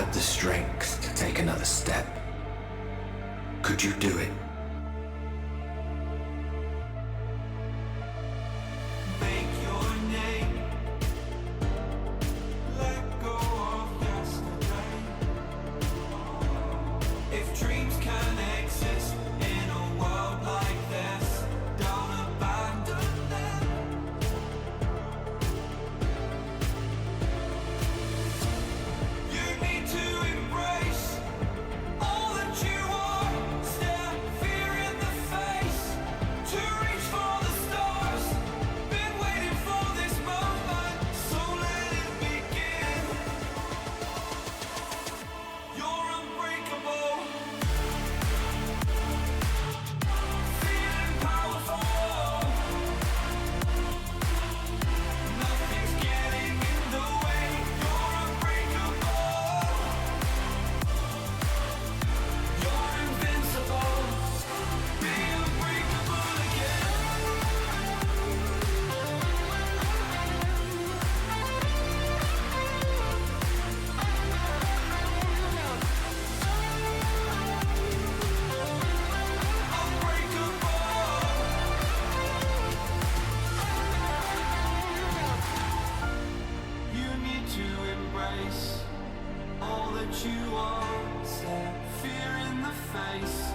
had the strength to take another step, could you do it? You are, stare fear in the face,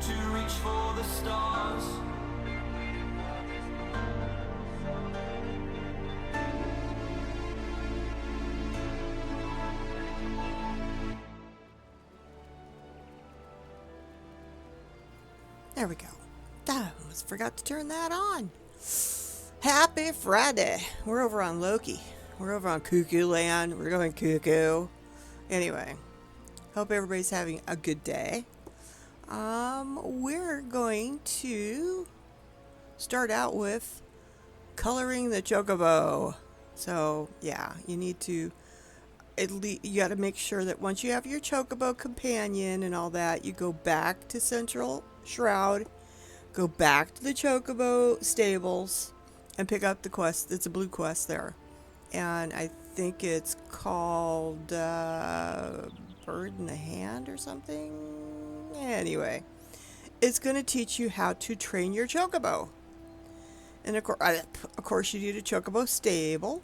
to reach for the stars. There we go. I almost forgot to turn that on. Happy Friday. We're over on Loki. We're over on Cuckoo Land. We're going cuckoo. Anyway, hope everybody's having a good day. We're going to start out with coloring the Chocobo. So, yeah, you need to you got to make sure that once you have your Chocobo companion and all that, you go back to Central Shroud, go back to the Chocobo stables, and pick up the quest. It's a blue quest there. And I think it's called Bird in the Hand or something. Anyway, it's going to teach you how to train your Chocobo. And of course you need a Chocobo stable.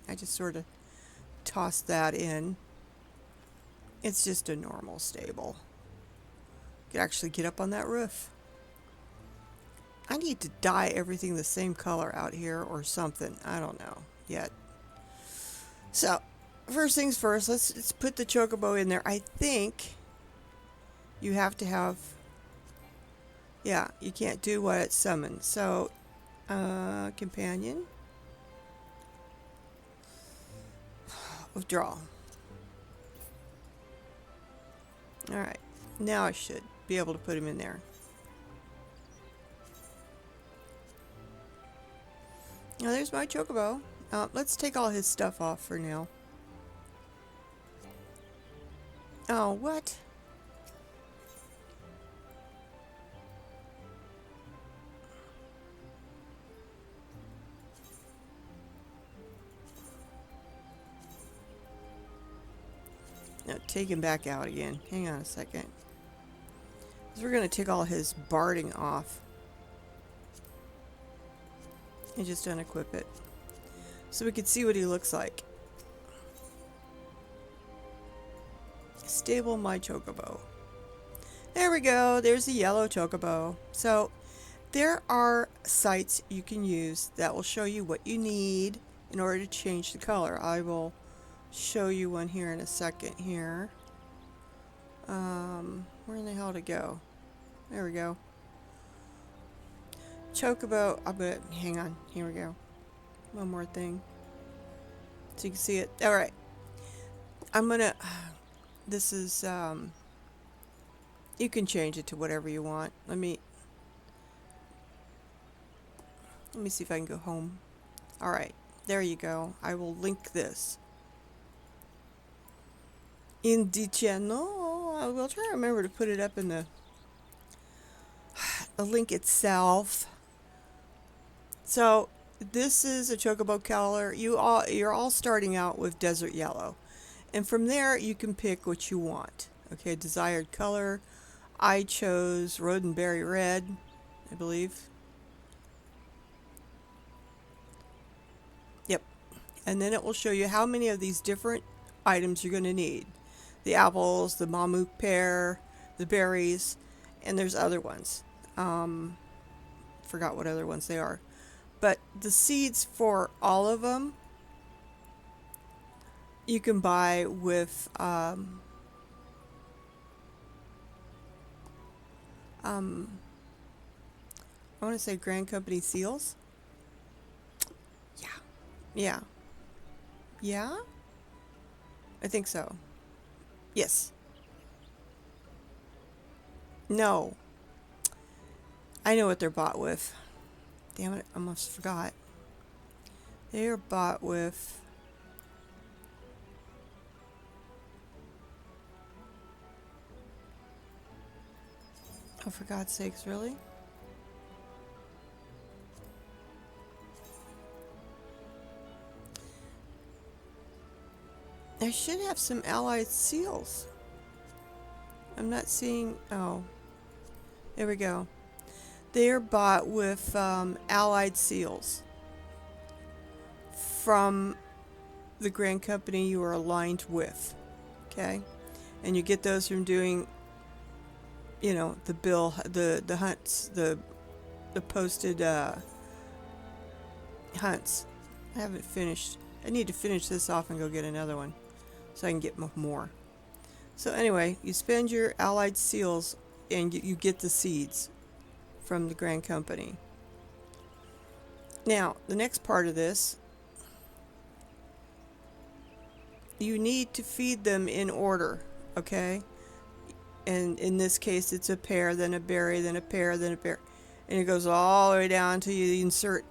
I just sort of tossed that in. It's just a normal stable. You can actually get up on that roof. I need to dye everything the same color out here or something. I don't know yet. So, first things first, let's put the Chocobo in there. I think you have to have, yeah, you can't do what it summons. So, companion, withdraw. Alright, now I should be able to put him in there. Now there's my Chocobo. Let's take all his stuff off for now. Oh, what? Now take him back out again. Hang on a second. 'Cause we're going to take all his barding off. And just unequip it. So we can see what he looks like. Stable my Chocobo. There we go. There's a yellow Chocobo. So there are sites you can use that will show you what you need in order to change the color. I will show you one here in a second here. Where in the hell to go? There we go. Chocobo. I'm gonna hang on. Here we go. One more thing. So you can see it. Alright. I'm gonna this is you can change it to whatever you want. Let me see if I can go home. Alright, there you go. I will link this in the channel. I will try to remember to put it up in the link itself. So this is a Chocobo color. You're all starting out with desert yellow, And from there, you can pick what you want. Okay, desired color. I chose Roddenberry Red, I believe. Yep. And then it will show you how many of these different items you're going to need. The apples, the mamuk pear, the berries, and there's other ones. Forgot what other ones they are. But the seeds for all of them, you can buy with I want to say Grand Company seals. Yeah. Yeah. Yeah? I think so. Yes. No. I know what they're bought with. Damn it, I almost forgot. They are bought with... Oh, for God's sakes, really? I should have some allied seals. I'm not seeing... Oh. There we go. They are bought with allied seals from the Grand Company you are aligned with. Okay? And you get those from doing, you know, the hunts, the posted hunts. I haven't finished. I need to finish this off and go get another one so I can get more. So anyway, you spend your allied seals and you get the seeds from the Grand Company. Now, the next part of this, you need to feed them in order, okay? And in this case, it's a pear, then a berry, then a pear, then a pear. And it goes all the way down until you insert,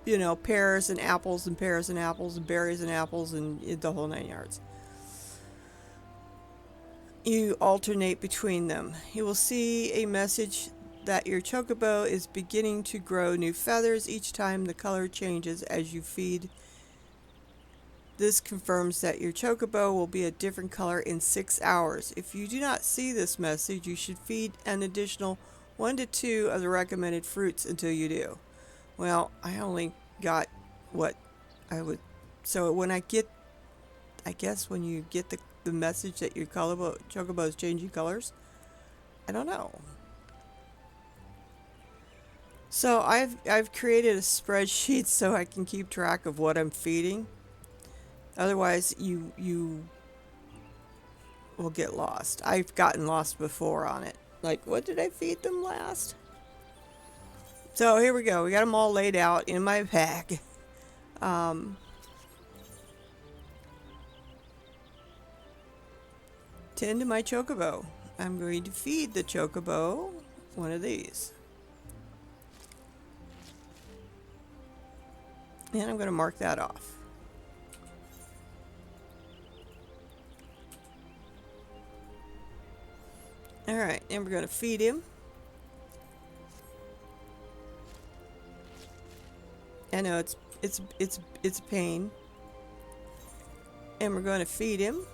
you know, pears and apples and pears and apples and berries and apples and the whole 9 yards. You alternate between them. You will see a message that your chocobo is beginning to grow new feathers each time the color changes as you feed. This confirms that your chocobo will be a different color in 6 hours. If you do not see this message, you should feed an additional 1 to 2 of the recommended fruits until you do. Well, I only got what I would... So when I get... I guess when you get the message that your chocobo is changing colors, I don't know. So I've created a spreadsheet so I can keep track of what I'm feeding. Otherwise, you will get lost. I've gotten lost before on it. Like, what did I feed them last? So here we go. We got them all laid out in my bag. Tend to my chocobo. I'm going to feed the chocobo one of these. And I'm going to mark that off. Alright, and we're going to feed him. I know it's a pain. And we're going to feed him.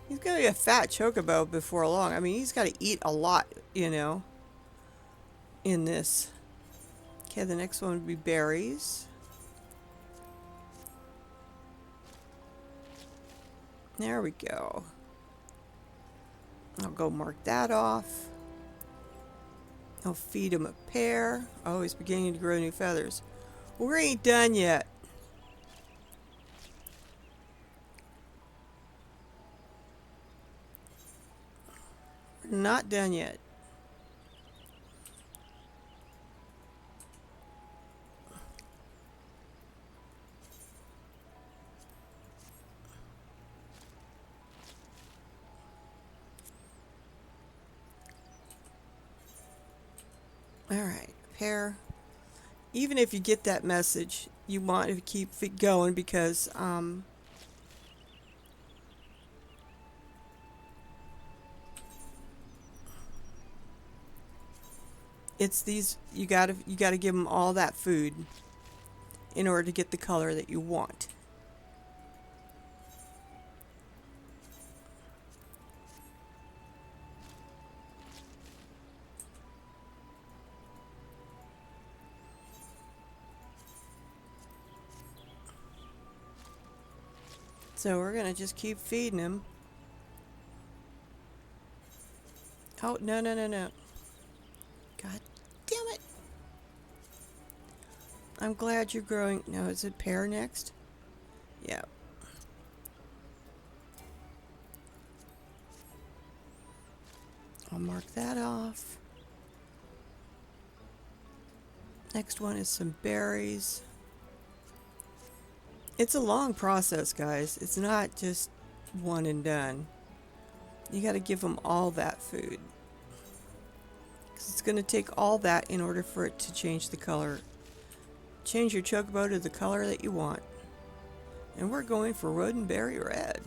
He's going to be a fat chocobo before long. I mean, he's got to eat a lot, you know, in this. Okay, the next one would be berries. There we go. I'll go mark that off. I'll feed him a pear. Oh, he's beginning to grow new feathers. We ain't done yet. We're not done yet. Alright, pear. Even if you get that message, you want to keep it going because it's these, you gotta give them all that food in order to get the color that you want. So we're going to just keep feeding him. Oh, no, no, no, no. God damn it. I'm glad you're growing. No, is it pear next? Yeah. I'll mark that off. Next one is some berries. It's a long process, guys. It's not just one and done. You got to give them all that food. 'Cause it's going to take all that in order for it to change the color. Change your chocobo to the color that you want. And we're going for rodentberry red.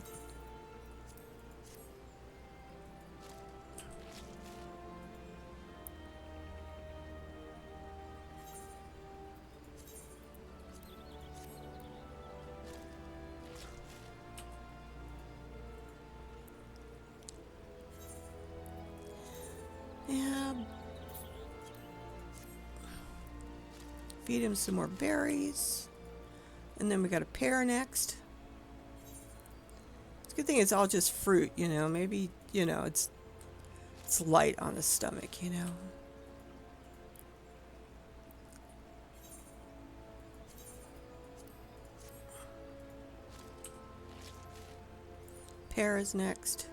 Yeah. Feed him some more berries. And then we got a pear next. It's a good thing it's all just fruit, you know. Maybe, you know, it's light on the stomach, you know. Pear is next.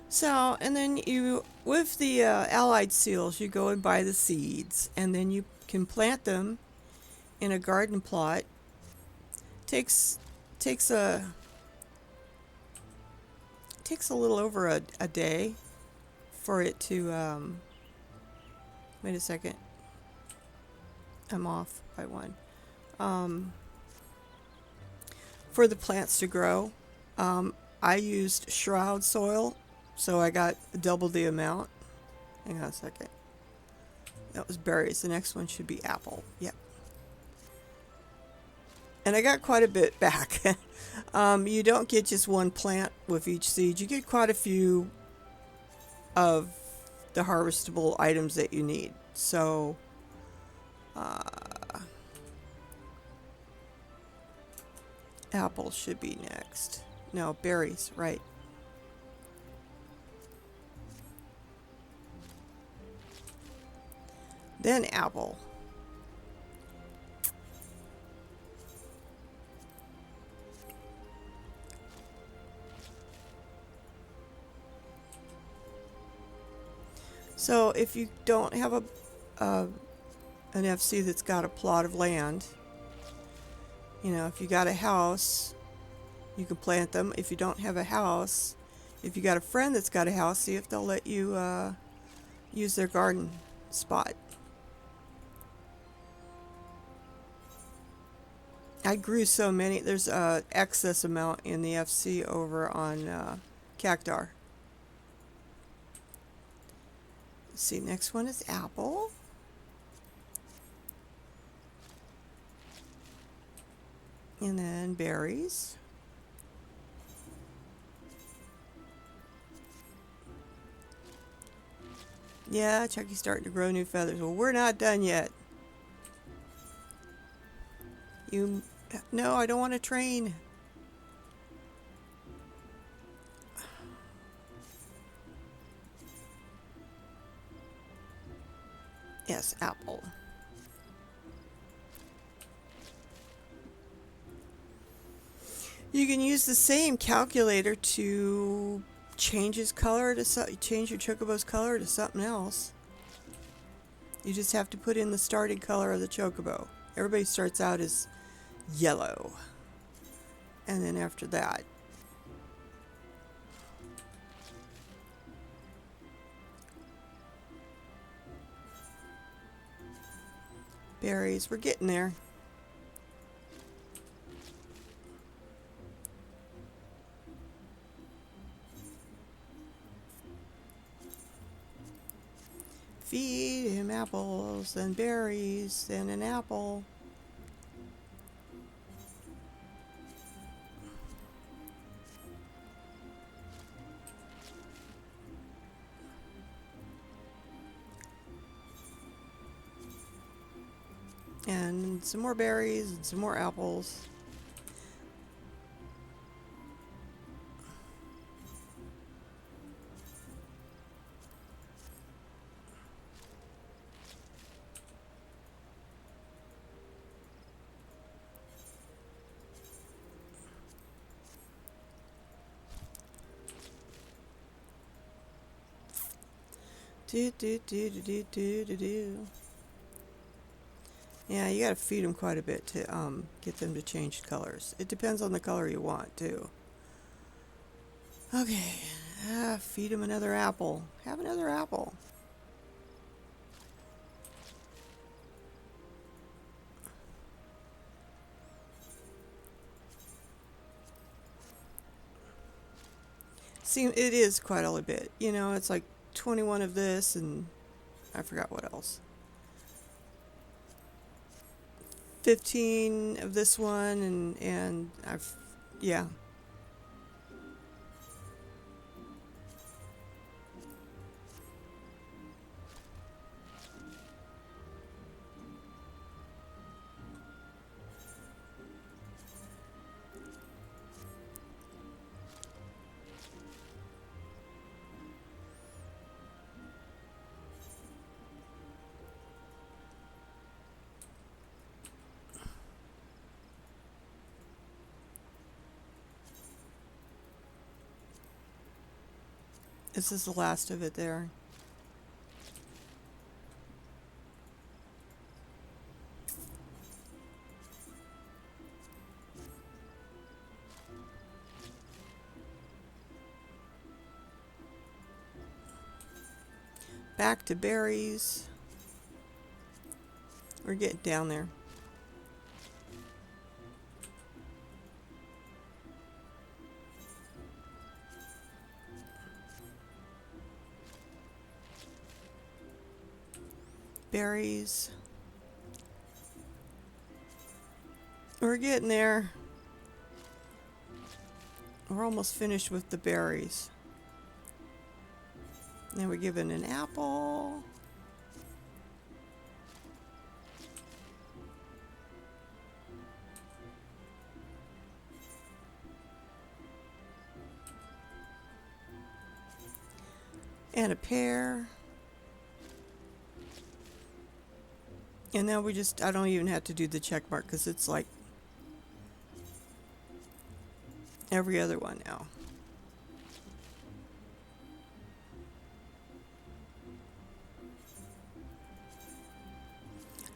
So, and then you, with the allied seals, you go and buy the seeds, and then you can plant them in a garden plot. Takes a little over a day for it to wait a second. I'm off by one. For the plants to grow, I used shroud soil, so I got double the amount. Hang on a second. That was berries. The next one should be apple. Yep. And I got quite a bit back. You don't get just one plant with each seed. You get quite a few of the harvestable items that you need. So, apples should be next. No, berries, right. Then apple. So if you don't have an FC that's got a plot of land, you know, if you got a house, you can plant them. If you don't have a house, if you got a friend that's got a house, see if they'll let you use their garden spot. I grew so many. There's a excess amount in the FC over on Cactar. Let's see, next one is apple. And then berries. Yeah, Chucky's starting to grow new feathers. Well, we're not done yet. No, I don't want to train. Yes, apple. You can use the same calculator to change his color to change your chocobo's color to something else. You just have to put in the starting color of the chocobo. Everybody starts out as yellow, and then after that, berries. We're getting there. Feed him apples and berries and an apple. And some more berries and some more apples. Do do do do do do do do. Yeah, you gotta feed them quite a bit to get them to change colors. It depends on the color you want too. Okay, feed them another apple. Have another apple. See, it is quite a bit. You know, it's like 21 of this and I forgot what else. 15 of this one and I've yeah. This is the last of it there. Back to berries. We're getting down there. Berries. We're getting there. We're almost finished with the berries. Then we're given an apple. And a pear. And now we just, I don't even have to do the check mark because it's like every other one now.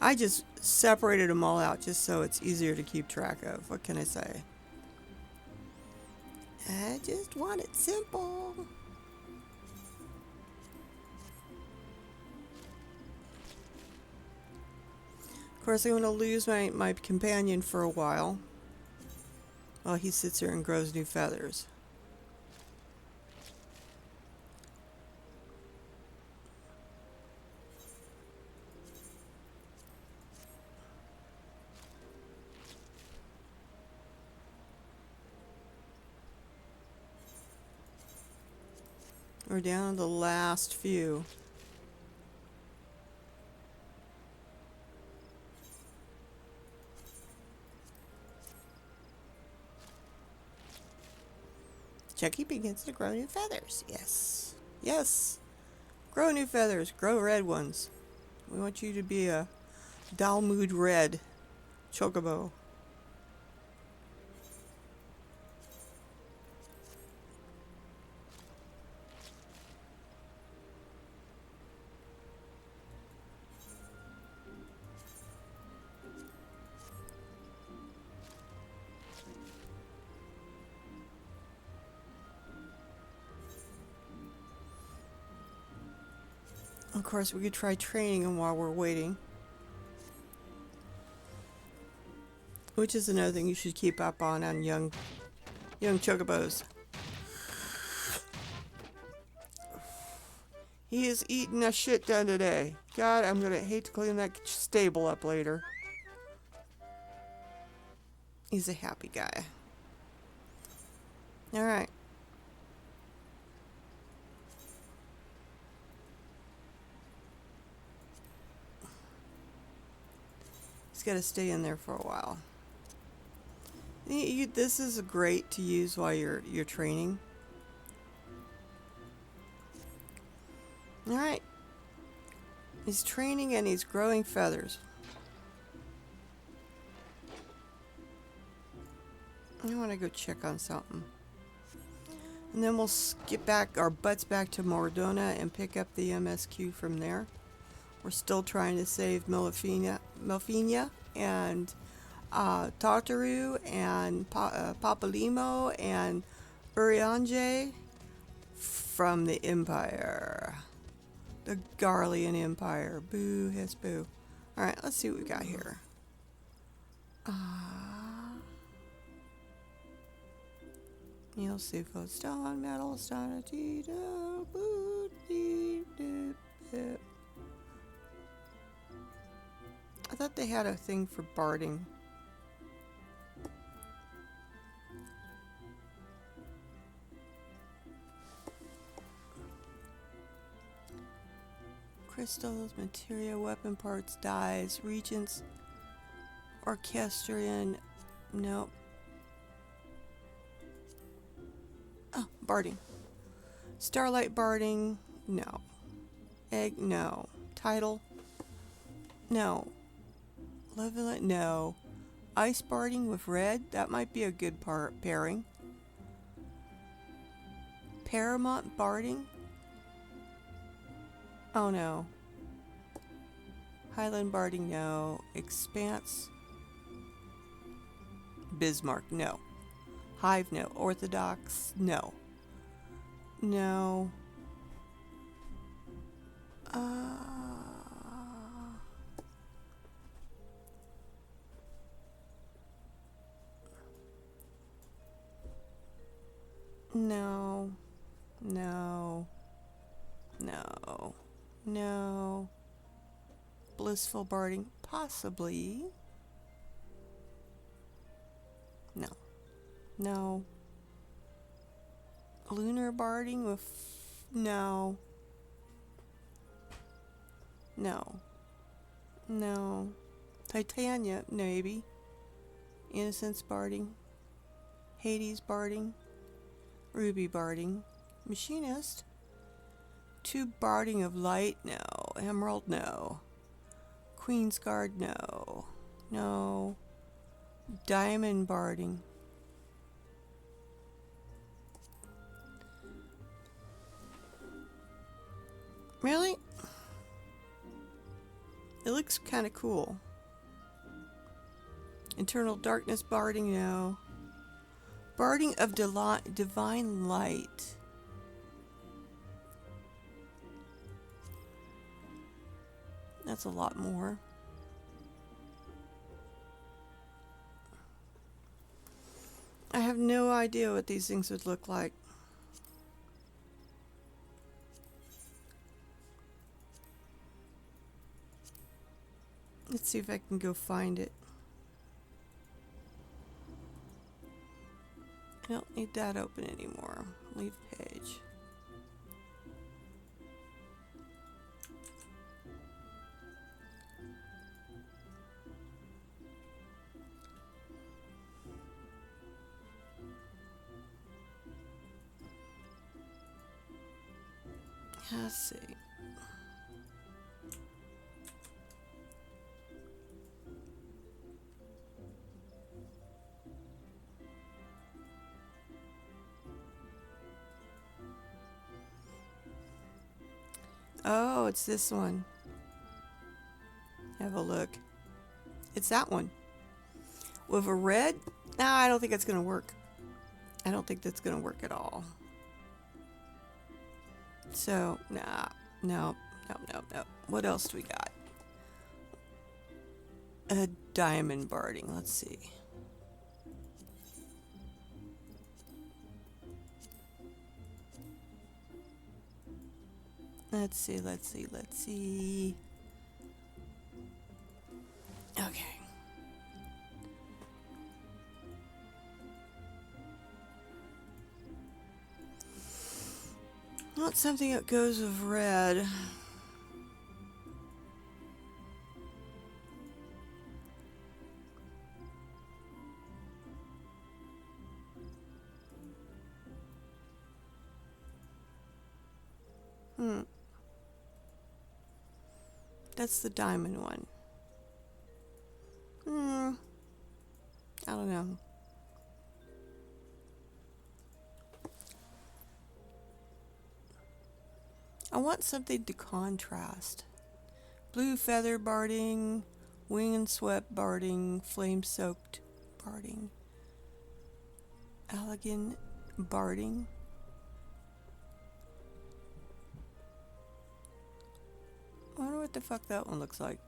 I just separated them all out just so it's easier to keep track of. What can I say? I just want it simple. Of course, I'm going to lose my companion for a while he sits here and grows new feathers. We're down to the last few. Chucky begins to grow new feathers. Yes. Yes. Grow new feathers. Grow red ones. We want you to be a Dalmood red Chocobo. Of course, we could try training them while we're waiting. Which is another thing you should keep up on young Chocobos. He is eating a shit ton today. God, I'm gonna hate to clean that stable up later. He's a happy guy. Alright. He's got to stay in there for a while. This is great to use while you're training. All right. He's training and he's growing feathers. I want to go check on something. And then we'll skip back our butts back to Mordona and pick up the MSQ from there. We're still trying to save Melfina and Tartaru and Papalimo and Urianger from the Empire. The Garlean Empire. Boo, hiss, boo. Alright, let's see what we got here. You'll see stone, metal, stone, I thought they had a thing for barding. Crystals, materia, weapon parts, dyes, regents, orchestrion, nope. Oh, barding. Starlight barding, no. Egg, no. Title, no. Levelet, no. Ice barding with red, that might be a good pairing. Paramount barding, oh no. Highland barding, no. Expanse, Bismarck, no. Hive, no. Orthodox, no. No. No. No. No. No. Blissful barding, possibly. No. No. Lunar barding with no. No. No. Titania, maybe. Innocence barding. Hades barding. Ruby barding. Machinist. 2 barding of light, no. Emerald, no. Queen's Guard, no. No. Diamond barding. Really? It looks kind of cool. Internal darkness barding, no. Barding of divine light. That's a lot more. I have no idea what these things would look like. Let's see if I can go find it. I don't need that open anymore. Leave page. Let's see. Oh, it's this one. Have a look. It's that one. With a red? No, I don't think it's going to work. I don't think that's going to work at all. So, nah. No. What else do we got? A diamond barding. Let's see. Let's see. Okay. Not something that goes with red. Hmm. That's the diamond one. I don't know. I want something to contrast. Blue feather barding, wing and swept barding, flame soaked barding, elegant barding. I wonder what the fuck that one looks like.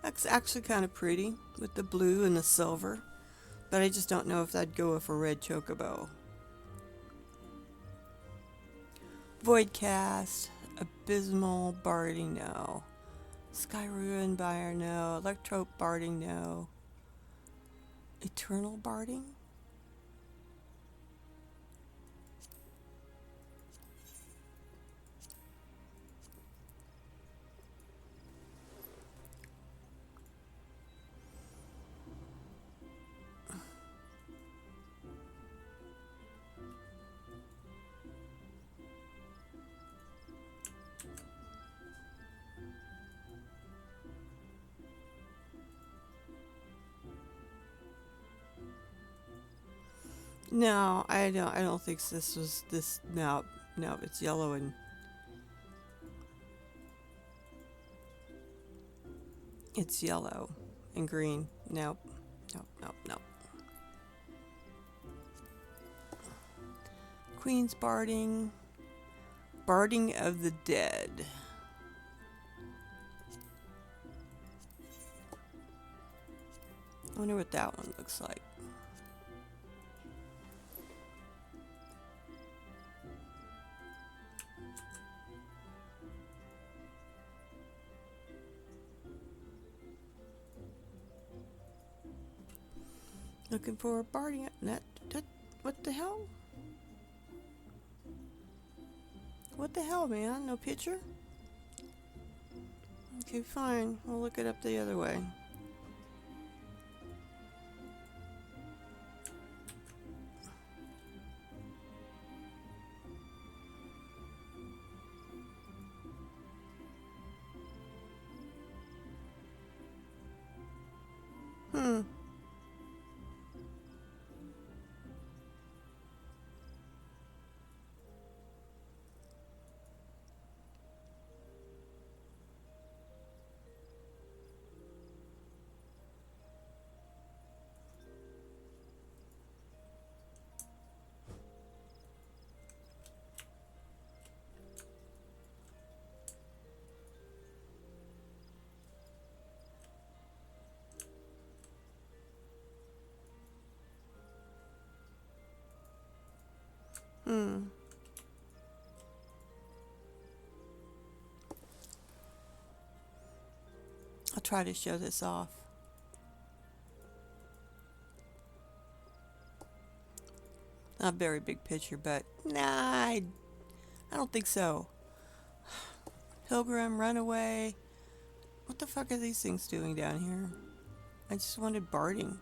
That's actually kind of pretty with the blue and the silver, but I just don't know if I'd go with a red chocobo. Voidcast, abysmal barding, no. Sky ruin buyer, no. Electrope barding, no. Eternal barding? No, I don't think this was this. No, no, it's yellow and it's yellow and green. Nope, nope, nope, nope. Queen's barding, barding of the dead. I wonder what that one looks like. Looking for a barding. That, what the hell? What the hell, man? No picture? Okay, fine. We'll look it up the other way. Hmm. Hmm. I'll try to show this off. Not a very big picture, but nah, I don't think so. Pilgrim, Runaway. What the fuck are these things doing down here? I just wanted barding.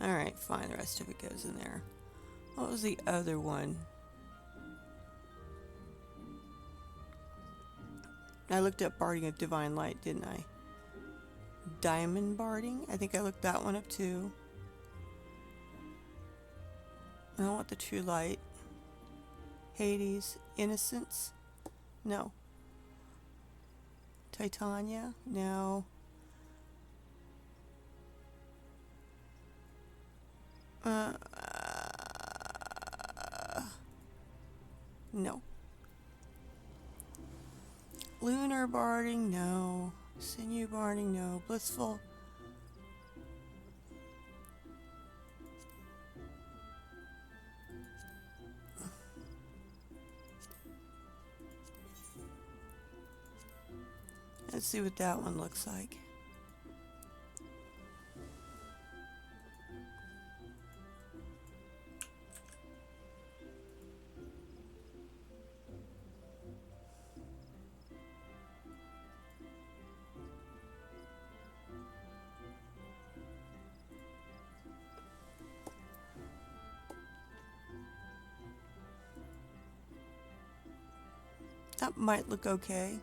Alright, fine. The rest of it goes in there. What was the other one? I looked up barding of divine light, didn't I? Diamond barding? I think I looked that one up too. I don't want the true light. Hades. Innocence? No. Titania? No. No. Lunar barding? No. Sinew barding? No. Blissful? Let's see what that one looks like. That might look okay.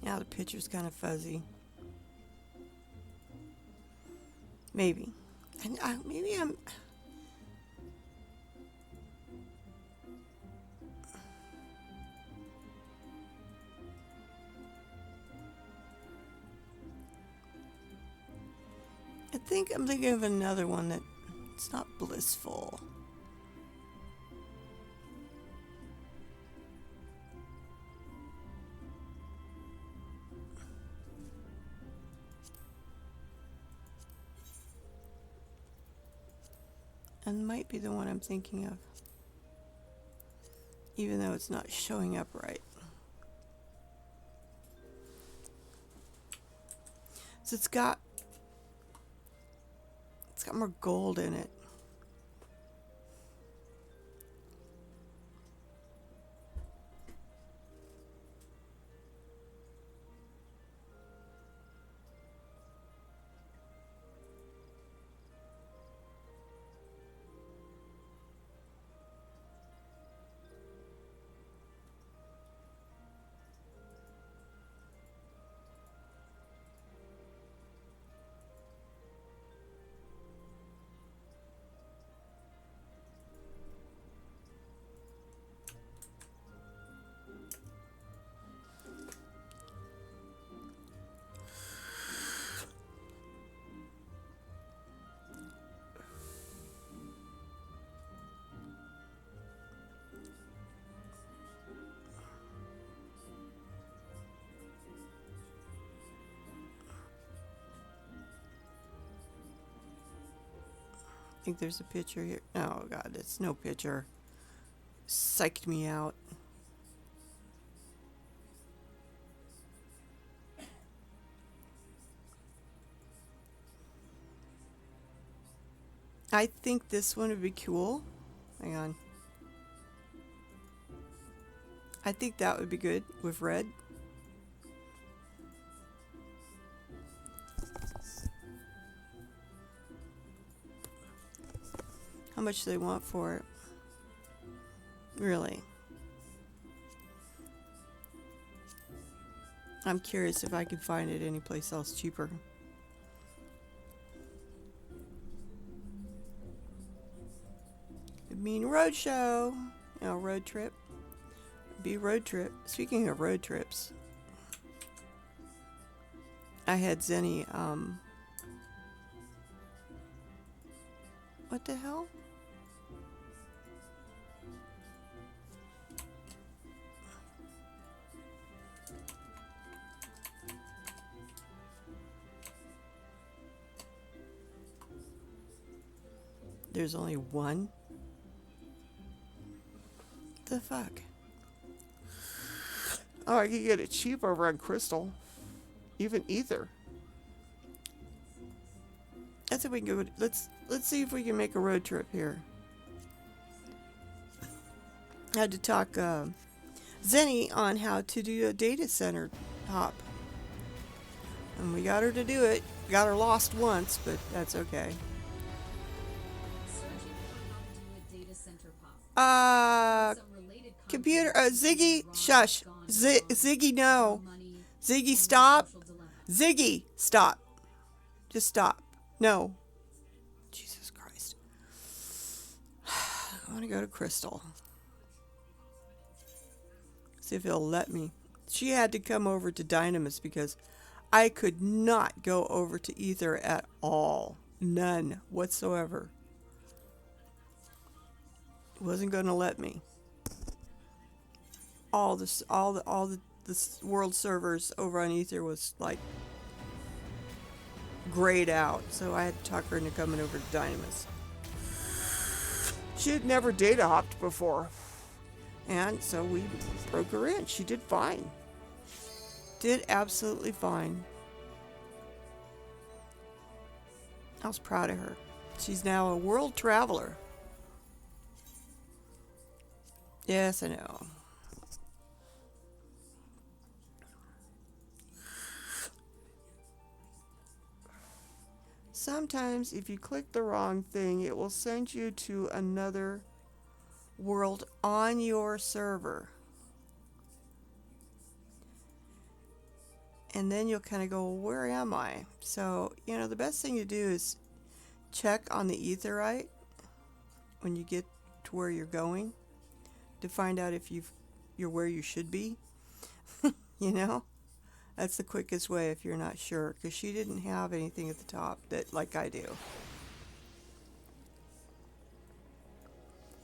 Yeah, the picture's kind of fuzzy. Maybe. And maybe I'm... I think I'm thinking of another one that it's not blissful. And might be the one I'm thinking of, even though it's not showing up right. So it's got more gold in it. I think there's a picture here. Oh god, it's no picture. Psyched me out. I think this one would be cool. Hang on. I think that would be good with red. How much do they want for it? Really? I'm curious if I can find it anyplace else cheaper. It'd mean road show. You know, road trip. Be road trip. Speaking of road trips, I had Zenny, what the hell? There's only one? The fuck? Oh, I can get it cheap over on Crystal. Even Ether. I think we can go. Let's see if we can make a road trip here. I had to talk Zenny on how to do a data center hop. And we got her to do it. Got her lost once, but that's okay. Computer, Ziggy, shush. Ziggy, no. Ziggy, stop. Ziggy, stop. Just stop. No. Jesus Christ. I want to go to Crystal. See if he'll let me. She had to come over to Dynamis because I could not go over to Ether at all. None whatsoever. Wasn't going to let me. All the world servers over on Ether was like grayed out, so I had to talk her into coming over to Dynamis. She had never data hopped before. And so we broke her in. She did fine. Did absolutely fine. I was proud of her. She's now a world traveler. Yes, I know. Sometimes if you click the wrong thing, it will send you to another world on your server. And then you'll kind of go, well, where am I? So, the best thing to do is check on the Etherite when you get to where you're going to find out if you're where you should be. That's the quickest way if you're not sure, because she didn't have anything at the top that like I do.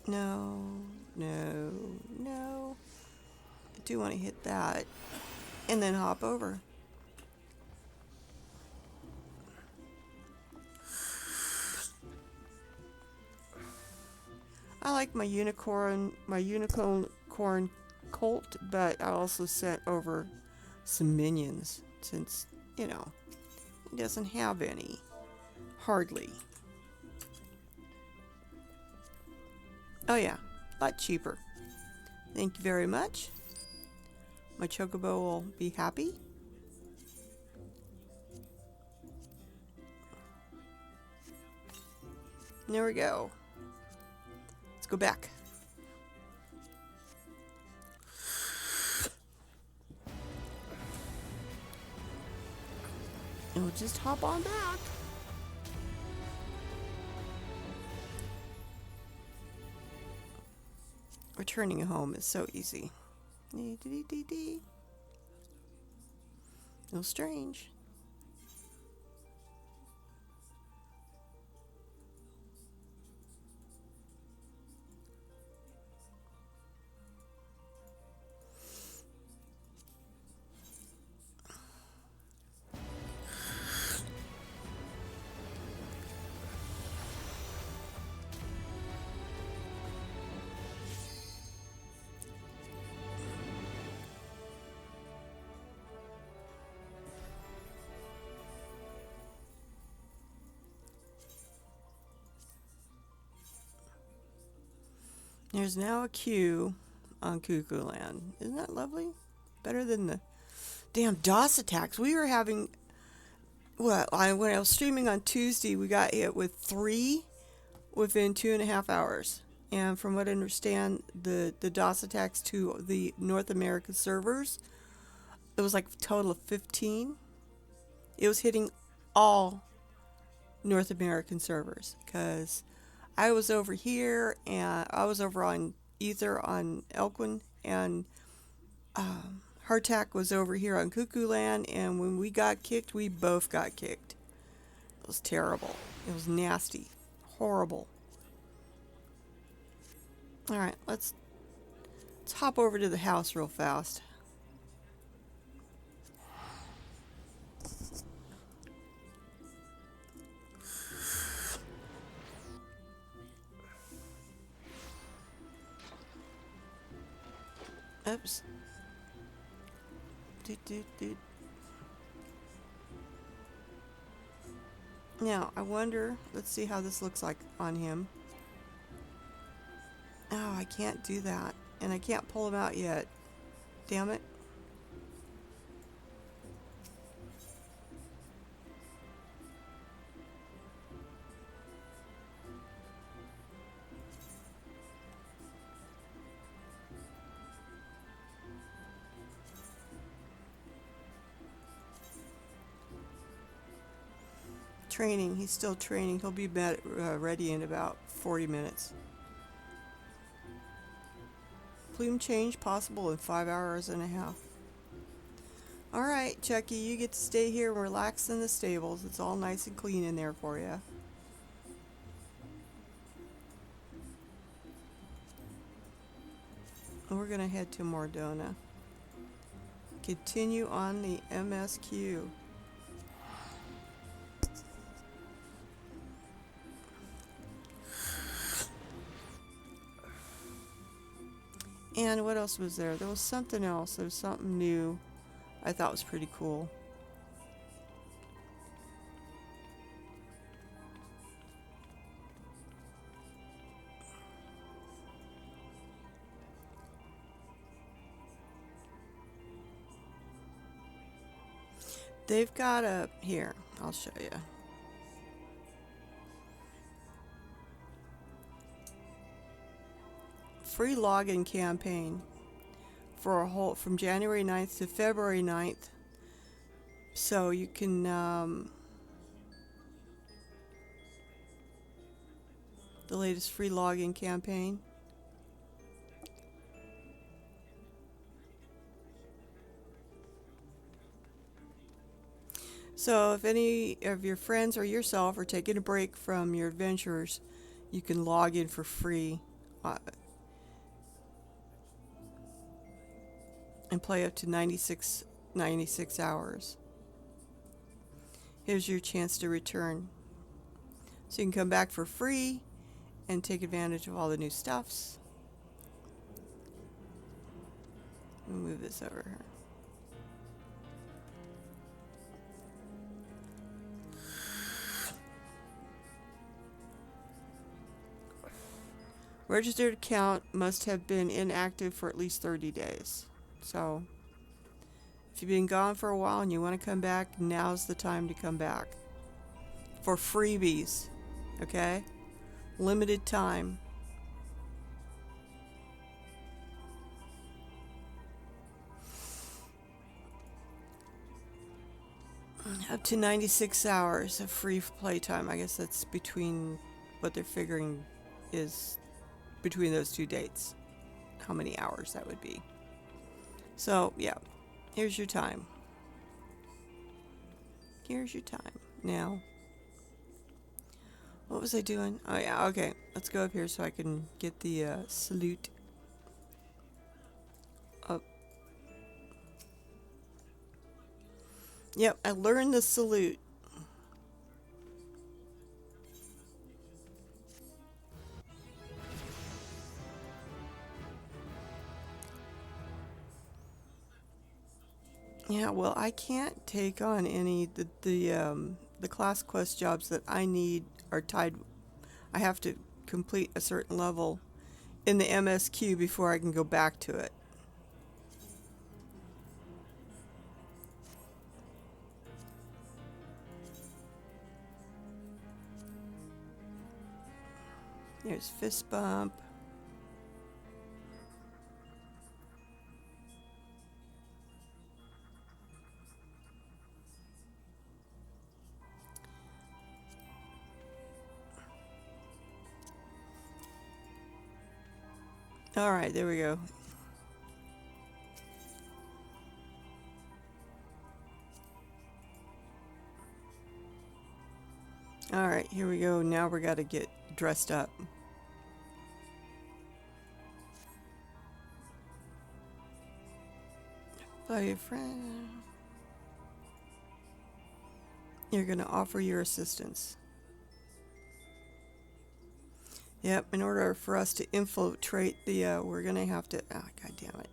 No. I do want to hit that and then hop over. I like my unicorn colt, but I also sent over some minions since, he doesn't have any. Hardly. Oh yeah, a lot cheaper. Thank you very much. My Chocobo will be happy. There we go. Let's go back. And we'll just hop on back. Returning home is so easy. A little strange. There's now a queue on Cuckoo Land. Isn't that lovely? Better than the damn DOS attacks. We were having, when I was streaming on Tuesday, we got hit with 3 within 2.5 hours. And from what I understand, the DOS attacks to the North American servers, it was like a total of 15. It was hitting all North American servers because I was over here and I was over on Ether on Elquin, and Hardtack was over here on Cuckoo Land, and when we got kicked, we both got kicked. It was terrible. It was nasty. Horrible. Alright, let's hop over to the house real fast. Oops. Now, I wonder, let's see how this looks like on him. Oh, I can't do that. And I can't pull him out yet. Damn it. Training. He's still training. He'll be ready in about 40 minutes. Plume change possible in 5.5 hours. Alright, Chucky, you get to stay here and relax in the stables. It's all nice and clean in there for you. We're going to head to Mordona. Continue on the MSQ. And what else was there? There was something else. There was something new I thought was pretty cool. They've got a... Here, I'll show you. Free login campaign for a whole... from January 9th to February 9th. So you can... the latest free login campaign. So if any of your friends or yourself are taking a break from your adventures, you can log in for free and play up to 96 hours. Here's your chance to return. So you can come back for free and take advantage of all the new stuffs. Let me move this over here. Registered account must have been inactive for at least 30 days. So, if you've been gone for a while and you want to come back, now's the time to come back. For freebies, okay? Limited time. Up to 96 hours of free playtime. I guess that's between what they're figuring is between those two dates. How many hours that would be. So, yeah. Here's your time. Here's your time. Now, what was I doing? Oh, yeah, okay. Let's go up here so I can get the salute up. Yep, I learned the salute. Yeah, well, I can't take on any the class quest jobs that I need are tied. I have to complete a certain level in the MSQ before I can go back to it. There's fist bump. All right, there we go. All right, here we go. Now we got to get dressed up. By your friend. You're going to offer your assistance. Yep, in order for us to infiltrate the, we're going to have to, oh, God damn it.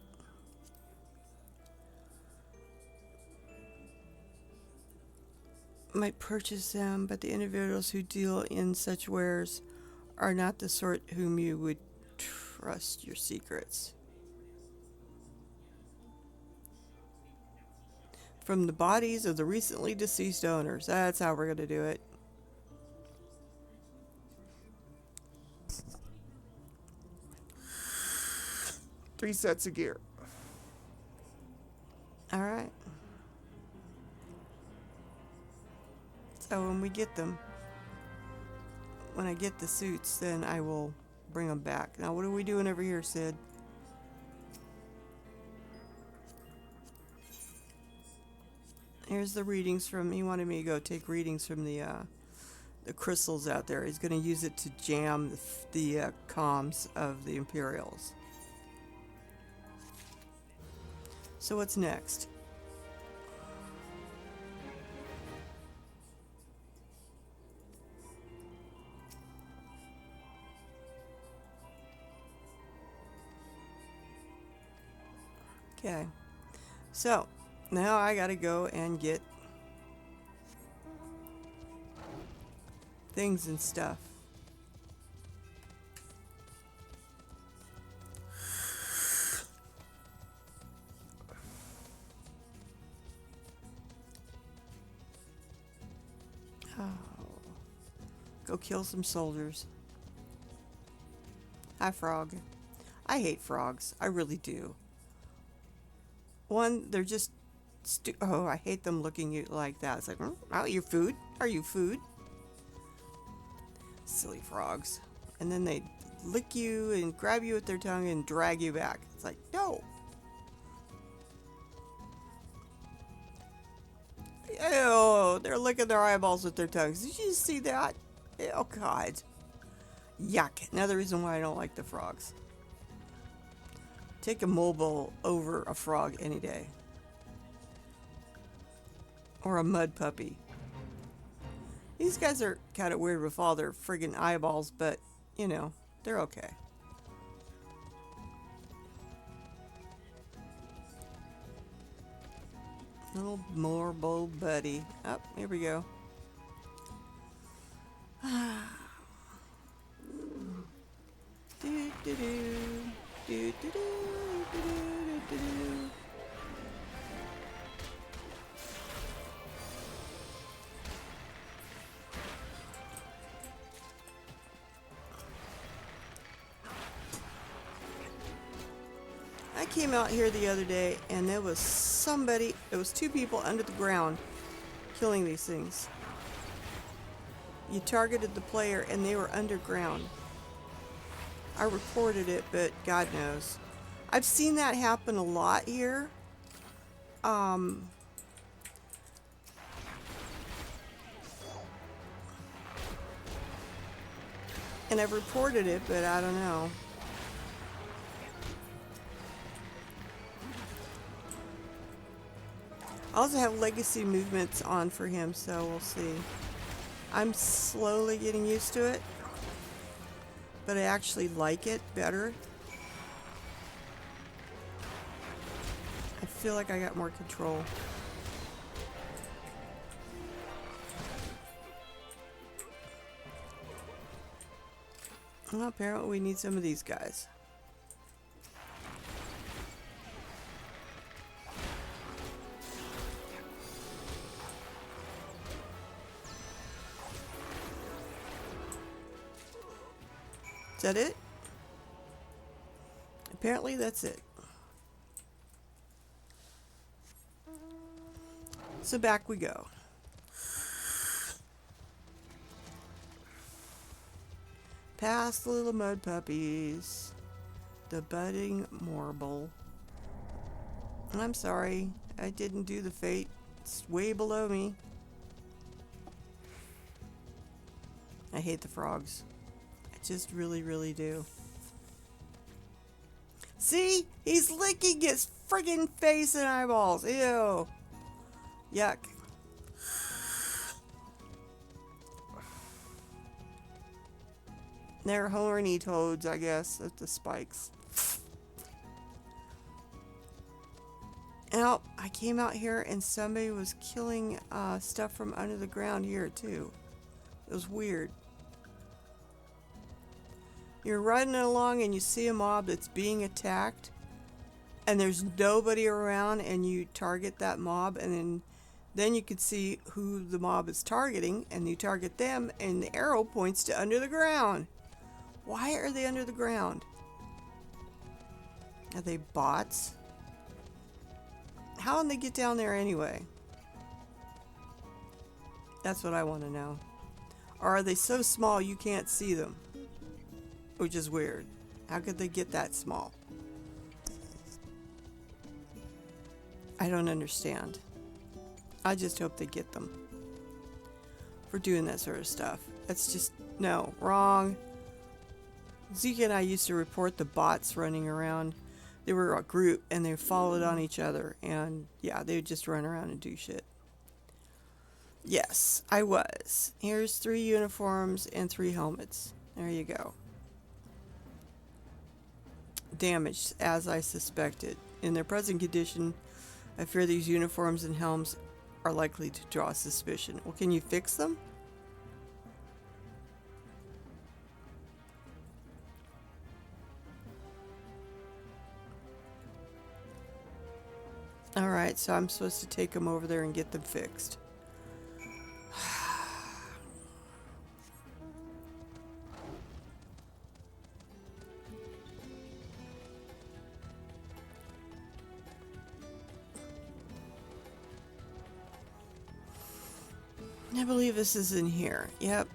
Might purchase them, but the individuals who deal in such wares are not the sort whom you would trust your secrets. From the bodies of the recently deceased owners. That's how we're going to do it. Three sets of gear. All right. So when we get them, when I get the suits, then I will bring them back. Now, what are we doing over here, Sid? Here's the readings from, he wanted me to go take readings from the crystals out there. He's going to use it to jam the comms of the Imperials. So what's next? Okay. So, now I gotta go and get things and stuff. Oh. Go kill some soldiers. Hi, frog. I hate frogs. I really do. One, they're just oh, I hate them looking at you like that. It's like, oh, you food? Are you food? Silly frogs. And then they lick you and grab you with their tongue and drag you back. It's like, no. Ew, they're licking their eyeballs with their tongues. Did you see that? Oh, God. Yuck. Another reason why I don't like the frogs. Take a mobile over a frog any day. Or a mud puppy. These guys are kind of weird with all their friggin' eyeballs, but, you know, they're okay. Little marble buddy. Oh, here we go. Do, do, do. Do, do, do, do, do, do, do. I came out here the other day and there was somebody, there was two people under the ground killing these things. You targeted the player and they were underground. I reported it, but God knows. I've seen that happen a lot here. And I've reported it, but I don't know. I also have legacy movements on for him, so we'll see. I'm slowly getting used to it, but I actually like it better. I feel like I got more control. Well, apparently we need some of these guys. Is that it? Apparently that's it. So back we go. Past the little mud puppies. The budding marble. I'm sorry, I didn't do the fate. It's way below me. I hate the frogs. I just really, really do. See? He's licking his friggin' face and eyeballs. Ew. Yuck. They're horny toads, I guess, at the spikes. Now, I came out here and somebody was killing stuff from under the ground here, too. It was weird. You're riding along and you see a mob that's being attacked and there's nobody around and you target that mob and then you can see who the mob is targeting and you target them and the arrow points to under the ground. Why are they under the ground? Are they bots? How did they get down there anyway? That's what I want to know. Or are they so small you can't see them? Which is weird. How could they get that small? I don't understand. I just hope they get them for doing that sort of stuff. That's just, no, wrong. Zeke and I used to report the bots running around. They were a group and they followed on each other. And yeah, they would just run around and do shit. Yes, I was. Here's 3 uniforms and 3 helmets. There you go. Damaged as I suspected. In their present condition, I fear these uniforms and helms are likely to draw suspicion. Well, can you fix them? Alright, so I'm supposed to take them over there and get them fixed. I believe this is in here. Yep.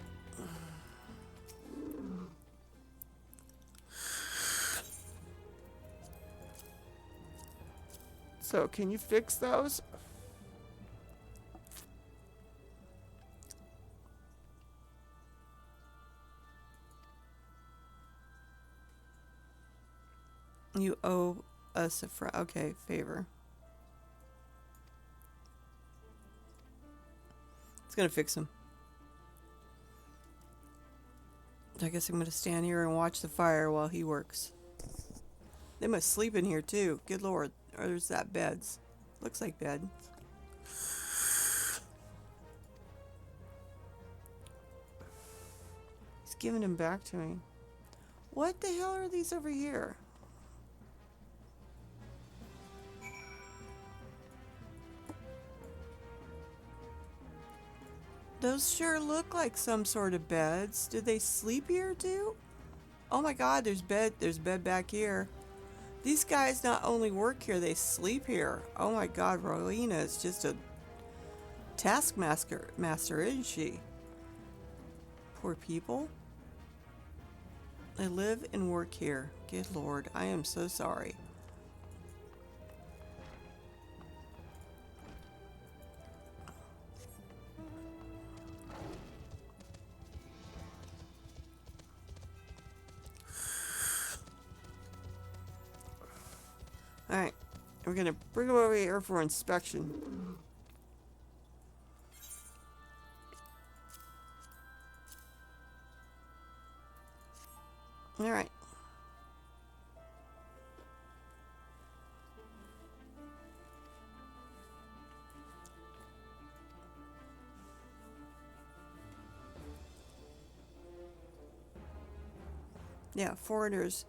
So, can you fix those? You owe us a okay, favor. It's gonna fix them. I guess I'm gonna stand here and watch the fire while he works. They must sleep in here too. Good lord. Or there's that beds. Looks like bed. He's giving them back to me. What the hell are these over here? Those sure look like some sort of beds. Do they sleep here too? Oh my god, there's bed back here. These guys not only work here, they sleep here. Oh my god, Rowena is just a taskmaster, isn't she? Poor people. They live and work here. Good lord, I am so sorry. Alright, we're gonna bring them over here for inspection. Alright. Yeah, foreigners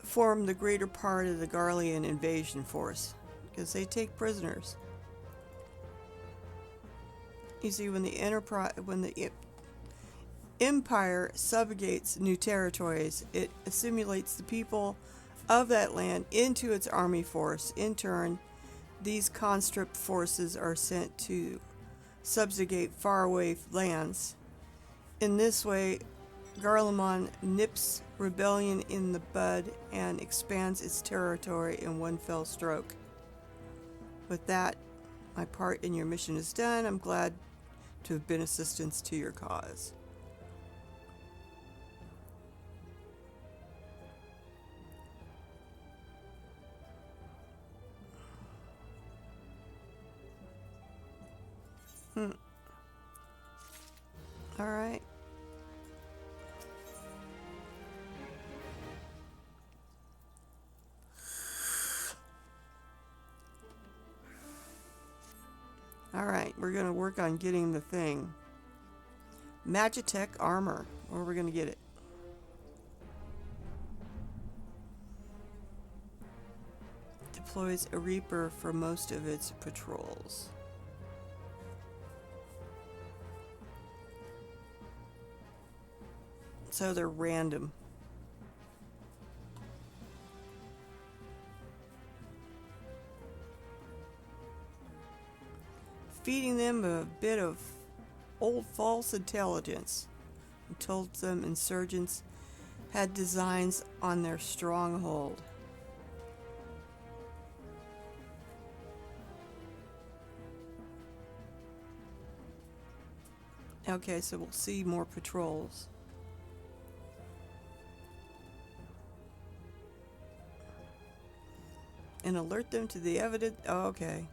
form the greater part of the Garlean invasion force because they take prisoners. You see, when the Empire subjugates new territories, it assimilates the people of that land into its army force. In turn, these conscript forces are sent to subjugate faraway lands. In this way, Garlemald nips rebellion in the bud and expands its territory in one fell stroke. With that, my part in your mission is done. I'm glad to have been assistance to your cause. All right. Alright, we're going to work on getting the thing. Magitech armor. Where are we going to get it? Deploys a Reaper for most of its patrols. So they're random. Feeding them a bit of old false intelligence and told them insurgents had designs on their stronghold. Okay, so we'll see more patrols. And alert them to the evidence. Oh, okay.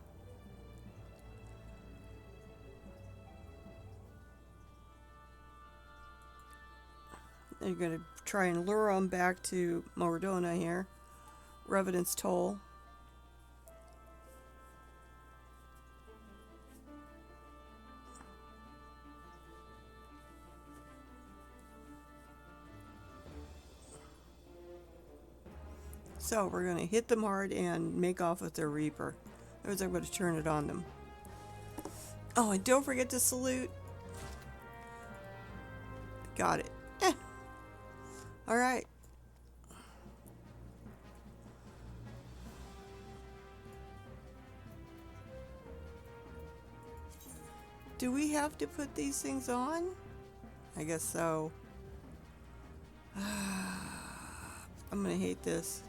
You're going to try and lure them back to Mordona here. Revenant's Toll. So we're going to hit them hard and make off with their Reaper. Otherwise I'm going to turn it on them. Oh, and don't forget to salute. Got it. Alright. Do we have to put these things on? I guess so. I'm gonna hate this.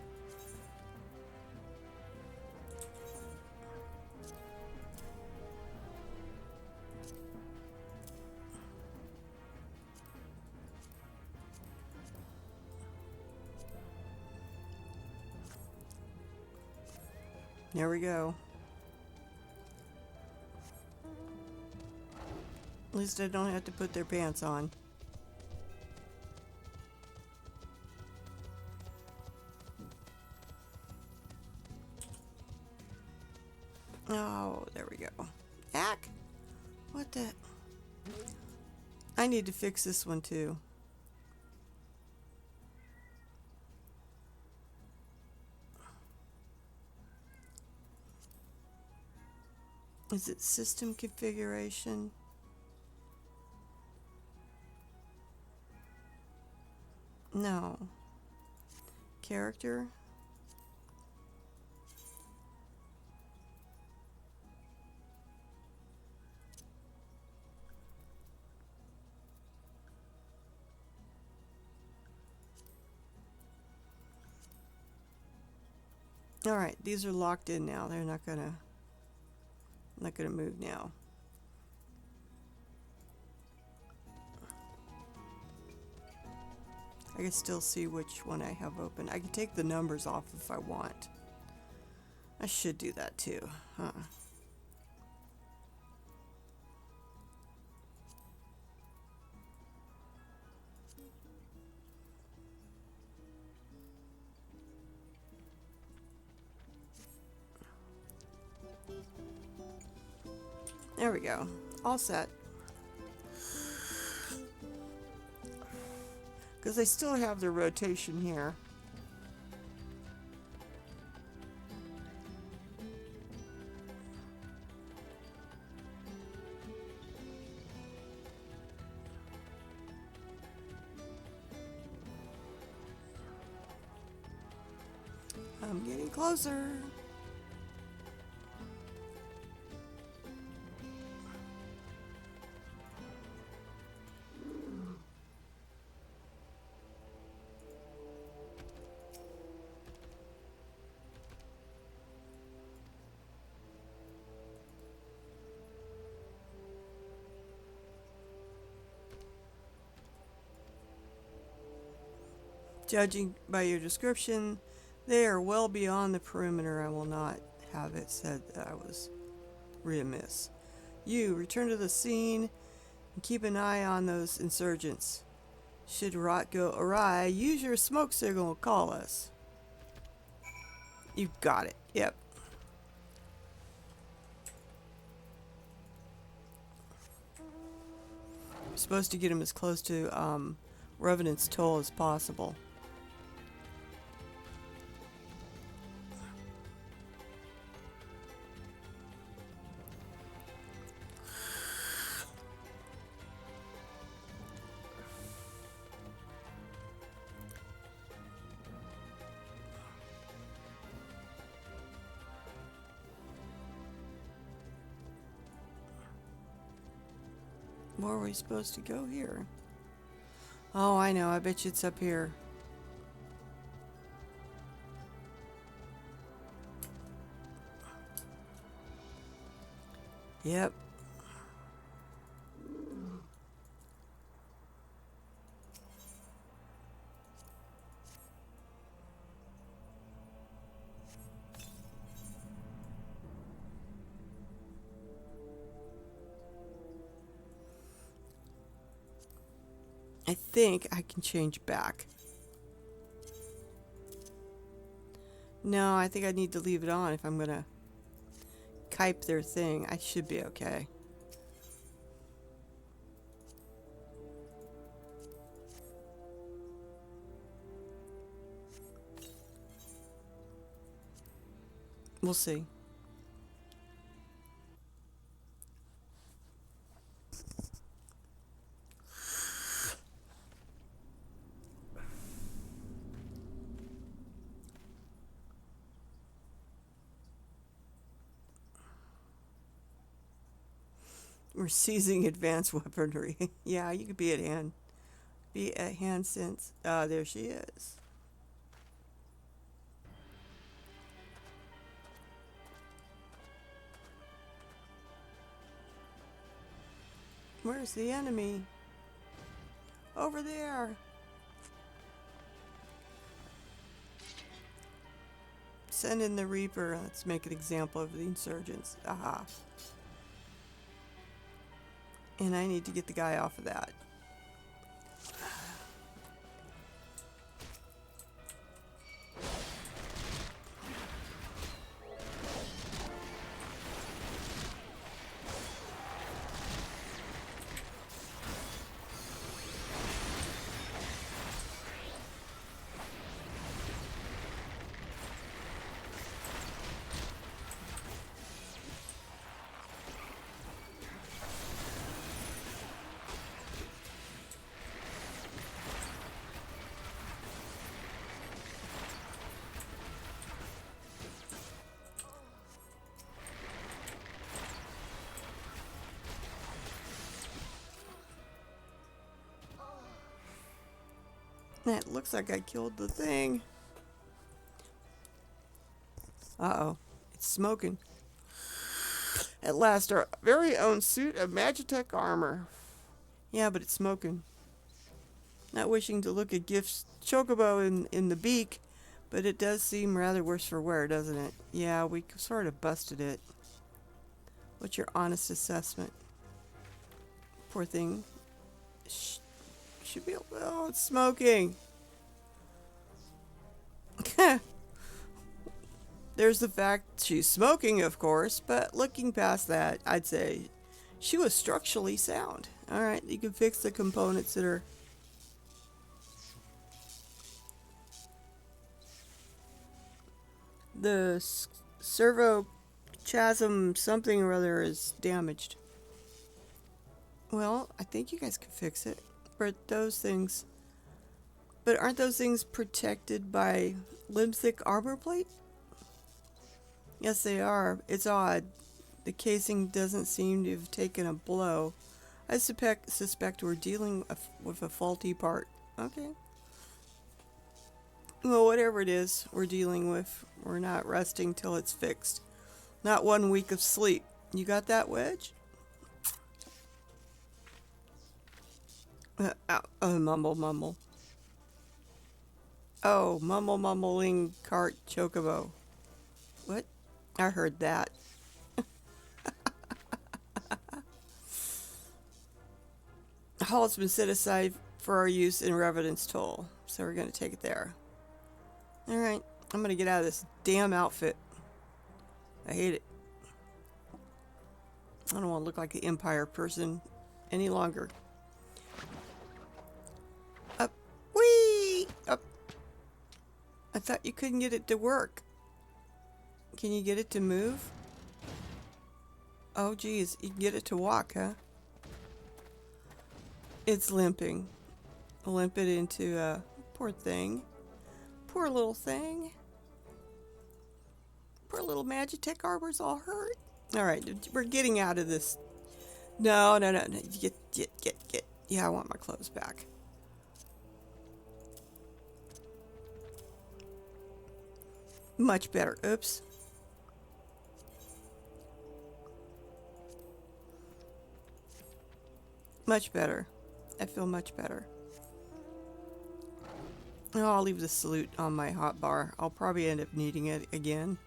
There we go. At least I don't have to put their pants on. Oh, there we go. Ack! What the? I need to fix this one too. Is it system configuration? No. Character? Alright, these are locked in now. They're not gonna move now. I can still see which one I have open. I can take the numbers off if I want. I should do that too, huh? There we go. All set. Because they still have their rotation here. I'm getting closer. Judging by your description, they are well beyond the perimeter. I will not have it said that I was remiss. You return to the scene and keep an eye on those insurgents. Should rot go awry, use your smoke signal to call us. You got it. Yep. I'm supposed to get him as close to Revenant's Toll as possible. Where are we supposed to go here? Oh, I know. I bet you it's up here. Yep. I think I can change back. No, I think I need to leave it on if I'm gonna type their thing. I should be okay. We'll see. We're seizing advanced weaponry. Yeah, you could be at hand. Be at hand since. There she is. Where's the enemy? Over there. Send in the Reaper. Let's make an example of the insurgents. Aha. And I need to get the guy off of that. It looks like I killed the thing. Uh-oh. It's smoking. At last, our very own suit of Magitech armor. Yeah, but it's smoking. Not wishing to look at Gift's Chocobo in the beak, but it does seem rather worse for wear, doesn't it? Yeah, we sort of busted it. What's your honest assessment? Poor thing. Should be. Oh, it's smoking. There's the fact she's smoking, of course, but looking past that, I'd say she was structurally sound. All right, you can fix the components that are. The servo chasm something or other is damaged. Well, I think you guys can fix it. But those things. But aren't those things protected by limb-thick armor plate? Yes, they are. It's odd. The casing doesn't seem to have taken a blow. I suspect we're dealing with a faulty part. Okay. Well, whatever it is we're dealing with, we're not resting till it's fixed. Not 1 week of sleep. You got that, Wedge? Mumble, mumble. Oh, mumbling cart chocobo. What? I heard that. The hall's been set aside for our use in Revenant's Toll, so we're going to take it there. Alright, I'm going to get out of this damn outfit. I hate it. I don't want to look like the Empire person any longer. Up. Whee! Up. I thought you couldn't get it to work. Can you get it to move? Oh, geez. You can get it to walk, huh? It's limping. Limp it into, poor thing. Poor little thing. Poor little Magitech armor's all hurt. Alright, we're getting out of this. No. Get. Yeah, I want my clothes back. Much better. Oops. Much better. I feel much better. Oh, I'll leave the salute on my hotbar. I'll probably end up needing it again.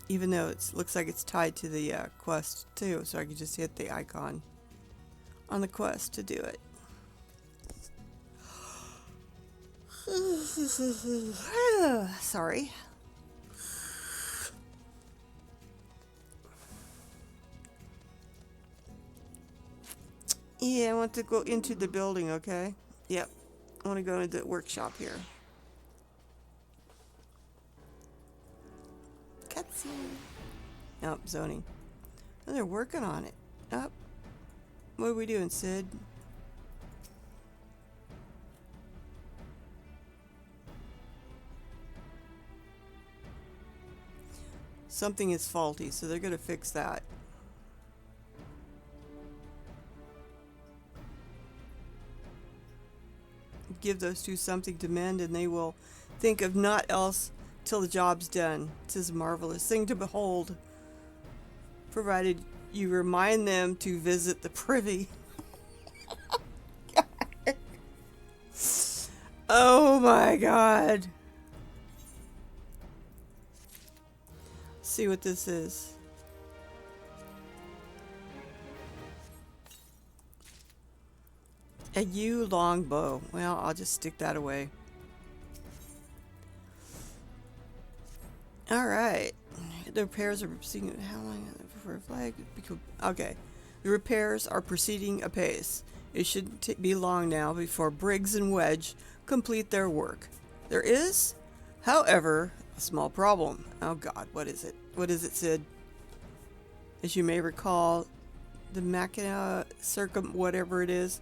Even though it looks like it's tied to the quest too, so I can just hit the icon on the quest to do it. Sorry. Yeah, I want to go into the building, okay? Yep. I want to go into the workshop here. Cutscene. Nope, zoning. Oh, they're working on it. Up. What are we doing, Sid? Something is faulty, so they're going to fix that. Give those two something to mend, and they will think of naught else till the job's done. 'Tis a marvelous thing to behold, provided you remind them to visit the privy. Oh my god. See what this is. A yew long bow. Well, I'll just stick that away. Alright. The repairs are proceeding. How long for a flag? Okay. The repairs are proceeding apace. It shouldn't be long now before Briggs and Wedge complete their work. There is, however, a small problem. Oh god, what is it? What is it, Sid? As you may recall, the Machina whatever it is,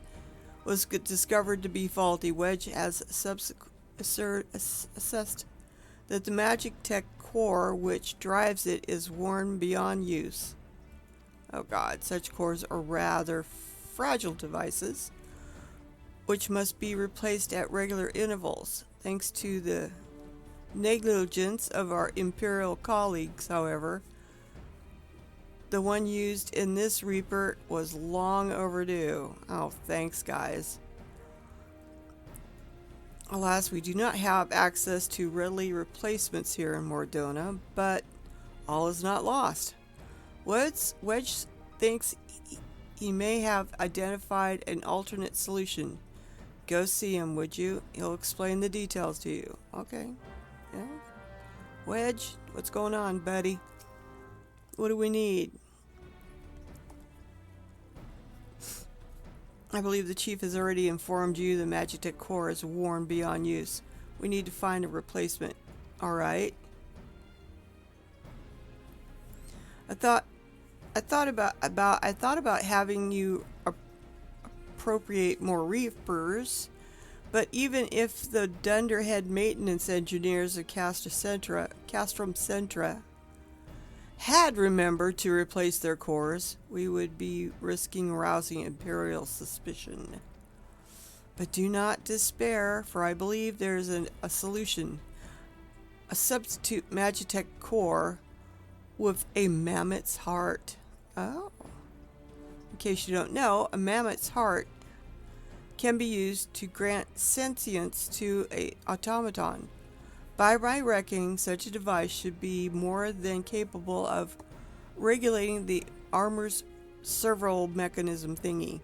was discovered to be faulty. Wedge has assessed that the magic tech core which drives it is worn beyond use. Oh god, such cores are rather fragile devices, which must be replaced at regular intervals. Thanks to the negligence of our Imperial colleagues, however, the one used in this Reaper was long overdue. Oh, thanks, guys. Alas, we do not have access to readily replacements here in Mordona, but all is not lost. Wedge thinks he may have identified an alternate solution. Go see him, would you? He'll explain the details to you. Okay. Yeah. Wedge, what's going on, buddy? What do we need? I believe the chief has already informed you the Magitech core is worn beyond use. We need to find a replacement. All right. I thought about having you appropriate more reapers, but even if the dunderhead maintenance engineers of Castrum Centra had remembered to replace their cores, we would be risking rousing Imperial suspicion. But do not despair, for I believe there is a solution. A substitute Magitech core with a mammoth's heart. Oh. In case you don't know, a mammoth's heart can be used to grant sentience to an automaton. By my reckoning, such a device should be more than capable of regulating the armor's servo mechanism thingy.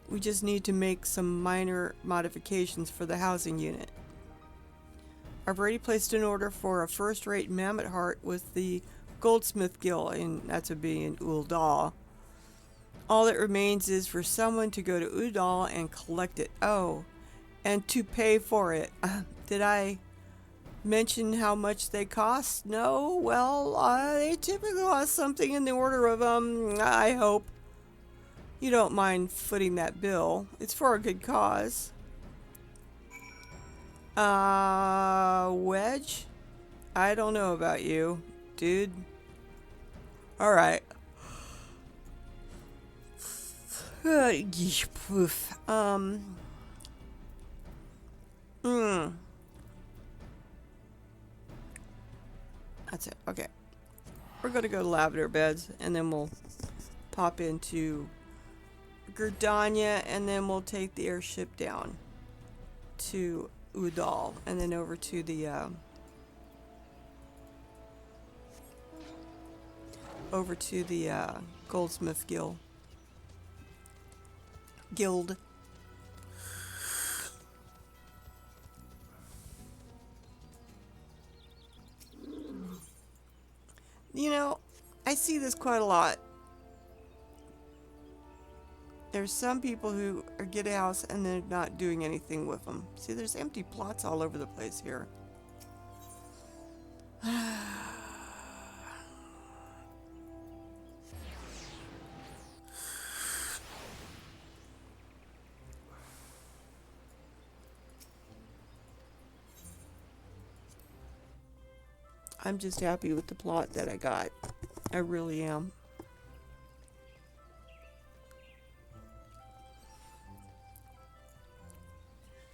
We just need to make some minor modifications for the housing unit. I've already placed an order for a first-rate mammoth heart with the Goldsmith Guild, and that's would be in Uldal. All that remains is for someone to go to Udal and collect it. Oh, and to pay for it. Did I mention how much they cost? No? Well, they typically cost something in the order of, I hope you don't mind footing that bill. It's for a good cause. Wedge? I don't know about you, dude. Alright. That's it. Okay. We're going to go to Lavender Beds, and then we'll pop into Gerdania, and then we'll take the airship down to Udal, and then over to the Goldsmith Guild. You know, I see this quite a lot. There's some people who get a house and they're not doing anything with them. See, there's empty plots all over the place here. I'm just happy with the plot that I got. I really am.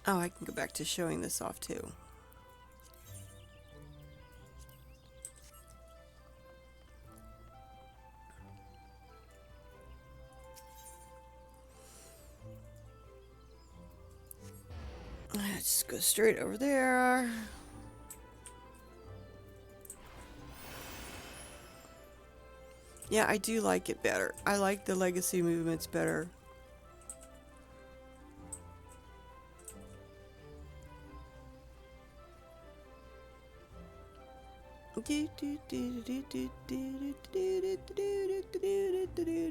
Oh, I can go back to showing this off too. Let's go straight over there. Yeah, I do like it better. I like the legacy movements better.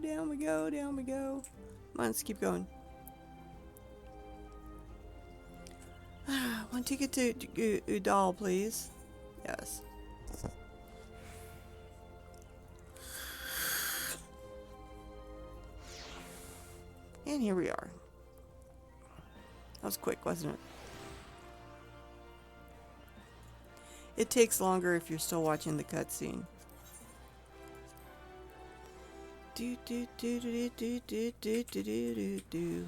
Down we go, down we go. Come on, let's keep going. One ticket to Udall, please. Yes. And here we are. That was quick, wasn't it? It takes longer if you're still watching the cutscene. Do do do do do do do do do do.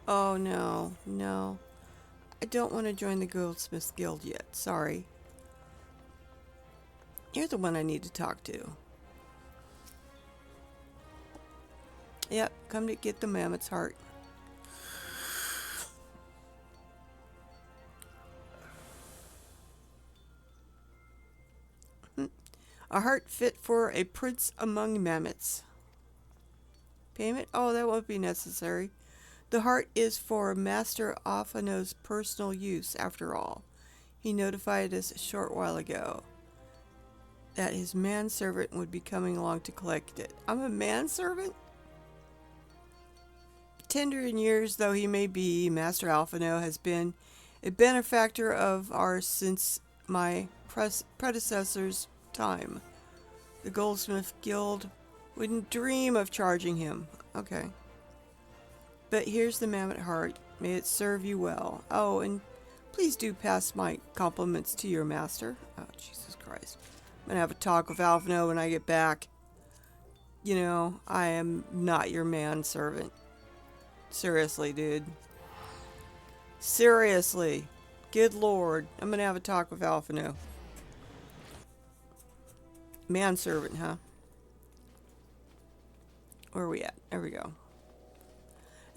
Oh no, no. I don't want to join the Goldsmiths Guild yet, sorry. You're the one I need to talk to. Yep, come to get the mammoth's heart. A heart fit for a prince among mammoths. Payment? Oh, that won't be necessary. The heart is for Master Alphino's personal use, after all. He notified us a short while ago that his manservant would be coming along to collect it. I'm a manservant? Tender in years though he may be, Master Alphino has been a benefactor of ours since my predecessor's time. The Goldsmith Guild wouldn't dream of charging him. Okay. But here's the mammoth heart. May it serve you well. Oh, and please do pass my compliments to your master. Oh, Jesus Christ. I'm going to have a talk with Alphino when I get back. You know, I am not your manservant. Seriously, dude. Seriously. Good Lord. I'm going to have a talk with Alphino. Manservant, huh? Where are we at? There we go.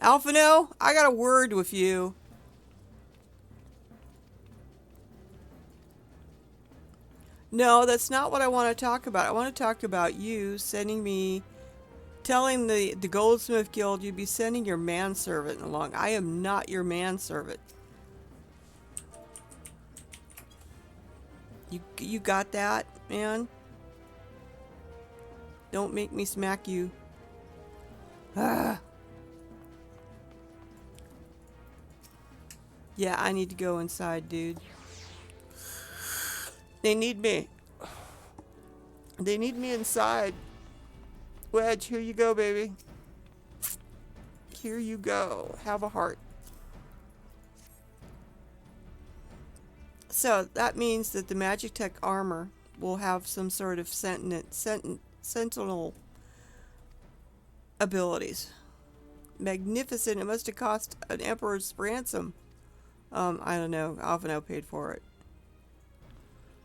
Alphino, I got a word with you. No, that's not what I want to talk about. I want to talk about you sending me, telling the Goldsmith Guild you'd be sending your manservant along. I am not your manservant. You got that, man? Don't make me smack you. Ah. Yeah, I need to go inside, dude. They need me. They need me inside. Wedge, here you go, baby. Here you go. Have a heart. So, that means that the Magitech armor will have some sort of sentinel abilities. Magnificent. It must have cost an emperor's ransom. I don't know. Alphino paid for it.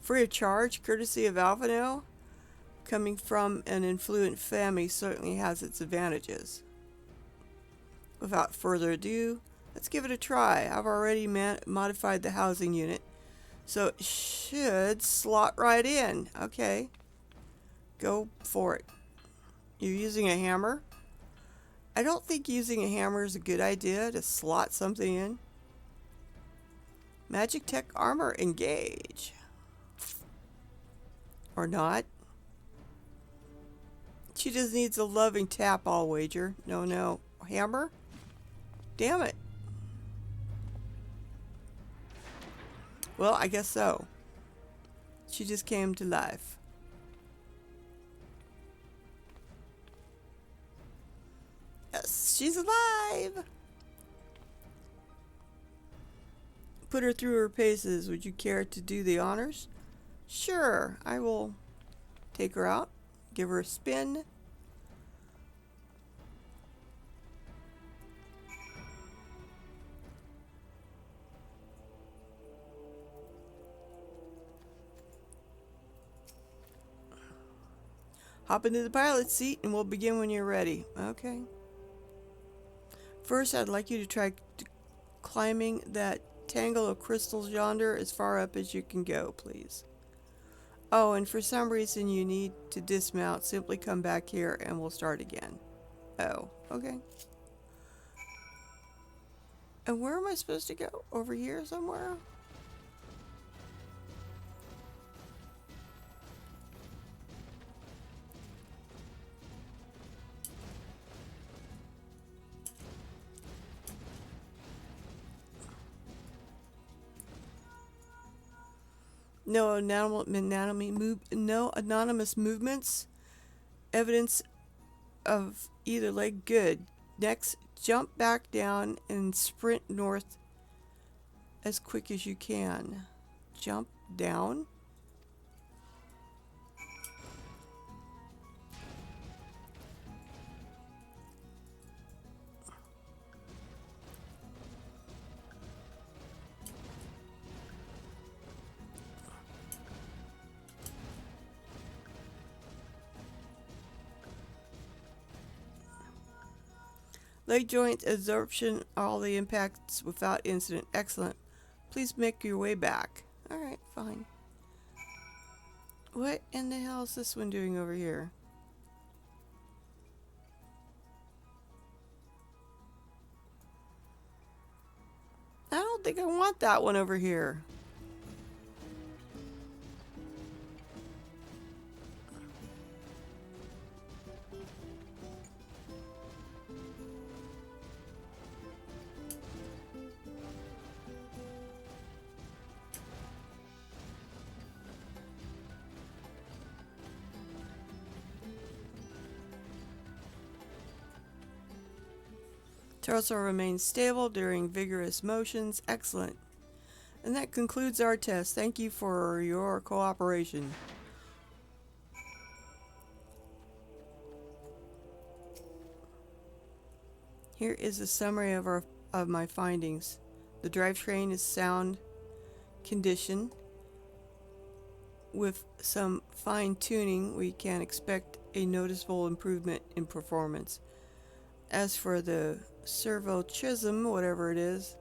Free of charge, courtesy of Alphino. Coming from an influent family certainly has its advantages. Without further ado, let's give it a try. I've already modified the housing unit, so it should slot right in. Okay, go for it. You're using a hammer? I don't think using a hammer is a good idea to slot something in. Magic Tech Armor, engage. Or not. She just needs a loving tap, I'll wager. No. Hammer? Damn it. Well, I guess so. She just came to life. Yes, she's alive! Put her through her paces. Would you care to do the honors? Sure, I will take her out, give her a spin. Hop into the pilot seat and we'll begin when you're ready. Okay. First, I'd like you to try climbing that tangle of crystals yonder as far up as you can go, please. Oh, and for some reason you need to dismount, simply come back here and we'll start again. Oh, okay. And where am I supposed to go? Over here somewhere? No anonymous movements. Evidence of either leg. Good. Next, jump back down and sprint north as quick as you can. Jump down. Leg joint absorption, all the impacts without incident. Excellent. Please make your way back. Alright, fine. What in the hell is this one doing over here? I don't think I want that one over here. Torso remains stable during vigorous motions. Excellent. And that concludes our test. Thank you for your cooperation. Here is a summary of my findings. The drivetrain is sound condition. With some fine tuning, we can expect a noticeable improvement in performance. As for the servo chism, whatever it is,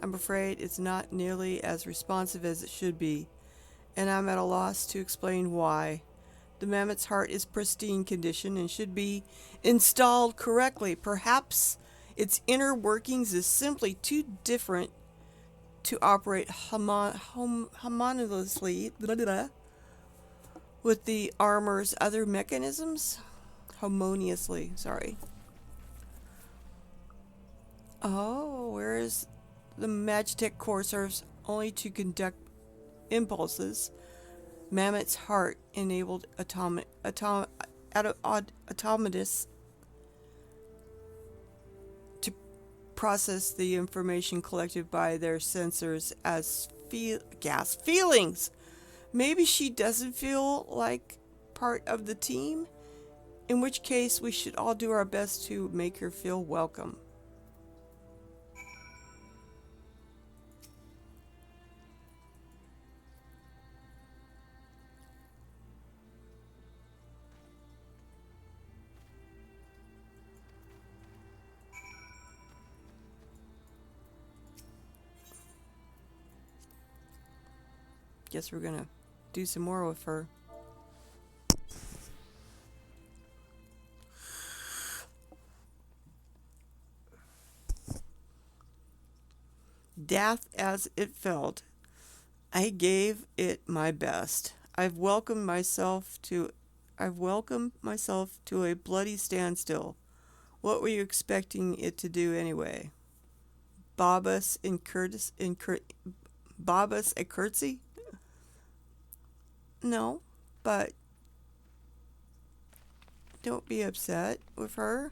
I'm afraid it's not nearly as responsive as it should be, and I'm at a loss to explain why. The mammoth's heart is pristine condition and should be installed correctly. Perhaps its inner workings is simply too different to operate harmoniously with the armor's other mechanisms. Harmoniously, sorry. Oh, whereas the Magitech core serves only to conduct impulses, Mammoth's heart enabled automatus to process the information collected by their sensors as feelings. Maybe she doesn't feel like part of the team, in which case we should all do our best to make her feel welcome. Guess we're gonna do some more with her. Daft as it felt, I gave it my best. I've welcomed myself to a bloody standstill. What were you expecting it to do anyway? Bob us a curtsy? No, but don't be upset with her.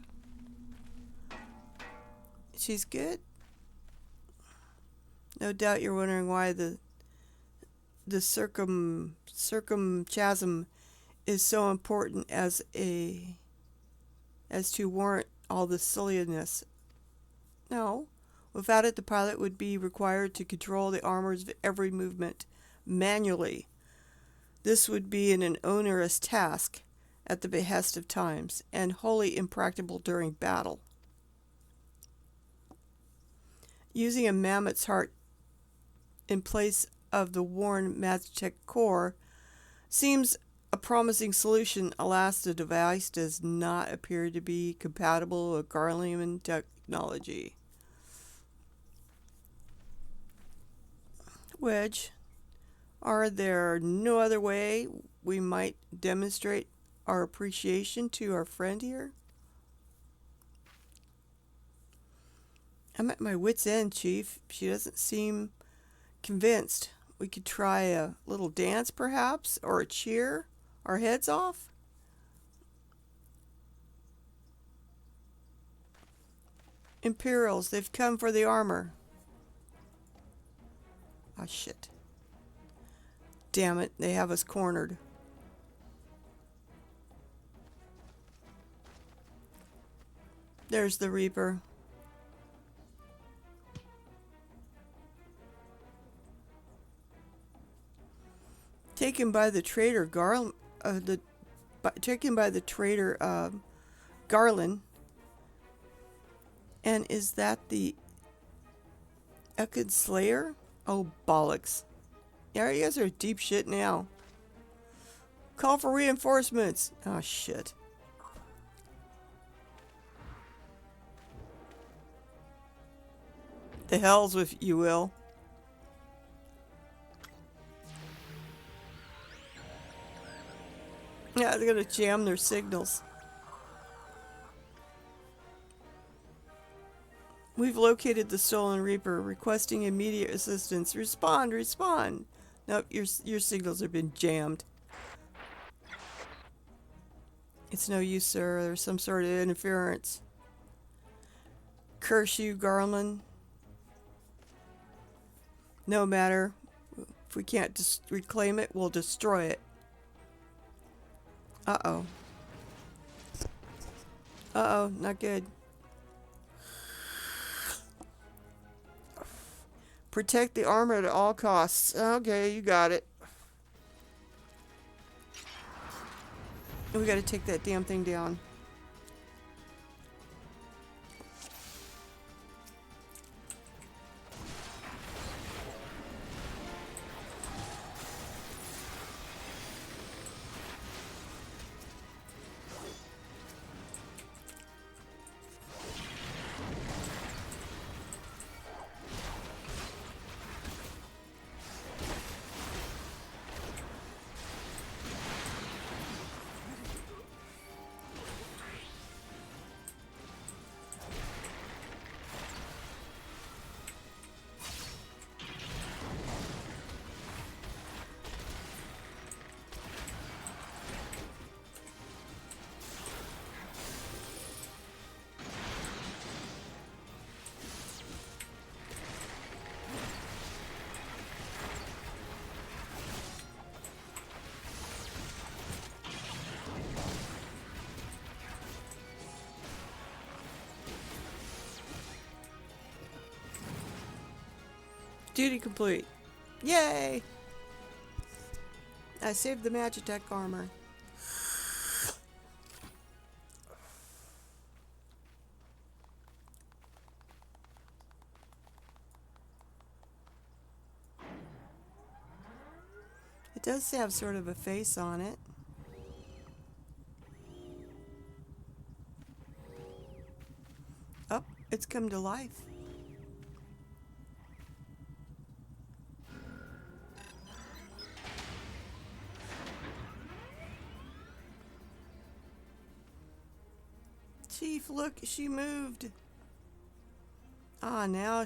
She's good. No doubt you're wondering why the circumchasm is so important as to warrant all the silliness. No, without it the pilot would be required to control the armor's every movement manually. This would be an onerous task at the behest of times, and wholly impracticable during battle. Using a mammoth's heart in place of the worn Magitech core seems a promising solution. Alas, the device does not appear to be compatible with Garlean technology. Wedge, are there no other way we might demonstrate our appreciation to our friend here? I'm at my wit's end, Chief. She doesn't seem convinced. We could try a little dance, perhaps, or a cheer our heads off. Imperials, they've come for the armor. Ah, shit. Damn it, they have us cornered. There's the Reaper. Taken by the traitor Garland, Garland. And is that the Ekid Slayer? Oh, bollocks. Yeah, you guys are deep shit now. Call for reinforcements. Oh, shit. The hell's with you, Will. Yeah, they're gonna jam their signals. We've located the stolen Reaper, requesting immediate assistance. Respond, respond. Nope, your signals have been jammed. It's no use, sir. There's some sort of interference. Curse you, Garland. No matter. If we can't reclaim it, we'll destroy it. Uh-oh. Uh-oh, not good. Protect the armor at all costs. Okay, you got it. We gotta take that damn thing down. Duty complete. Yay! I saved the Magitech armor. It does have sort of a face on it. Oh, it's come to life. Chief, look, she moved. Ah, now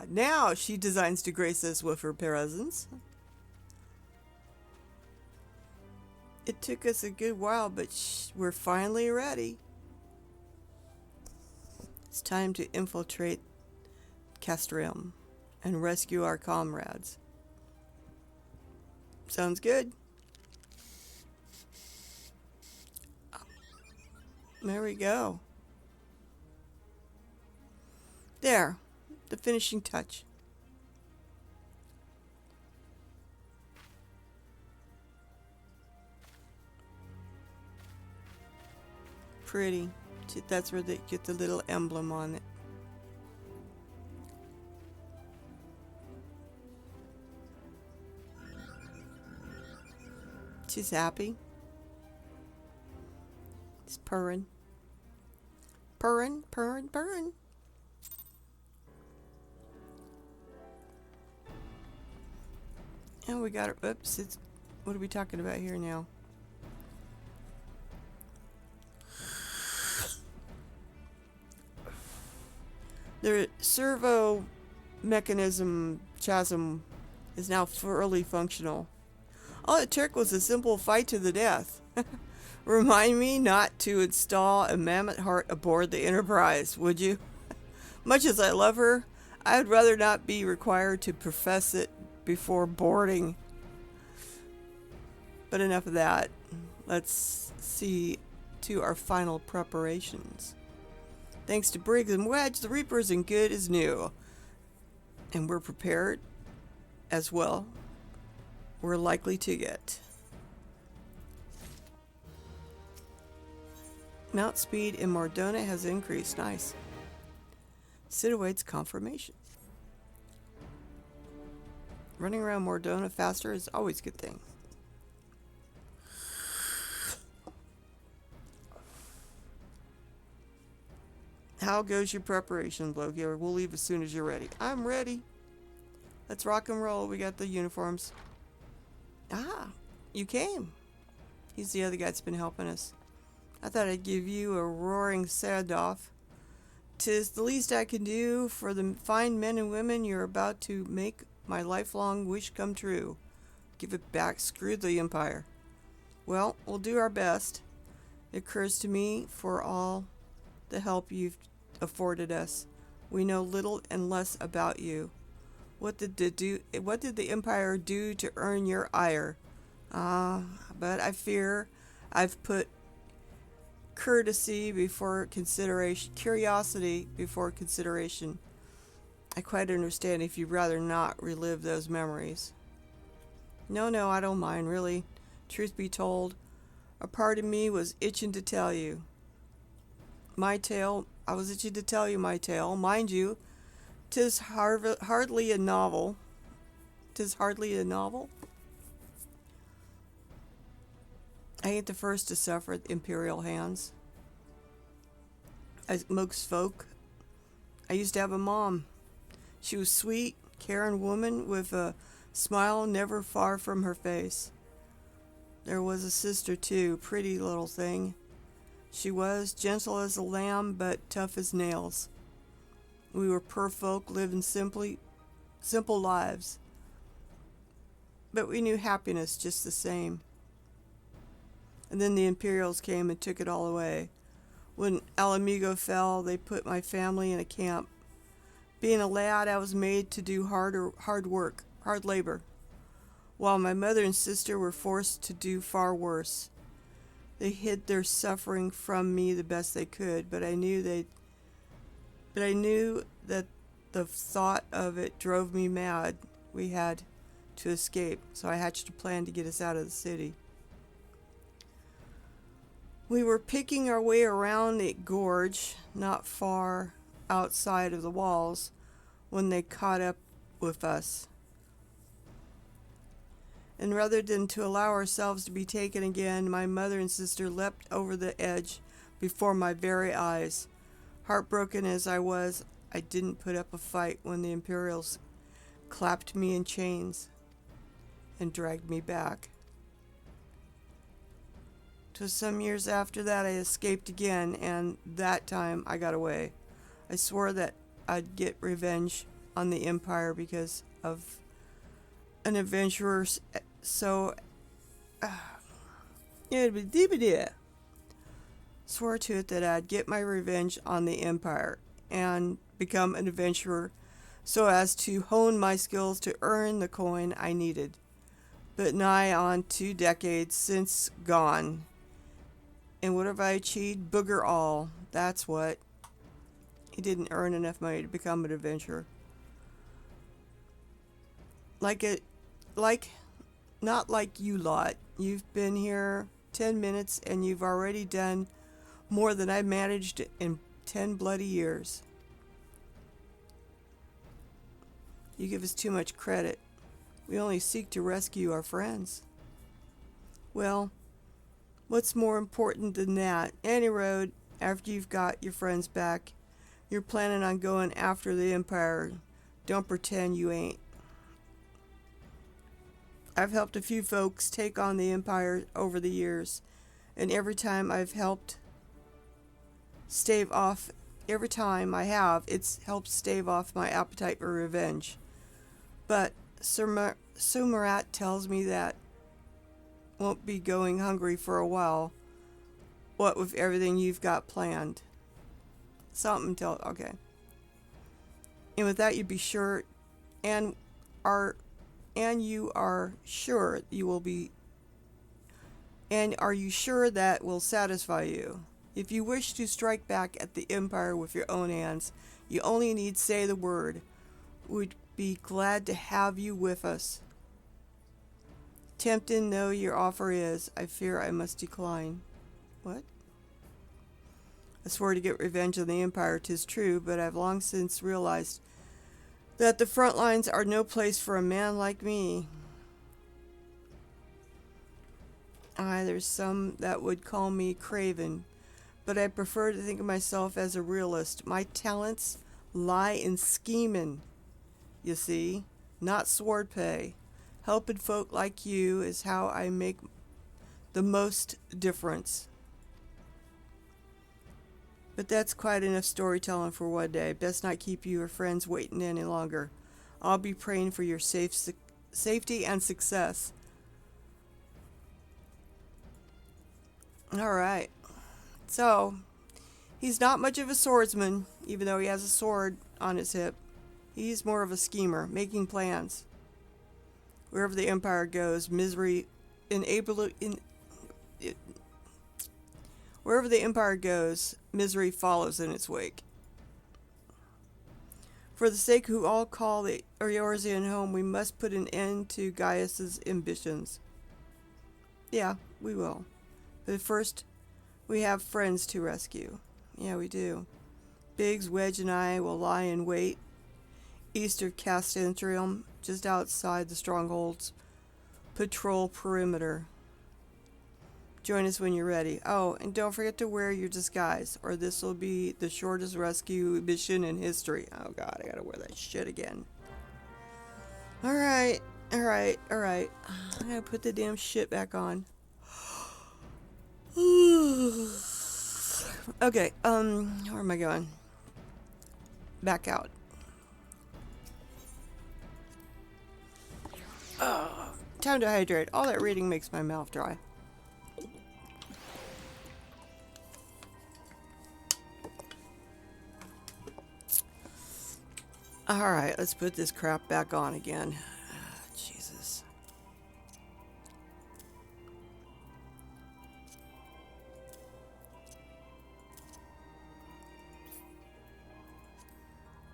now she designs to grace us with her presence. It took us a good while, but we're finally ready. It's time to infiltrate Castrium and rescue our comrades. Sounds good. There we go. There, the finishing touch. Pretty. That's where they get the little emblem on it. She's happy. It's purring. Purring, purring, purring. And we got her. Oops, what are we talking about here now? The servo mechanism chasm is now fully functional. All it took was a simple fight to the death. Remind me not to install a mammoth heart aboard the Enterprise, would you? Much as I love her, I would rather not be required to profess it before boarding. But enough of that. Let's see to our final preparations. Thanks to Briggs and Wedge, the Reaper is in good as new. And we're prepared as well. We're likely to get. Mount speed in Mordona has increased. Nice. Sid awaits confirmation. Running around Mordona faster is always a good thing. How goes your preparation, Blowgiver? We'll leave as soon as you're ready. I'm ready. Let's rock and roll. We got the uniforms. Ah, you came. He's the other guy that's been helping us. I thought I'd give you a roaring send-off. 'Tis the least I can do for the fine men and women you're about to make my lifelong wish come true. Give it back. Screw the Empire. Well, we'll do our best. It occurs to me for all the help you've afforded us. We know little and less about you. What did the Empire do to earn your ire? But I fear I've put curiosity before consideration. I quite understand if you'd rather not relive those memories. No, I don't mind, really. Truth be told, a part of me was itching to tell you. I was itching to tell you my tale. Mind you, 'tis hardly a novel. 'Tis hardly a novel. I ain't the first to suffer at Imperial hands. As most folk, I used to have a mom. She was sweet, caring woman with a smile never far from her face. There was a sister too, pretty little thing. She was gentle as a lamb, but tough as nails. We were poor folk living simple lives. But we knew happiness just the same. And then the Imperials came and took it all away. When Alamigo fell, they put my family in a camp. Being a lad, I was made to do hard work, hard labor, while my mother and sister were forced to do far worse. They hid their suffering from me the best they could, but I knew that the thought of it drove me mad. We had to escape, so I hatched a plan to get us out of the city. We were picking our way around the gorge, not far outside of the walls, when they caught up with us. And rather than to allow ourselves to be taken again, my mother and sister leapt over the edge before my very eyes. Heartbroken as I was, I didn't put up a fight when the Imperials clapped me in chains and dragged me back. 'Twas some years after that I escaped again, and that time I got away. I swore that I'd get revenge on the Empire because of an adventurer so swore to it that I'd get my revenge on the Empire and become an adventurer so as to hone my skills to earn the coin I needed. But nigh on 2 decades since gone, and what have I achieved? Booger all. That's what. He didn't earn enough money to become an adventurer. Not like you lot. You've been here 10 minutes and you've already done more than I managed in 10 bloody years. You give us too much credit. We only seek to rescue our friends. Well, what's more important than that? Any road, after you've got your friends back, you're planning on going after the Empire. Don't pretend you ain't. I've helped a few folks take on the Empire over the years, and every time I have, it's helped stave off my appetite for revenge. But Sumarat tells me that won't be going hungry for a while. What with everything you've got planned? Okay. And with that, you'd be sure, and you are sure you will be, and are you sure that will satisfy you? If you wish to strike back at the Empire with your own hands, you only need say the word. We'd be glad to have you with us. Tempting though your offer is, I fear I must decline. What? I swore to get revenge on the Empire, 'tis true, but I've long since realized that the front lines are no place for a man like me. There's some that would call me craven, but I prefer to think of myself as a realist. My talents lie in scheming, you see, not sword play. Helping folk like you is how I make the most difference. But that's quite enough storytelling for one day. Best not keep you or friends waiting any longer. I'll be praying for your safety and success. Alright. So, he's not much of a swordsman, even though he has a sword on his hip. He's more of a schemer, making plans. Wherever the Empire goes, wherever the Empire goes, misery follows in its wake. For the sake who all call the Eorzean home, we must put an end to Gaius's ambitions. Yeah, we will. But first, we have friends to rescue. Yeah, we do. Biggs, Wedge, and I will lie in wait east of Castantrium, just outside the stronghold's patrol perimeter. Join us when you're ready. Oh, and don't forget to wear your disguise, or this will be the shortest rescue mission in history. Oh god, I gotta wear that shit again. Alright. I'm gonna put the damn shit back on. Okay, where am I going? Back out. Time to hydrate. All that reading makes my mouth dry. Alright, let's put this crap back on again. Jesus.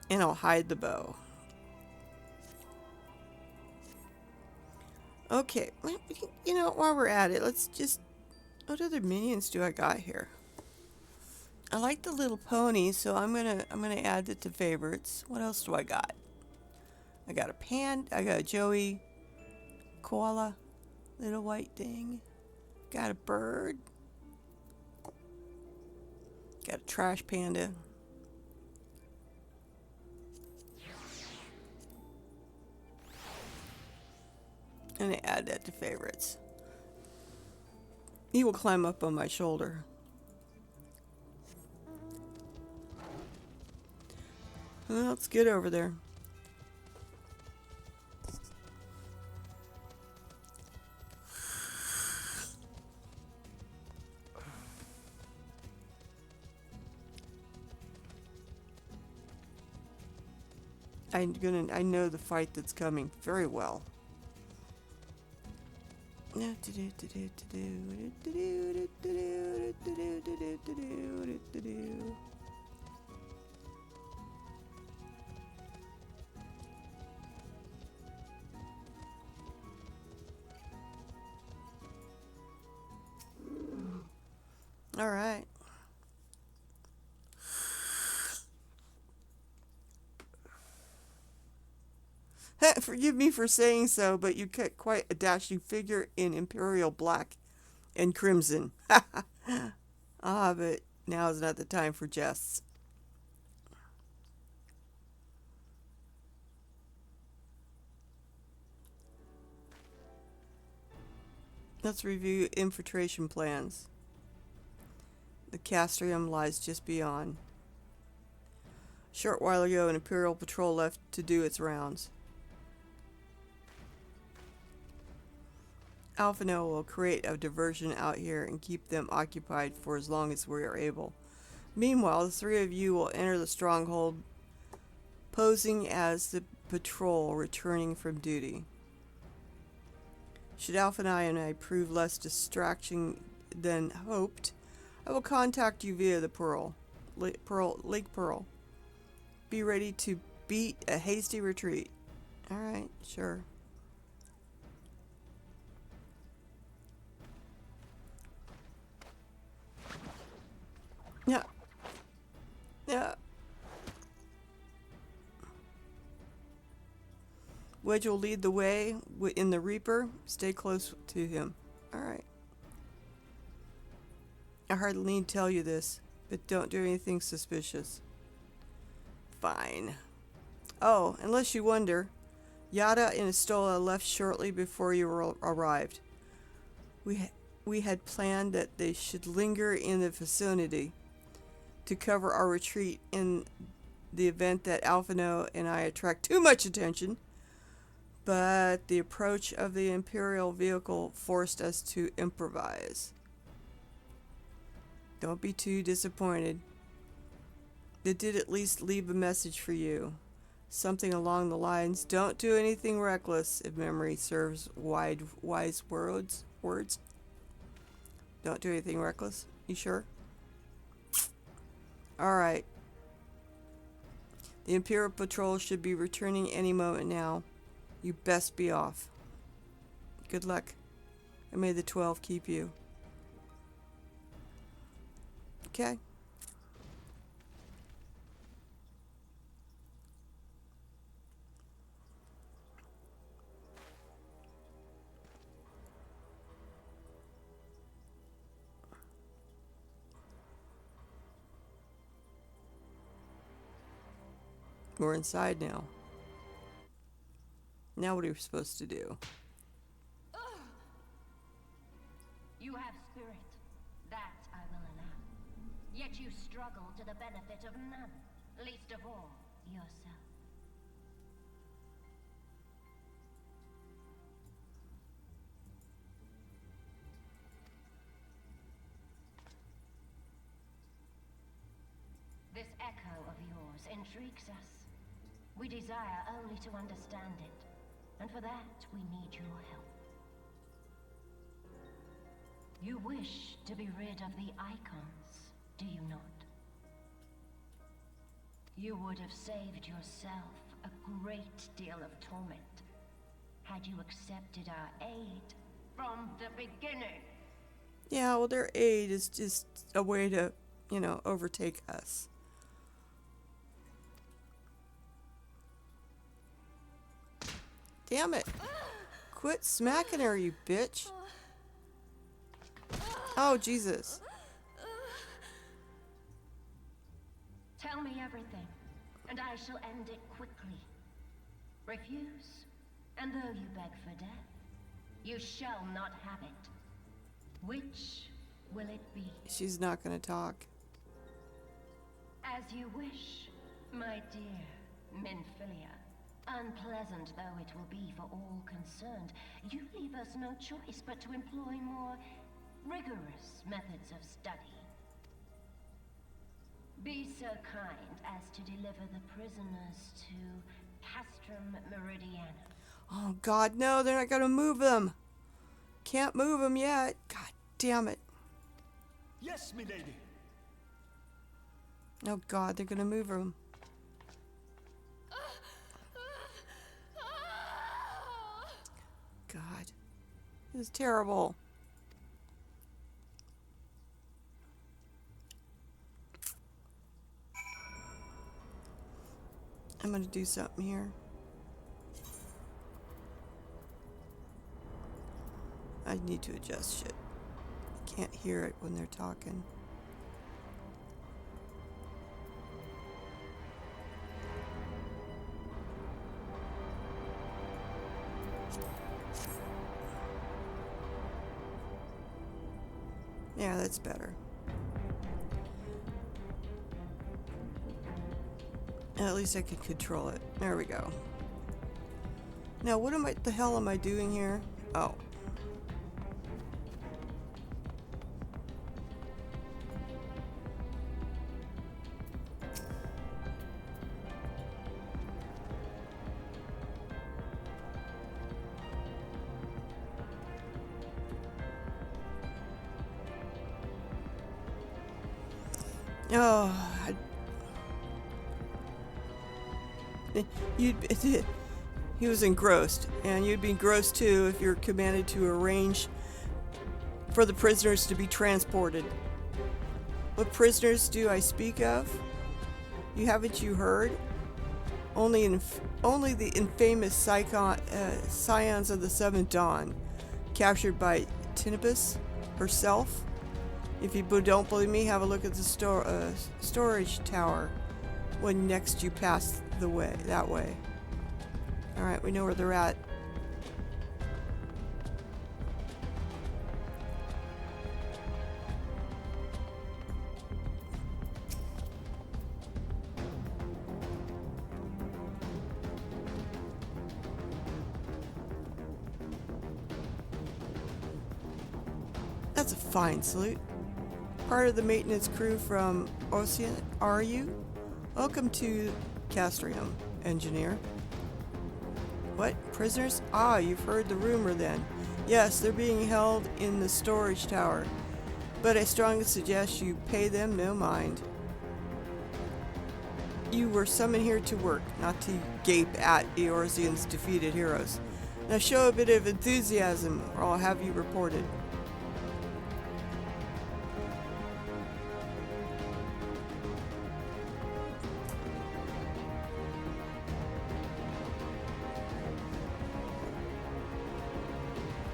And I'll hide the bow. Okay, you know, while we're at it, let's just... What other minions do I got here? I like the little pony, so I'm gonna add it to favorites. What else do I got? I got a I got a Joey, koala, Little white thing. Got a bird. Got a trash panda. And I add that to favorites. He will climb up on my shoulder. Well, let's get over there. I know the fight that's coming very well. All right. Forgive me for saying so, but you cut quite a dashing figure in imperial black and crimson. But now is not the time for jests. Let's review infiltration plans. The castrium lies just beyond. A short while ago, an Imperial patrol left to do its rounds. Alphino will create a diversion out here and keep them occupied for as long as we are able. Meanwhile, the three of you will enter the stronghold, posing as the patrol returning from duty. Should Alpha and I prove less distraction than hoped, I will contact you via the Lake Pearl. Be ready to beat a hasty retreat. Alright, sure. Yeah. Yeah. Wedge will lead the way in the Reaper. Stay close to him. Alright. I hardly need to tell you this, but don't do anything suspicious. Fine. Oh, unless you wonder, Yada and Estola left shortly before you arrived. We had planned that they should linger in the vicinity to cover our retreat in the event that Alphino and I attract too much attention, but the approach of the Imperial vehicle forced us to improvise. Don't be too disappointed. They did at least leave a message for you. Something along the lines, don't do anything reckless, if memory serves wise words. Don't do anything reckless? You sure? Alright. The Imperial Patrol should be returning any moment now. You best be off. Good luck. And may the 12 keep you. Okay. We're inside now. Now what are we supposed to do? You have spirit. That I will allow. Yet you struggle to the benefit of none, least of all yourself. This echo of yours intrigues us. We desire only to understand it, and for that we need your help. You wish to be rid of the icons, do you not? You would have saved yourself a great deal of torment had you accepted our aid from the beginning. Yeah, well, their aid is just a way to, overtake us. Damn it. Quit smacking her, you bitch. Oh, Jesus. Tell me everything, and I shall end it quickly. Refuse, and though you beg for death, you shall not have it. Which will it be? She's not going to talk. As you wish, my dear Minfilia. Unpleasant though it will be for all concerned, you leave us no choice but to employ more rigorous methods of study. Be so kind as to deliver the prisoners to Castrum Meridianum. Oh, God, no, they're not going to move them. Can't move them yet. God damn it. Yes, milady. Oh, God, they're going to move them. God, this is terrible. I'm going to do something here. I need to adjust shit. I can't hear it when they're talking. Yeah, that's better. At least I can control it. There we go. Now, what the hell am I doing here? Oh. Oh, he was engrossed, and you'd be engrossed too if you're commanded to arrange for the prisoners to be transported. What prisoners do I speak of? Haven't you heard? Only the infamous scions of the Seventh Dawn, captured by Tinnitus herself. If you don't believe me, have a look at the storage tower when next you pass that way. Alright, we know where they're at. That's a fine salute. Part of the maintenance crew from Ocean, are you? Welcome to Castrium, engineer. What? Prisoners? Ah, you've heard the rumor then. Yes, they're being held in the storage tower, but I strongly suggest you pay them no mind. You were summoned here to work, not to gape at Eorzean's defeated heroes. Now show a bit of enthusiasm, or I'll have you reported.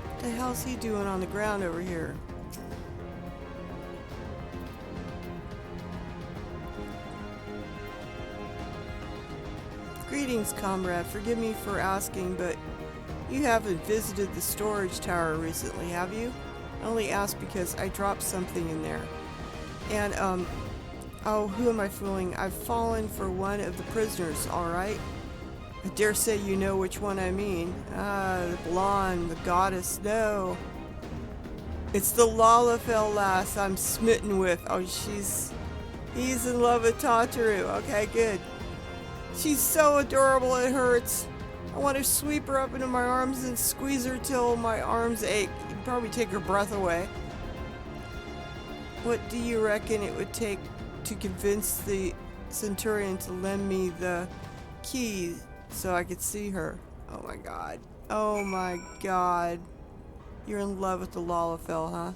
What the hell's he doing on the ground over here? Greetings, comrade. Forgive me for asking, but you haven't visited the storage tower recently, have you? I only asked because I dropped something in there. And, oh, who am I fooling? I've fallen for one of the prisoners, alright? I dare say you know which one I mean. Ah, the blonde, the goddess. No. It's the Lalafell lass I'm smitten with. Oh, he's in love with Tataru. Okay, good. She's so adorable it hurts. I want to sweep her up into my arms and squeeze her till my arms ache. You'd probably take her breath away. What do you reckon it would take to convince the Centurion to lend me the key so I could see her? Oh my god. Oh my god. You're in love with the Lalafell, huh?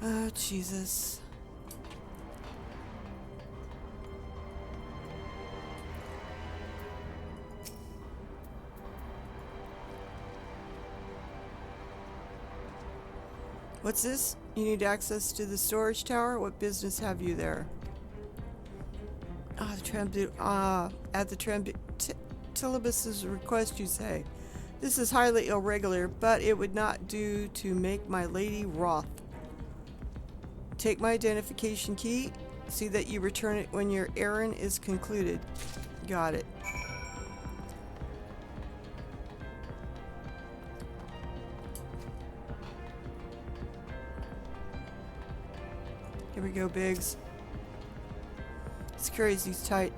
Oh, Jesus. What's this? You need access to the storage tower? What business have you there? At the Tilibus's request, you say. This is highly irregular, but it would not do to make my lady wroth. Take my identification key. See that you return it when your errand is concluded. Got it. Here we go, Biggs. Security's tight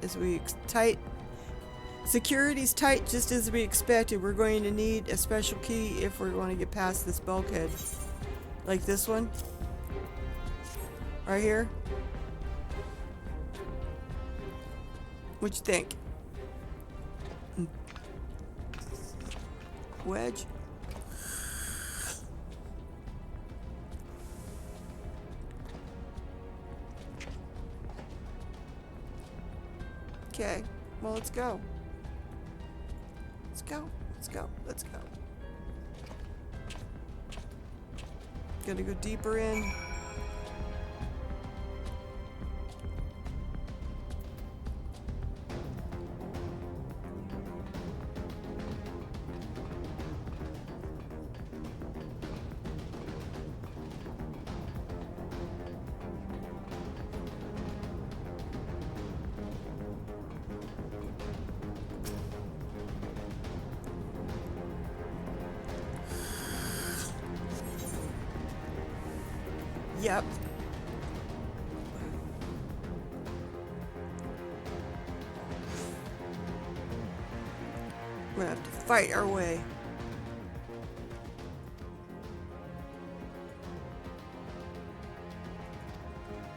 just as we expected. We're going to need a special key if we're going to get past this bulkhead. Like this one. Right here. What you think? Wedge? Okay, well, let's go. Let's go. Let's go. Let's go. Gotta go deeper in. Yep. We're gonna have to fight our way.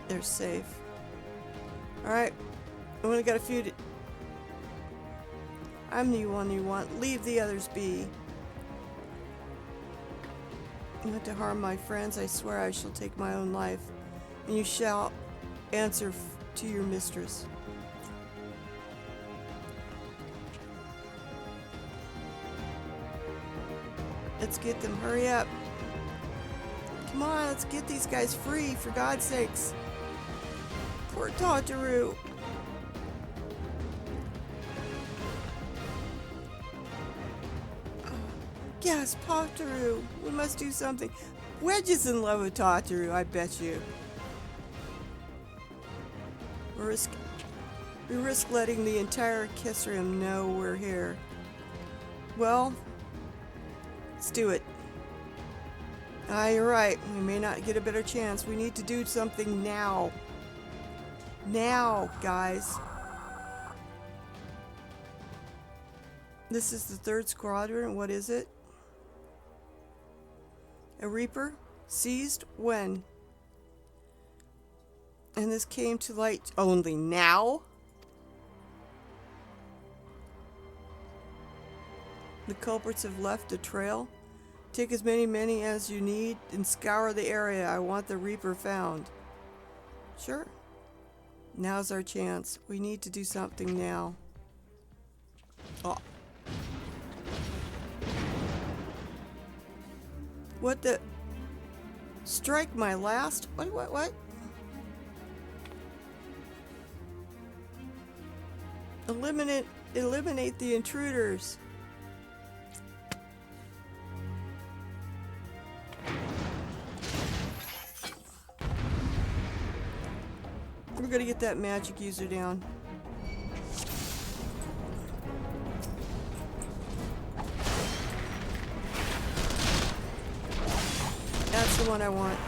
They're safe. Alright. I only got a few to... I'm the one you want. Leave the others be. Not to harm my friends, I swear I shall take my own life, and you shall answer to your mistress. Let's get them, hurry up. Come on, let's get these guys free, for God's sakes. Poor Tataru. Yes, Tataru. We must do something. Wedge is in love with Tataru, I bet you. We risk letting the entire Kissarium know we're here. Well, let's do it. You're right. We may not get a better chance. We need to do something now. Now, guys. This is the 3rd squadron. What is it? A Reaper? Seized? When? And this came to light only now? The culprits have left a trail. Take as many as you need and scour the area. I want the Reaper found. Sure. Now's our chance. We need to do something now. Oh. What the? Strike my last? What? Eliminate the intruders. We're gonna get that magic user down. That's the one I want.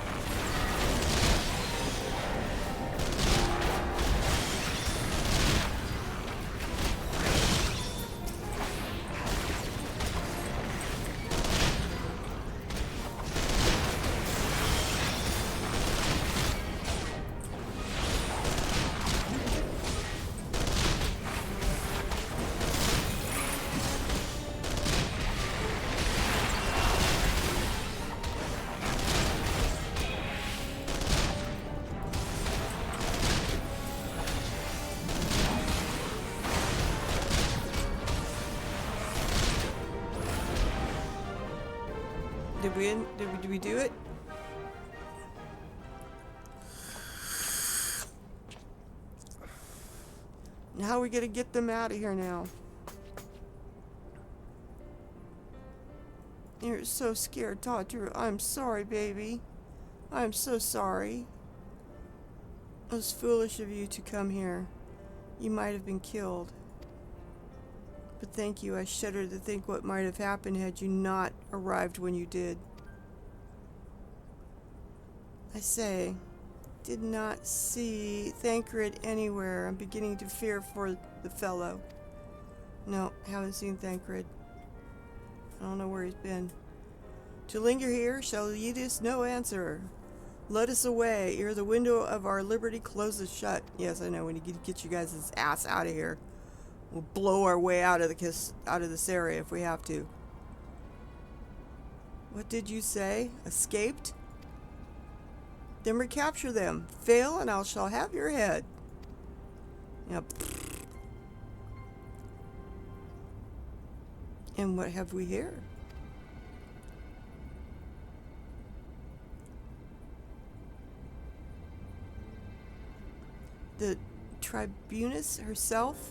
Did we do it? How are we gonna get them out of here now? You're so scared, Tataru. I'm sorry, baby. I'm so sorry. It was foolish of you to come here. You might have been killed. But thank you. I shudder to think what might have happened had you not arrived when you did. I say, did not see Thancred anywhere. I'm beginning to fear for the fellow. No, haven't seen Thancred. I don't know where he's been. To linger here shall lead us no answer. Let us away, ere the window of our liberty closes shut. Yes, I know, we need to get you guys' ass out of here. We'll blow our way out of this area if we have to. What did you say? Escaped? Then recapture them. Fail, and I shall have your head. Yep. And what have we here? The tribunus herself,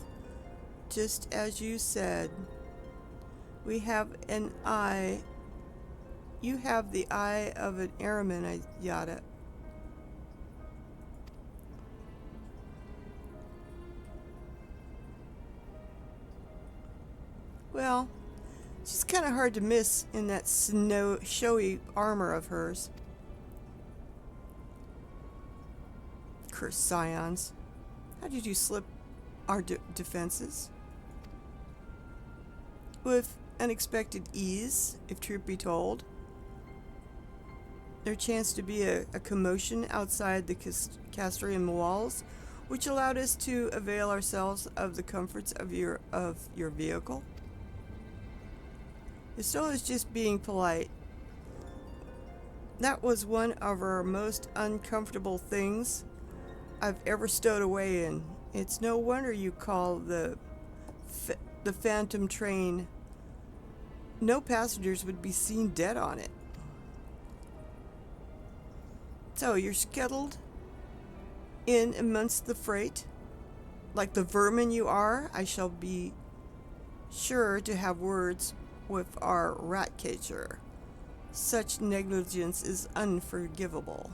just as you said. We have an eye. You have the eye of an airman, yada. Well, it's just kind of hard to miss in that showy armor of hers. Cursed scions. How did you slip our defenses? With unexpected ease, if truth be told. There chanced to be a commotion outside the Castrian walls, which allowed us to avail ourselves of the comforts of your vehicle. Estelle is just being polite. That was one of our most uncomfortable things I've ever stowed away in. It's no wonder you call the Phantom train. No passengers would be seen dead on it. So you're scuttled in amongst the freight. Like the vermin you are, I shall be sure to have words with our rat catcher. Such negligence is unforgivable.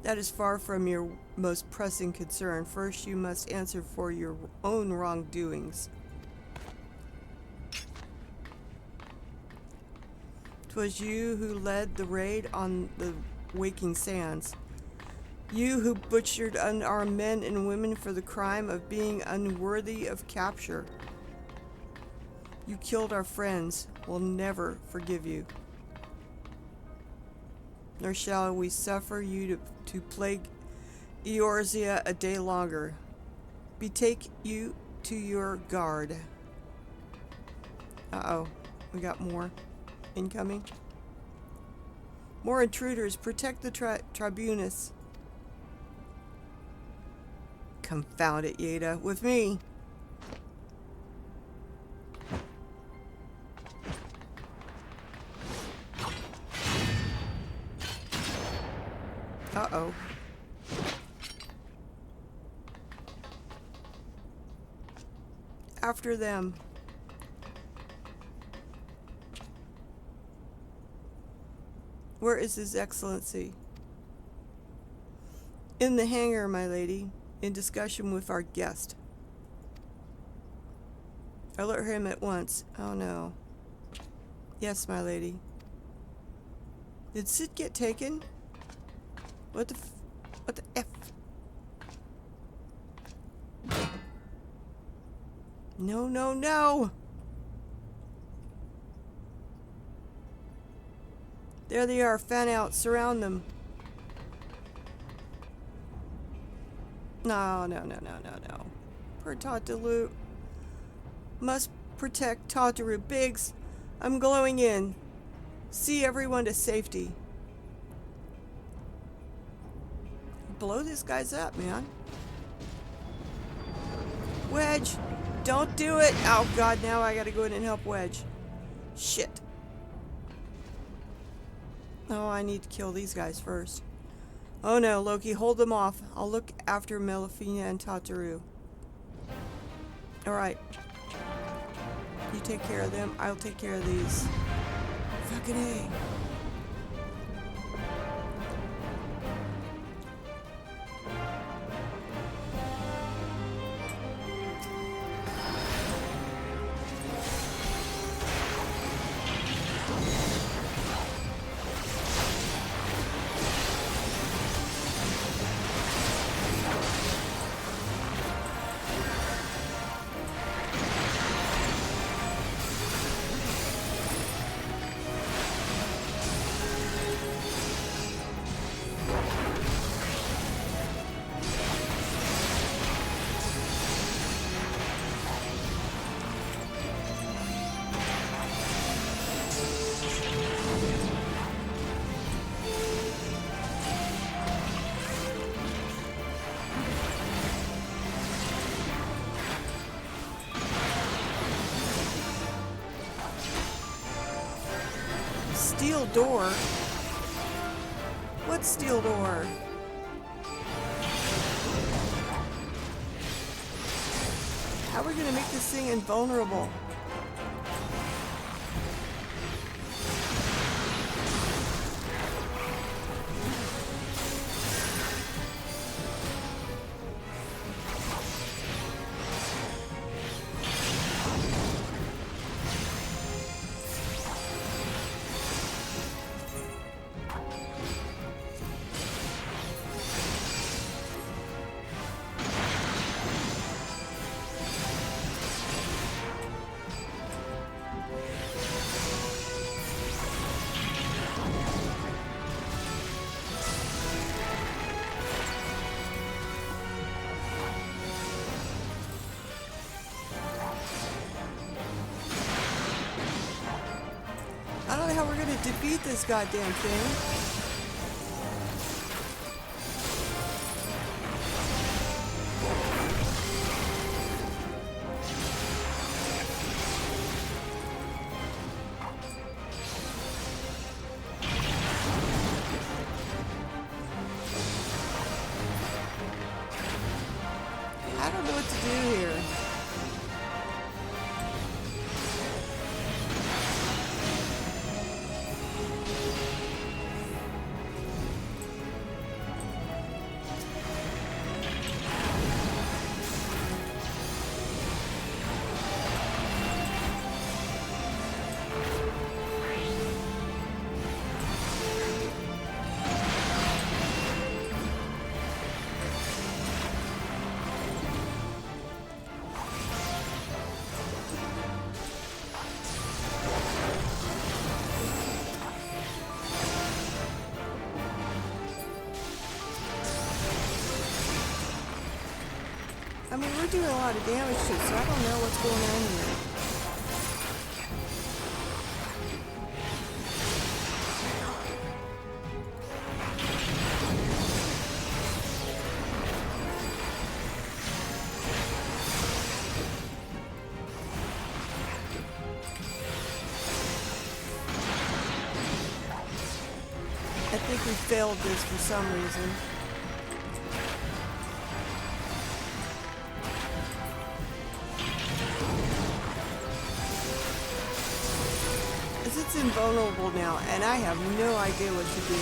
That is far from your most pressing concern. First, you must answer for your own wrongdoings. 'Twas you who led the raid on the Waking Sands. You who butchered unarmed men and women for the crime of being unworthy of capture. You killed our friends. We'll never forgive you. Nor shall we suffer you to plague Eorzea a day longer. Betake you to your guard. Uh-oh. We got more incoming. More intruders. Protect the tribunus. Confound it, Yeda. With me. Uh-oh. After them. Where is His Excellency? In the hangar, my lady, in discussion with our guest. Alert him at once. Oh no. Yes, my lady. Did Sid get taken? What the F? No, no, no! There they are, fan out, surround them. No. Poor Tataru. Must protect Tataru. Biggs, I'm glowing in. See everyone to safety. Blow these guys up, man. Wedge, don't do it. Oh god, now I gotta go in and help Wedge. Shit. Oh, I need to kill these guys first. Oh no, Loki, hold them off. I'll look after Melifina and Tataru. Alright. You take care of them. I'll take care of these. Fucking A. Steel door? What steel door? How are we gonna make this thing invulnerable? I don't know how we're gonna defeat this goddamn thing. I don't know what to do here. I mean, we're doing a lot of damage to it, so I don't know what's going on here. I think we failed this for some reason. It's invulnerable now, and I have no idea what to do.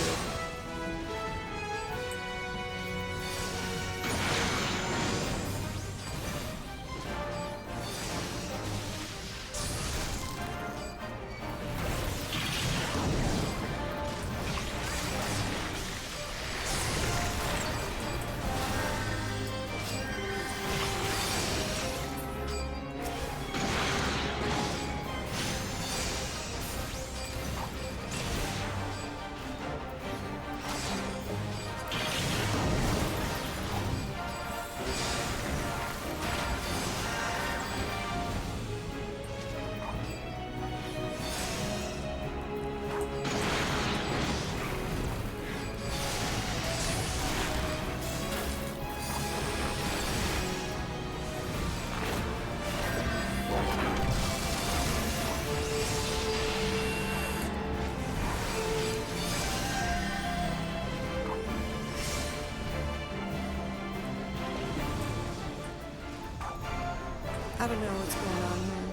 I don't know what's going on here.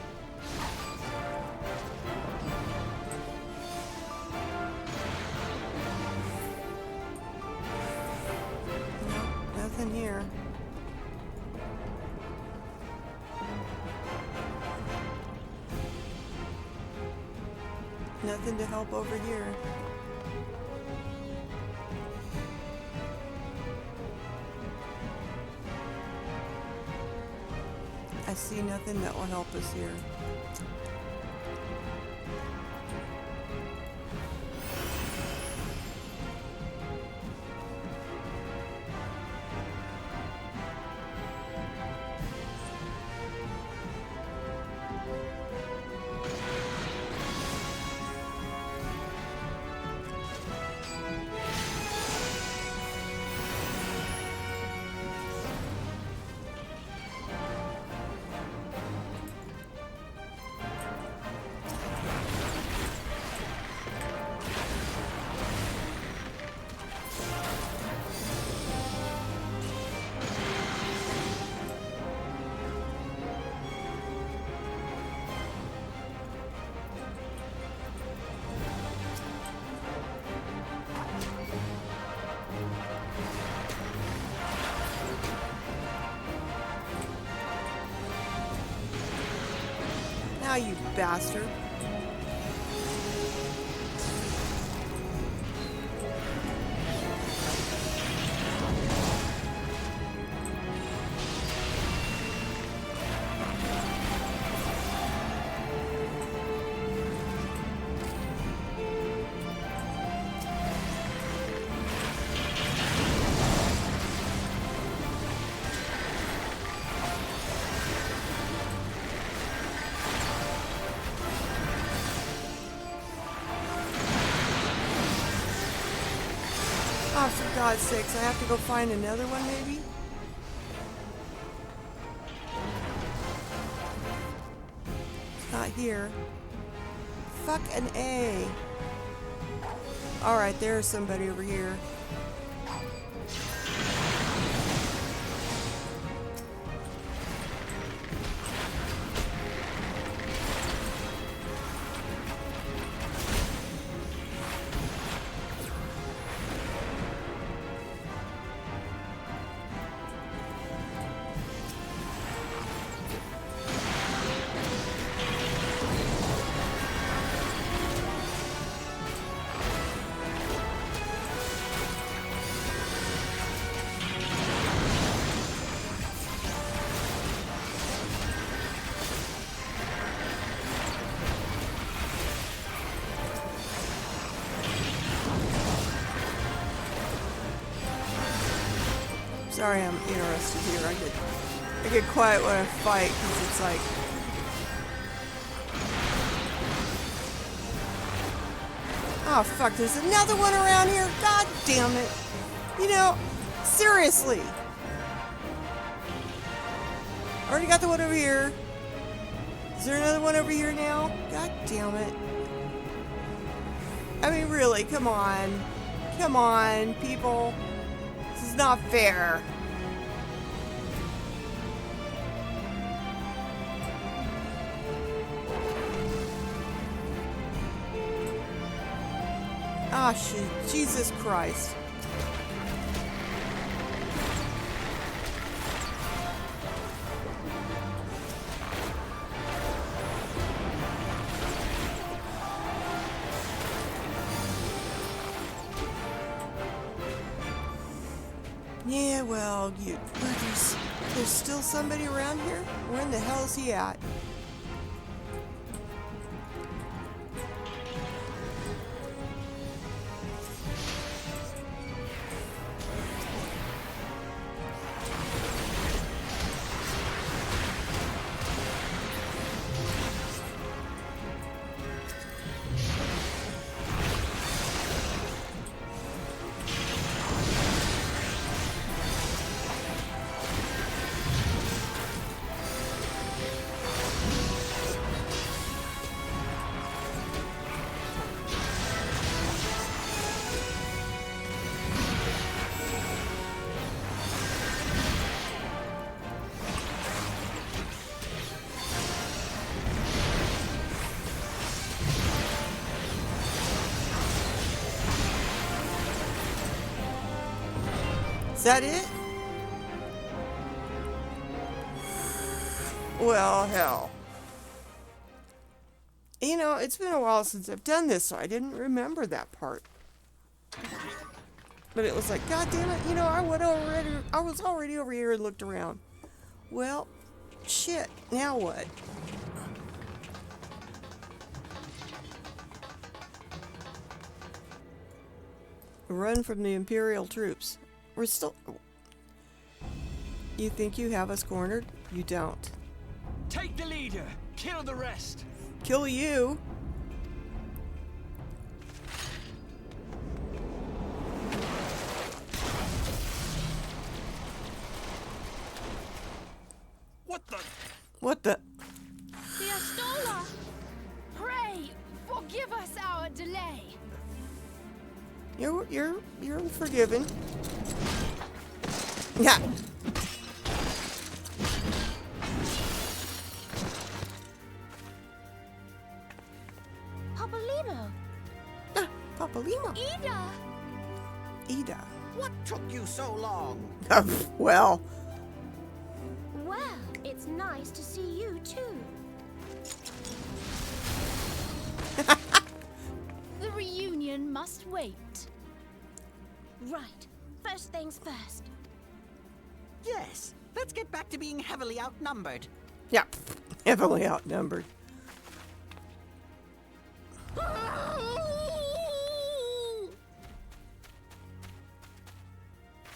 Nope, nothing here. Nothing to help over here. I see nothing that will help us here. Now, you bastard. Oh, for God's sakes, I have to go find another one, maybe? It's not here. Fuck an A. Alright, there's somebody over here. Sorry, I'm interested here. I get quiet when I fight because it's like, oh fuck, there's another one around here. God damn it. You know, seriously. Already got the one over here. Is there another one over here now? God damn it. I mean, really, come on. Come on, people. This is not fair. Ah, shit. Jesus Christ. Yeah, well, there's still somebody around here? Where in the hell is he at? that it? Well, hell. You know, it's been a while since I've done this, so I didn't remember that part. But it was like, God damn it, you know, I was already over here and looked around. Well, shit, now what? Run from the Imperial troops. We're still... You think you have us cornered? You don't. Take the leader. Kill the rest. Kill you? What the? What the... The Astola! Pray, forgive us our delay. You're forgiven. Yeah. Papa Limo. Papa Lima. Ida! Ida. What took you so long? Well, Well, it's nice to see you too. The reunion must wait. Right. First things first. Yes, let's get back to being heavily outnumbered. yeah, heavily outnumbered.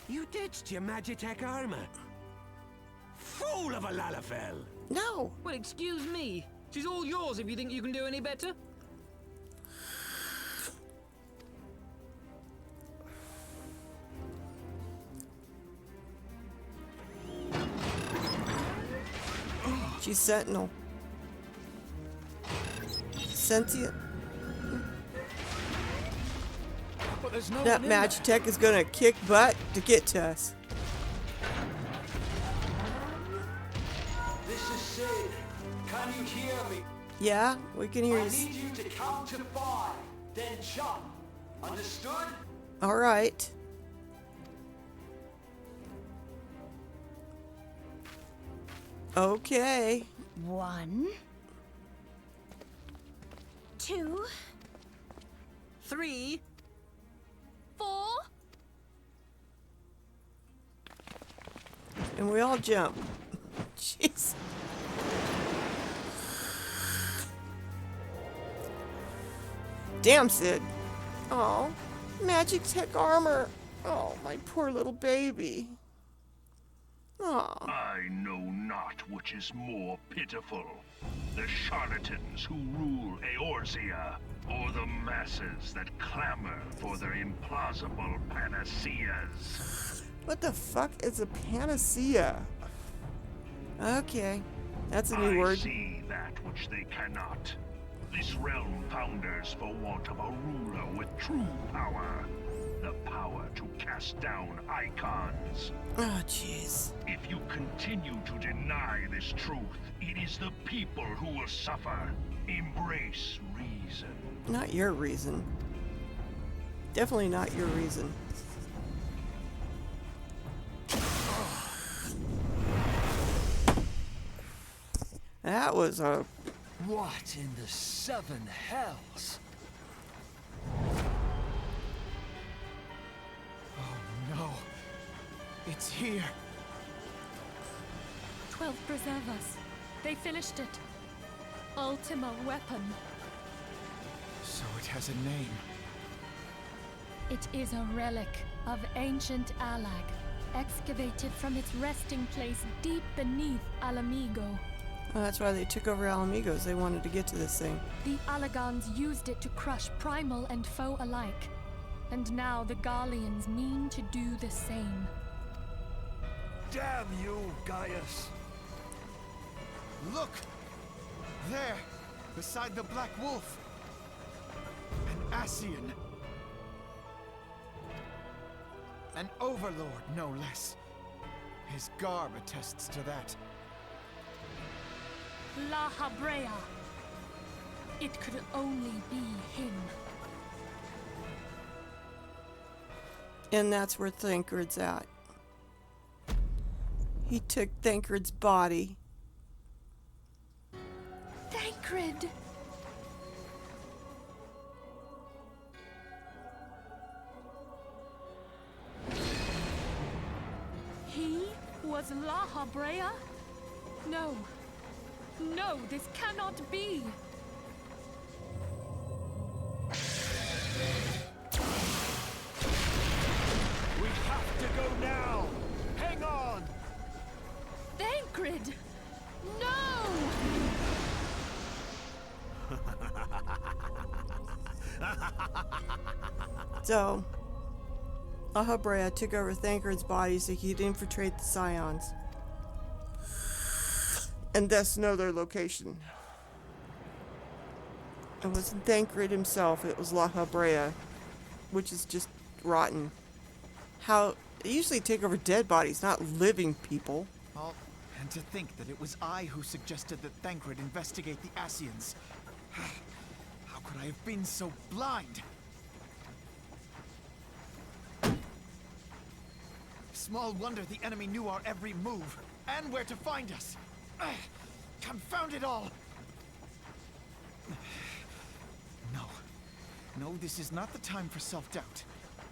You ditched your Magitech armor. Fool of a Lalafell! No. Well, excuse me. She's all yours if you think you can do any better. She's Sentinel. Sentient. But there's no That one in there. Magitech is gonna kick butt to get to us. This is Sid. Can you hear me? Yeah, we can hear I you. need you to count to 5, then jump. Understood? All right. Okay. 1, 2, 3, 4. And we all jump. Jeez. Damn, Sid. Oh, magic tech armor. Oh, my poor little baby. Oh. I know not which is more pitiful, the charlatans who rule Eorzea, or the masses that clamor for their implausible panaceas. What the fuck is a panacea? Okay, that's a new I word. see that which they cannot. This realm founders for want of a ruler with true power. The power to cast down icons. Oh, jeez. If you continue to deny this truth, it is the people who will suffer. Embrace reason. Not your reason. Definitely not your reason. That was a... What in the 7 hells? Oh no. It's here. 12 preserve us. They finished it. Ultima weapon. So it has a name. It is a relic of ancient Alag, excavated from its resting place deep beneath Alamigo. Oh, that's why they took over Alamigos. They wanted to get to this thing. The Alagons used it to crush primal and foe alike. And now the Garleans mean to do the same. Damn you, Gaius! Look! There! Beside the Black Wolf! An Ascian! An overlord, no less. His garb attests to that. La Habrea. It could only be him. And that's where Thancred's at. He took Thancred's body. Thancred! He was La Habrea? No. No, this cannot be! We have to go now! Hang on! Thancred! No! So, La Habrea took over Thancred's body so he could infiltrate the Scions and thus know their location. It wasn't Thancred himself, it was La Habrea, which is just rotten. How they usually take over dead bodies, not living people. Oh, and to think that it was I who suggested that Thancred investigate the Ascians. How could I have been so blind? Small wonder the enemy knew our every move, and where to find us. Confound it all! No, this is not the time for self-doubt.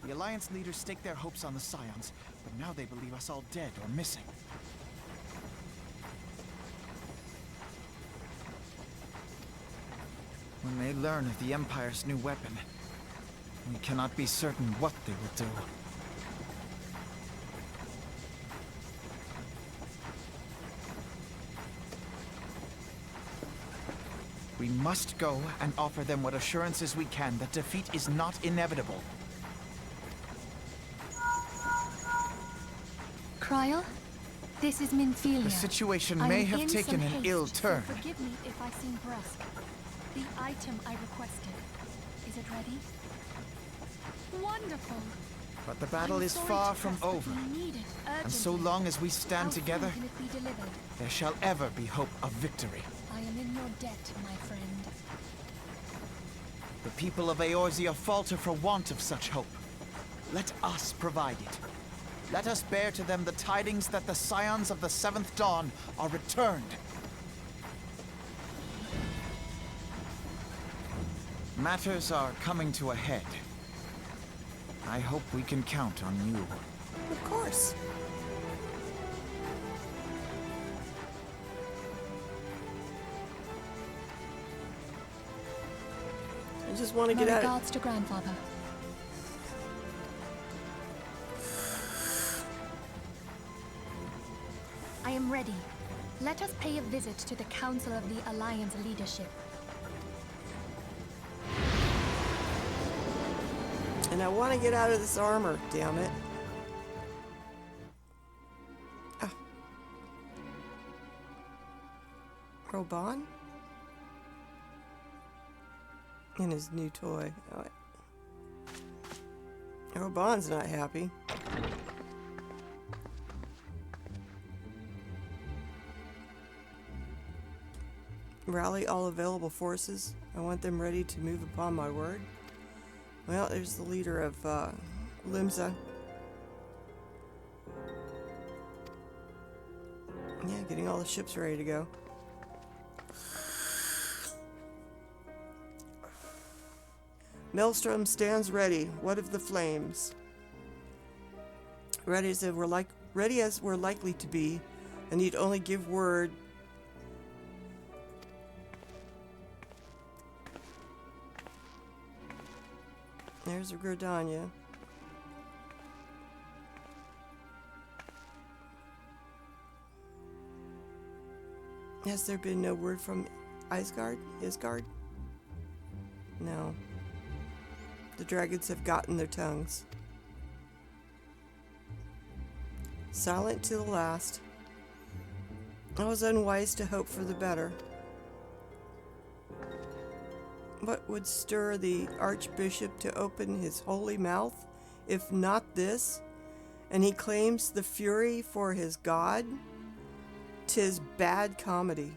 The Alliance leaders staked their hopes on the Scions, but now they believe us all dead or missing. When they learn of the Empire's new weapon, we cannot be certain what they will do. We must go and offer them what assurances we can that defeat is not inevitable. Cryle, this is Minfilia. The situation I may am have in taken some an haste, ill so turn. forgive me if I seem brusque. The item I requested, is it ready? Wonderful. But the battle I'm is sorry far to from press, but over. we need it And so urgently. long as we stand How soon together, can it be delivered? there shall ever be hope of victory. I am in your debt, my friend. The people of Eorzea falter for want of such hope. Let us provide it. Let us bear to them the tidings that the Scions of the Seventh Dawn are returned. Matters are coming to a head. I hope we can count on you. Of course. I just want to get My out of regards to grandfather. I am ready. Let us pay a visit to the Council of the Alliance leadership. And I want to get out of this armor, damn it. Ah. Roban? And his new toy. Oh, Roban's not happy. Rally all available forces. I want them ready to move upon my word. Well, there's the leader of Limsa. Yeah, getting all the ships ready to go. Maelstrom stands ready. What of the flames? Ready as we're likely to be. I need only give word. There's a Grodania. Has there been no word from Isgard? No. The dragons have gotten their tongues. Silent to the last. I was unwise to hope for the better. What would stir the Archbishop to open his holy mouth, if not this? And he claims the fury for his god? 'Tis bad comedy.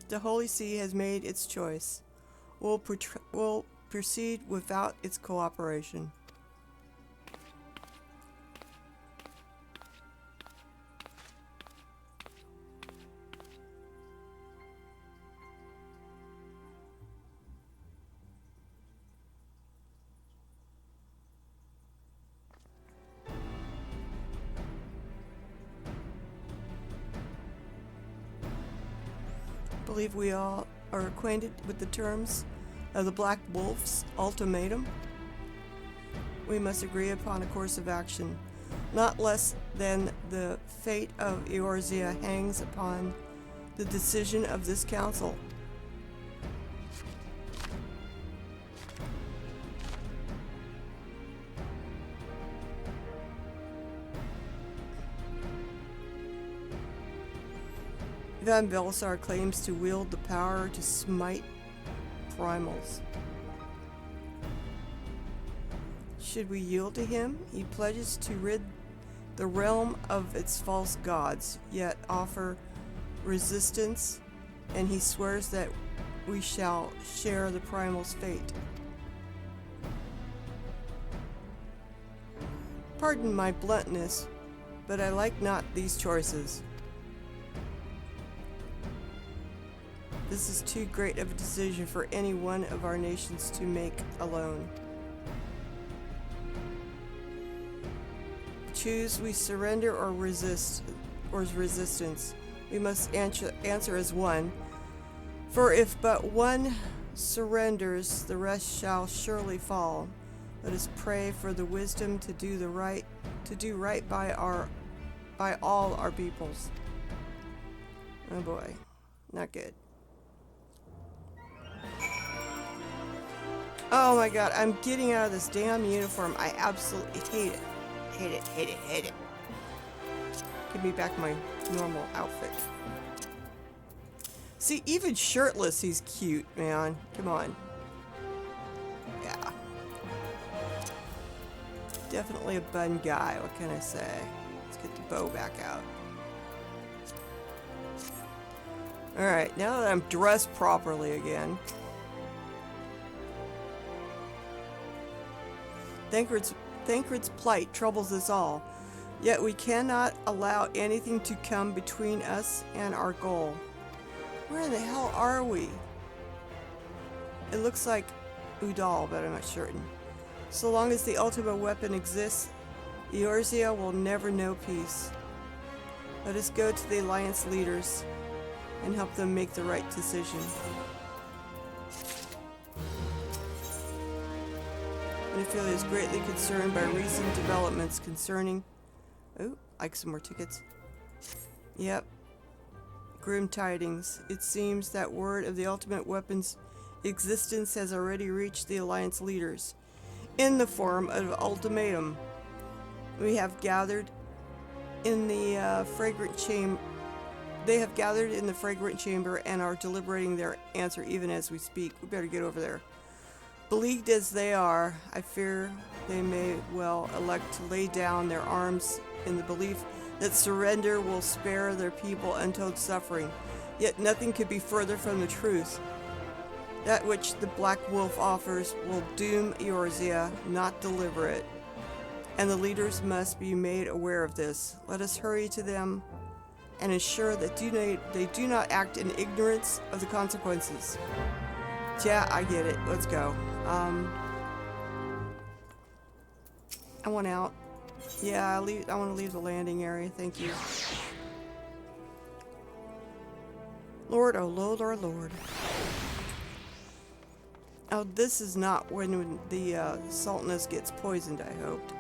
The Holy See has made its choice. We'll proceed without its cooperation. I believe we all are acquainted with the terms of the Black Wolf's ultimatum. We must agree upon a course of action. Not less than the fate of Eorzea hangs upon the decision of this council. Van Belisar claims to wield the power to smite primals. Should we yield to him? He pledges to rid the realm of its false gods, yet offer resistance, and he swears that we shall share the primal's fate. Pardon my bluntness, but I like not these choices. This is too great of a decision for any one of our nations to make alone. Choose we surrender or resist, or resistance. We must answer as one. For if but one surrenders, the rest shall surely fall. Let us pray for the wisdom to do right by all our peoples. Oh boy, not good. Oh my god, I'm getting out of this damn uniform. I absolutely hate it. Hate it, hate it, hate it. Give me back my normal outfit. See, even shirtless, he's cute, man. Come on. Yeah. Definitely a bun guy, what can I say? Let's get the bow back out. Alright, now that I'm dressed properly again. Thancred's plight troubles us all, yet we cannot allow anything to come between us and our goal. Where in the hell are we? It looks like Udal, but I'm not certain. So long as the ultimate weapon exists, Eorzea will never know peace. Let us go to the Alliance leaders and help them make the right decision. Minophilia is greatly concerned by recent developments concerning... Oh, like some more tickets. Yep. Grim tidings. It seems that word of the ultimate weapon's existence has already reached the Alliance leaders in the form of an ultimatum. We have gathered in the fragrant chamber. They have gathered in the fragrant chamber and are deliberating their answer even as we speak. We better get over there. Beleaguered as they are, I fear they may well elect to lay down their arms in the belief that surrender will spare their people untold suffering. Yet nothing could be further from the truth. That which the Black Wolf offers will doom Eorzea, not deliver it. And the leaders must be made aware of this. Let us hurry to them and ensure that they do not act in ignorance of the consequences. Yeah, I get it. Let's go. I want out. Yeah, I want to leave the landing area. Thank you. Lord, oh Lord, oh Lord. Oh, this is not when the Sultaness gets poisoned, I hoped.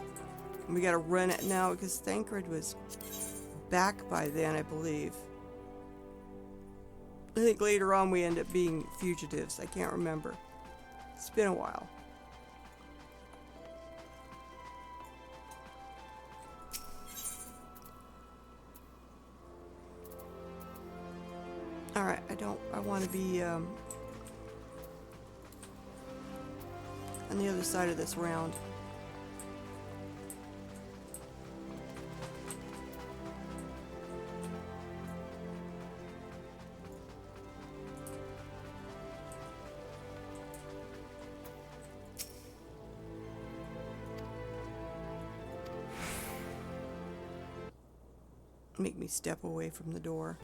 We gotta run it now because Thancred was back by then, I believe. I think later on we end up being fugitives. I can't remember. It's been a while. Alright, I want to be on the other side of this round. make me step away from the door.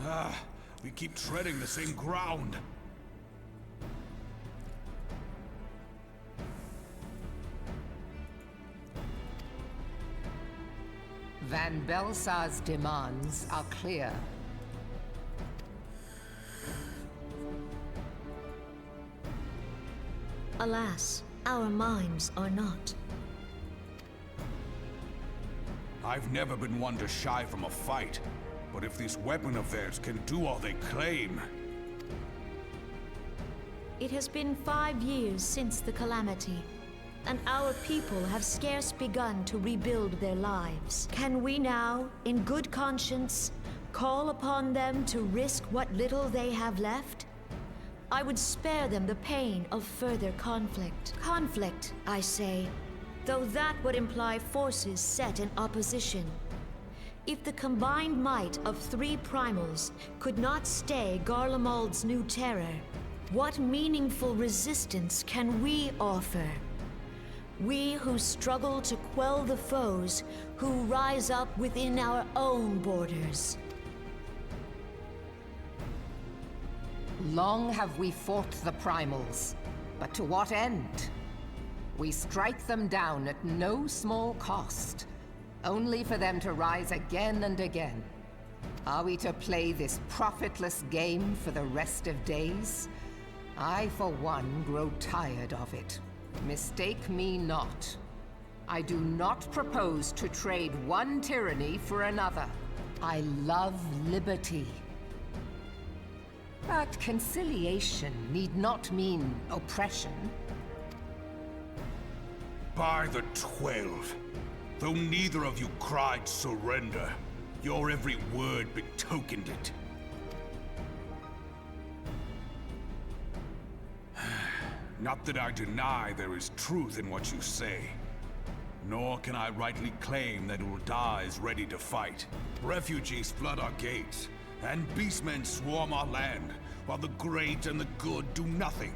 Ah, we keep treading the same ground. Van Belsar's demands are clear. Alas, our minds are not. I've never been one to shy from a fight, but if this weapon of theirs can do all they claim... It has been 5 years since the calamity, and our people have scarce begun to rebuild their lives. Can we now, in good conscience, call upon them to risk what little they have left? I would spare them the pain of further conflict. Conflict, I say, though that would imply forces set in opposition. If the combined might of 3 primals could not stay Garlemald's new terror, what meaningful resistance can we offer? We who struggle to quell the foes who rise up within our own borders. Long have we fought the primals, but to what end? We strike them down at no small cost, only for them to rise again and again. Are we to play this profitless game for the rest of days? I, for one, grow tired of it. Mistake me not. I do not propose to trade one tyranny for another. I love liberty. But conciliation need not mean oppression. By the 12, though neither of you cried surrender, your every word betokened it. Not that I deny there is truth in what you say, nor can I rightly claim that Ul'dah is ready to fight. Refugees flood our gates, and beastmen swarm our land, while the great and the good do nothing.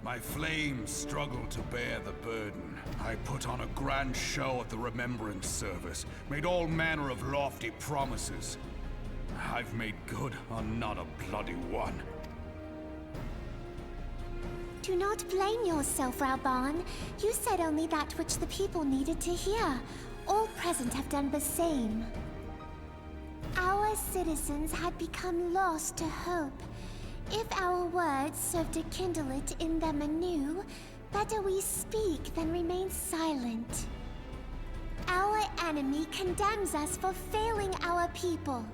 My flames struggle to bear the burden. I put on a grand show at the Remembrance Service, made all manner of lofty promises. I've made good on not a bloody one. Do not blame yourself, Rauban. You said only that which the people needed to hear. All present have done the same. Our citizens had become lost to hope. If our words serve to kindle it in them anew, better we speak than remain silent. Our enemy condemns us for failing our people.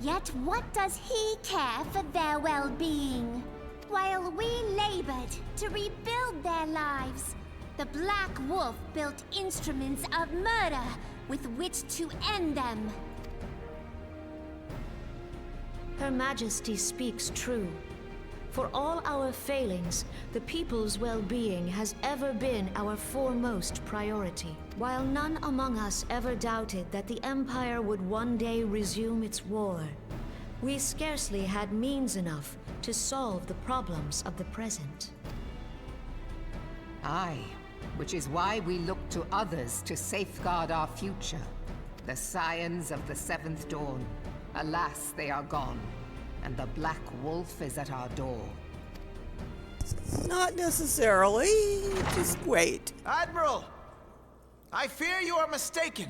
Yet what does he care for their well-being? While we labored to rebuild their lives, the Black Wolf built instruments of murder with which to end them. Her Majesty speaks true. For all our failings, the people's well-being has ever been our foremost priority. While none among us ever doubted that the Empire would one day resume its war, we scarcely had means enough to solve the problems of the present. Aye, which is why we look to others to safeguard our future. The scions of the 7th Dawn. Alas, they are gone, and the Black Wolf is at our door. Not necessarily. Just wait. Admiral! I fear you are mistaken.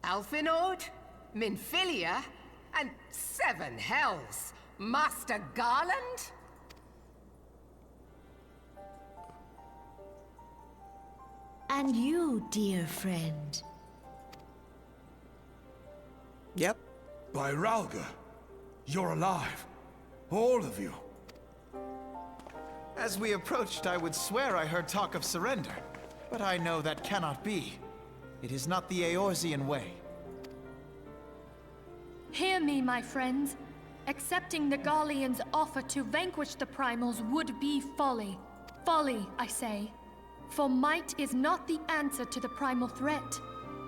Alphinaud, Minfilia, and 7 hells! Master Garland? And you, dear friend. Yep. By Ralga, you're alive. All of you. As we approached, I would swear I heard talk of surrender. But I know that cannot be. It is not the Eorzean way. Hear me, my friends. Accepting the Gallians' offer to vanquish the Primals would be folly. Folly, I say. For might is not the answer to the Primal threat.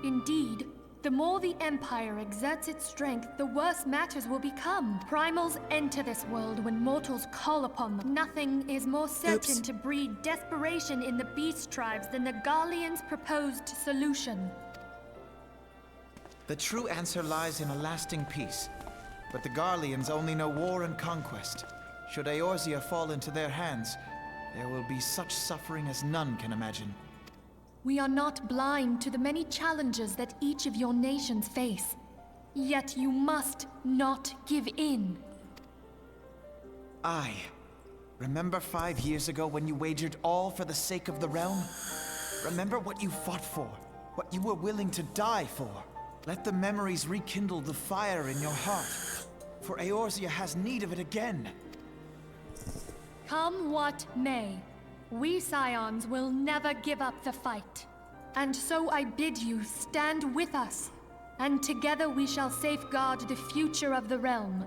Indeed, The more the Empire exerts its strength, the worse matters will become. Primals enter this world when mortals call upon them. Nothing is more certain to breed desperation in the beast tribes than the Garleans' proposed solution. The true answer lies in a lasting peace. But the Garleans only know war and conquest. Should Eorzea fall into their hands, there will be such suffering as none can imagine. We are not blind to the many challenges that each of your nations face. Yet you must not give in. Remember 5 years ago when you wagered all for the sake of the realm? Remember what you fought for, what you were willing to die for. Let the memories rekindle the fire in your heart, for Eorzea has need of it again. Come what may, we Scions will never give up the fight. And so I bid you stand with us, and together we shall safeguard the future of the realm.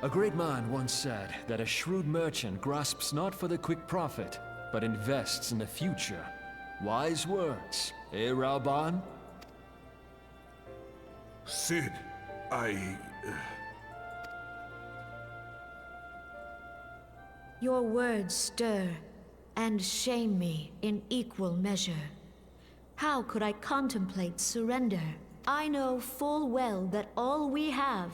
A great man once said that a shrewd merchant grasps not for the quick profit, but invests in the future. Wise words, eh, Rauban? Sid, Your words stir and shame me in equal measure. How could I contemplate surrender? I know full well that all we have,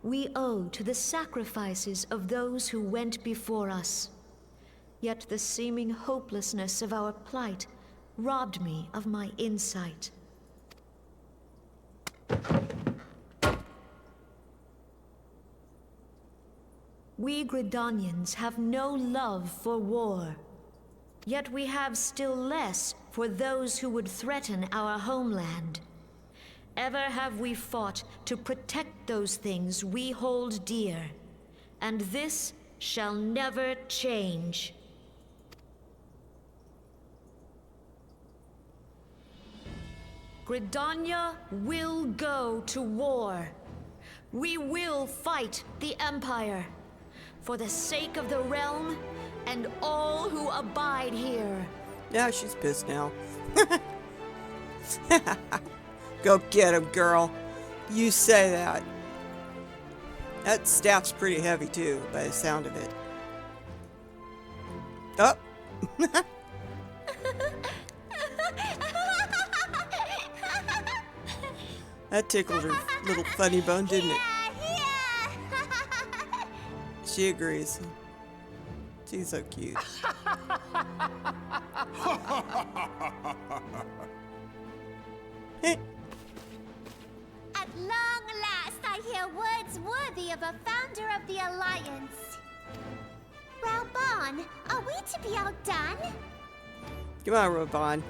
we owe to the sacrifices of those who went before us. Yet the seeming hopelessness of our plight robbed me of my insight. We Gridanians have no love for war. Yet we have still less for those who would threaten our homeland. Ever have we fought to protect those things we hold dear, and this shall never change. Gridania will go to war. We will fight the Empire. For the sake of the realm and all who abide here. Yeah, she's pissed now. Go get him, girl. You say that. That staff's pretty heavy too, by the sound of it. Oh. That tickled her little funny bone, didn't it? She agrees. She's so cute. At long last, I hear words worthy of a founder of the Alliance. Rauban, are we to be outdone? Come on, Rauban.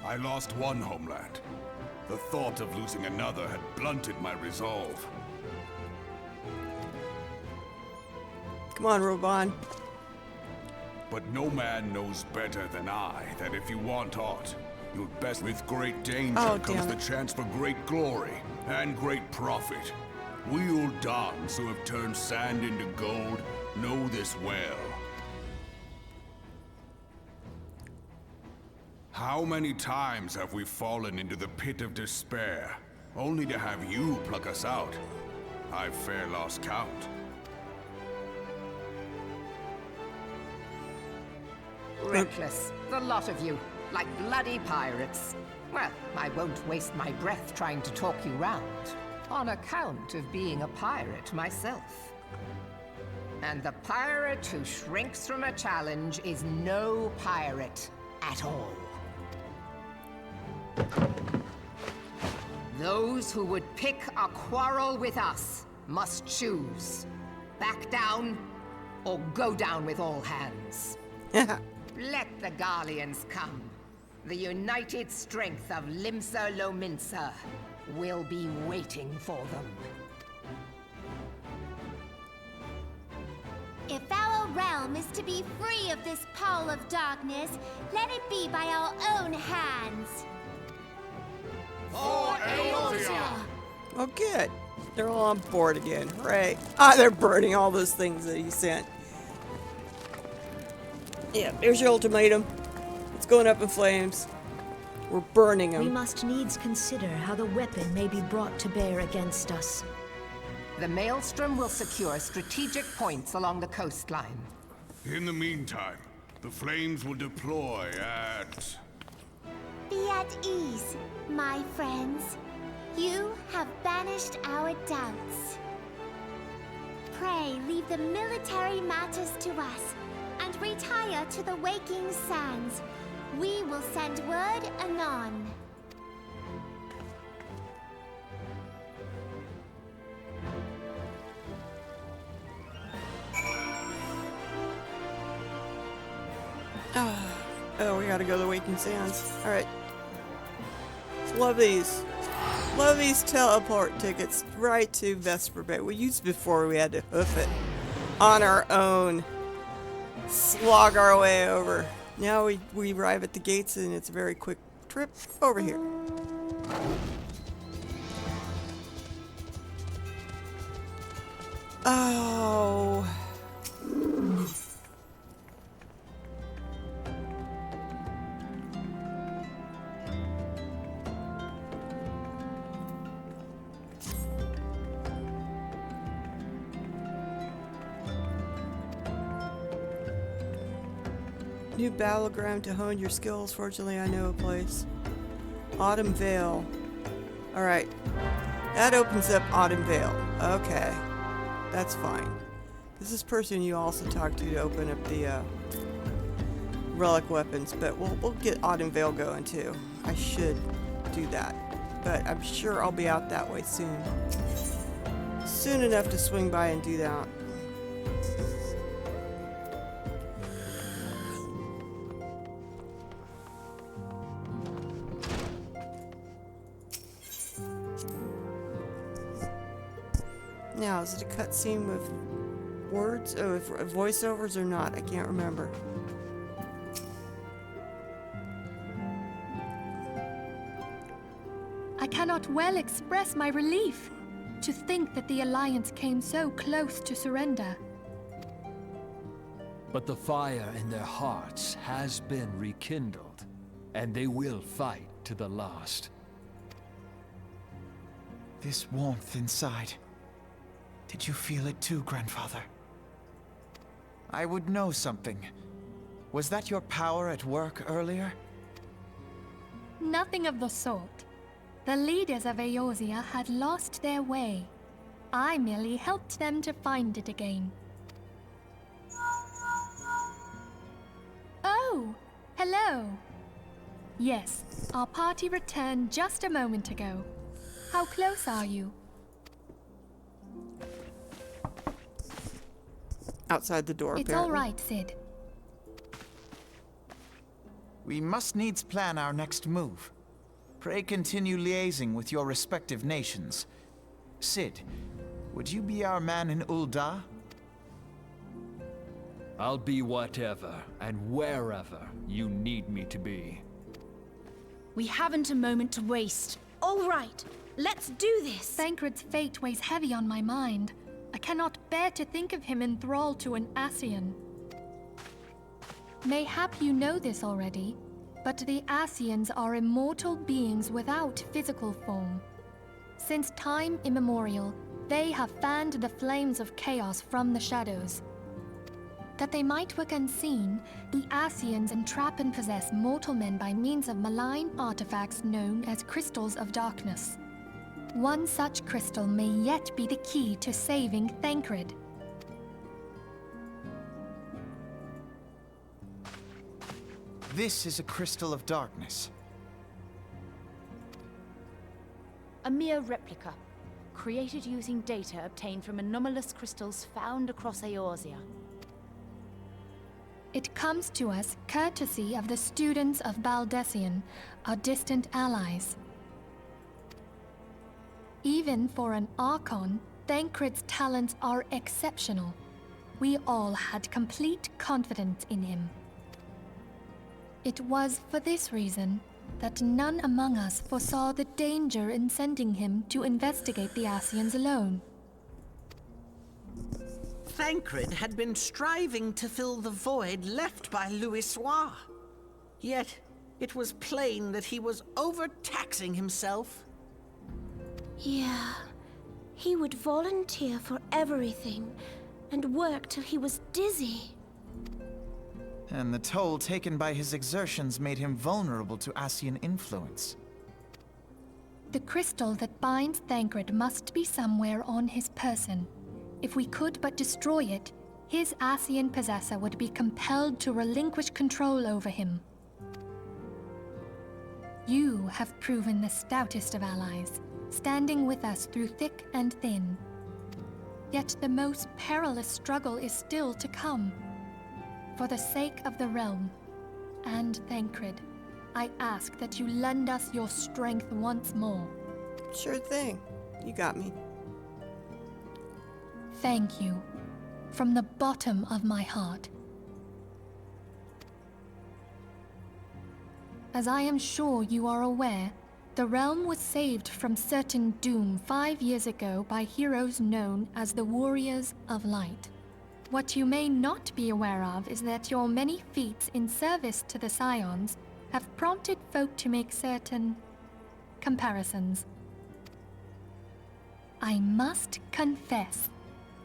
I lost one homeland. The thought of losing another had blunted my resolve. Come on, Rauban. But no man knows better than I that if you want aught, you'd best. With great danger comes the chance for great glory and great profit. We Uldans who have turned sand into gold know this well. How many times have we fallen into the pit of despair, only to have you pluck us out? I've fair lost count. Reckless, the lot of you, like bloody pirates. Well, I won't waste my breath trying to talk you round, on account of being a pirate myself. And the pirate who shrinks from a challenge is no pirate at all. Those who would pick a quarrel with us must choose. Back down, or go down with all hands. Let the Garleans come. The united strength of Limsa Lominsa will be waiting for them. If our realm is to be free of this pall of darkness, let it be by our own hands. For Eorzea! Oh, good. They're all on board again. Hooray. Ah, they're burning all those things that he sent. Yeah, there's your ultimatum. It's going up in flames. We're burning We them. must needs consider how the weapon may be brought to bear against us. The Maelstrom will secure strategic points along the coastline. In the meantime, the flames will deploy at... Be at ease, my friends. You have banished our doubts. Pray leave the military matters to us, and retire to the waking sands. We will send word anon. Oh, we gotta go to the Waking Sands. Alright. Love these. Love these teleport tickets right to Vesper Bay. We used before we had to hoof it on our own. Slog our way over. Now we arrive at the gates and it's a very quick trip over here. Oh. New battleground to hone your skills. Fortunately, I know a place. Autumn Vale. Alright. That opens up Autumn Vale. Okay. That's fine. This is person you also talk to open up the relic weapons, but we'll get Autumn Vale going too. I should do that. But I'm sure I'll be out that way soon. Soon enough to swing by and do that. Now, is it a cutscene with words? Oh, with voiceovers or not? I can't remember. I cannot well express my relief to think that the Alliance came so close to surrender. But the fire in their hearts has been rekindled, and they will fight to the last. This warmth inside. Did you feel it too, Grandfather? I would know something. Was that your power at work earlier? Nothing of the sort. The leaders of Eorzea had lost their way. I merely helped them to find it again. Oh, hello. Yes, our party returned just a moment ago. How close are you? Outside the door, It's apparently. all right, Sid. We must needs plan our next move. Pray continue liaising with your respective nations. Sid, would you be our man in Ul'dah? I'll be whatever and wherever you need me to be. We haven't a moment to waste. All right, let's do this. Thancred's fate weighs heavy on my mind. I cannot bear to think of him in thrall to an Ascian. Mayhap you know this already, but the Ascians are immortal beings without physical form. Since time immemorial, they have fanned the flames of chaos from the shadows. That they might work unseen, the Ascians entrap and possess mortal men by means of malign artifacts known as crystals of darkness. One such crystal may yet be the key to saving Thancred. This is a crystal of darkness. A mere replica, created using data obtained from anomalous crystals found across Eorzea. It comes to us courtesy of the students of Baldessian, our distant allies. Even for an Archon, Thancred's talents are exceptional. We all had complete confidence in him. It was for this reason that none among us foresaw the danger in sending him to investigate the Ascians alone. Thancred had been striving to fill the void left by Louisoix. Yet, it was plain that he was overtaxing himself. Yeah. He would volunteer for everything and work till he was dizzy. And the toll taken by his exertions made him vulnerable to Ascian influence. The crystal that binds Thancred must be somewhere on his person. If we could but destroy it, his Ascian possessor would be compelled to relinquish control over him. You have proven the stoutest of allies, standing with us through thick and thin. Yet the most perilous struggle is still to come. For the sake of the realm and Thancred, I ask that you lend us your strength once more. Sure thing. You got me. Thank you, from the bottom of my heart. As I am sure you are aware, the realm was saved from certain doom 5 years ago by heroes known as the Warriors of Light. What you may not be aware of is that your many feats in service to the Scions have prompted folk to make certain comparisons. I must confess,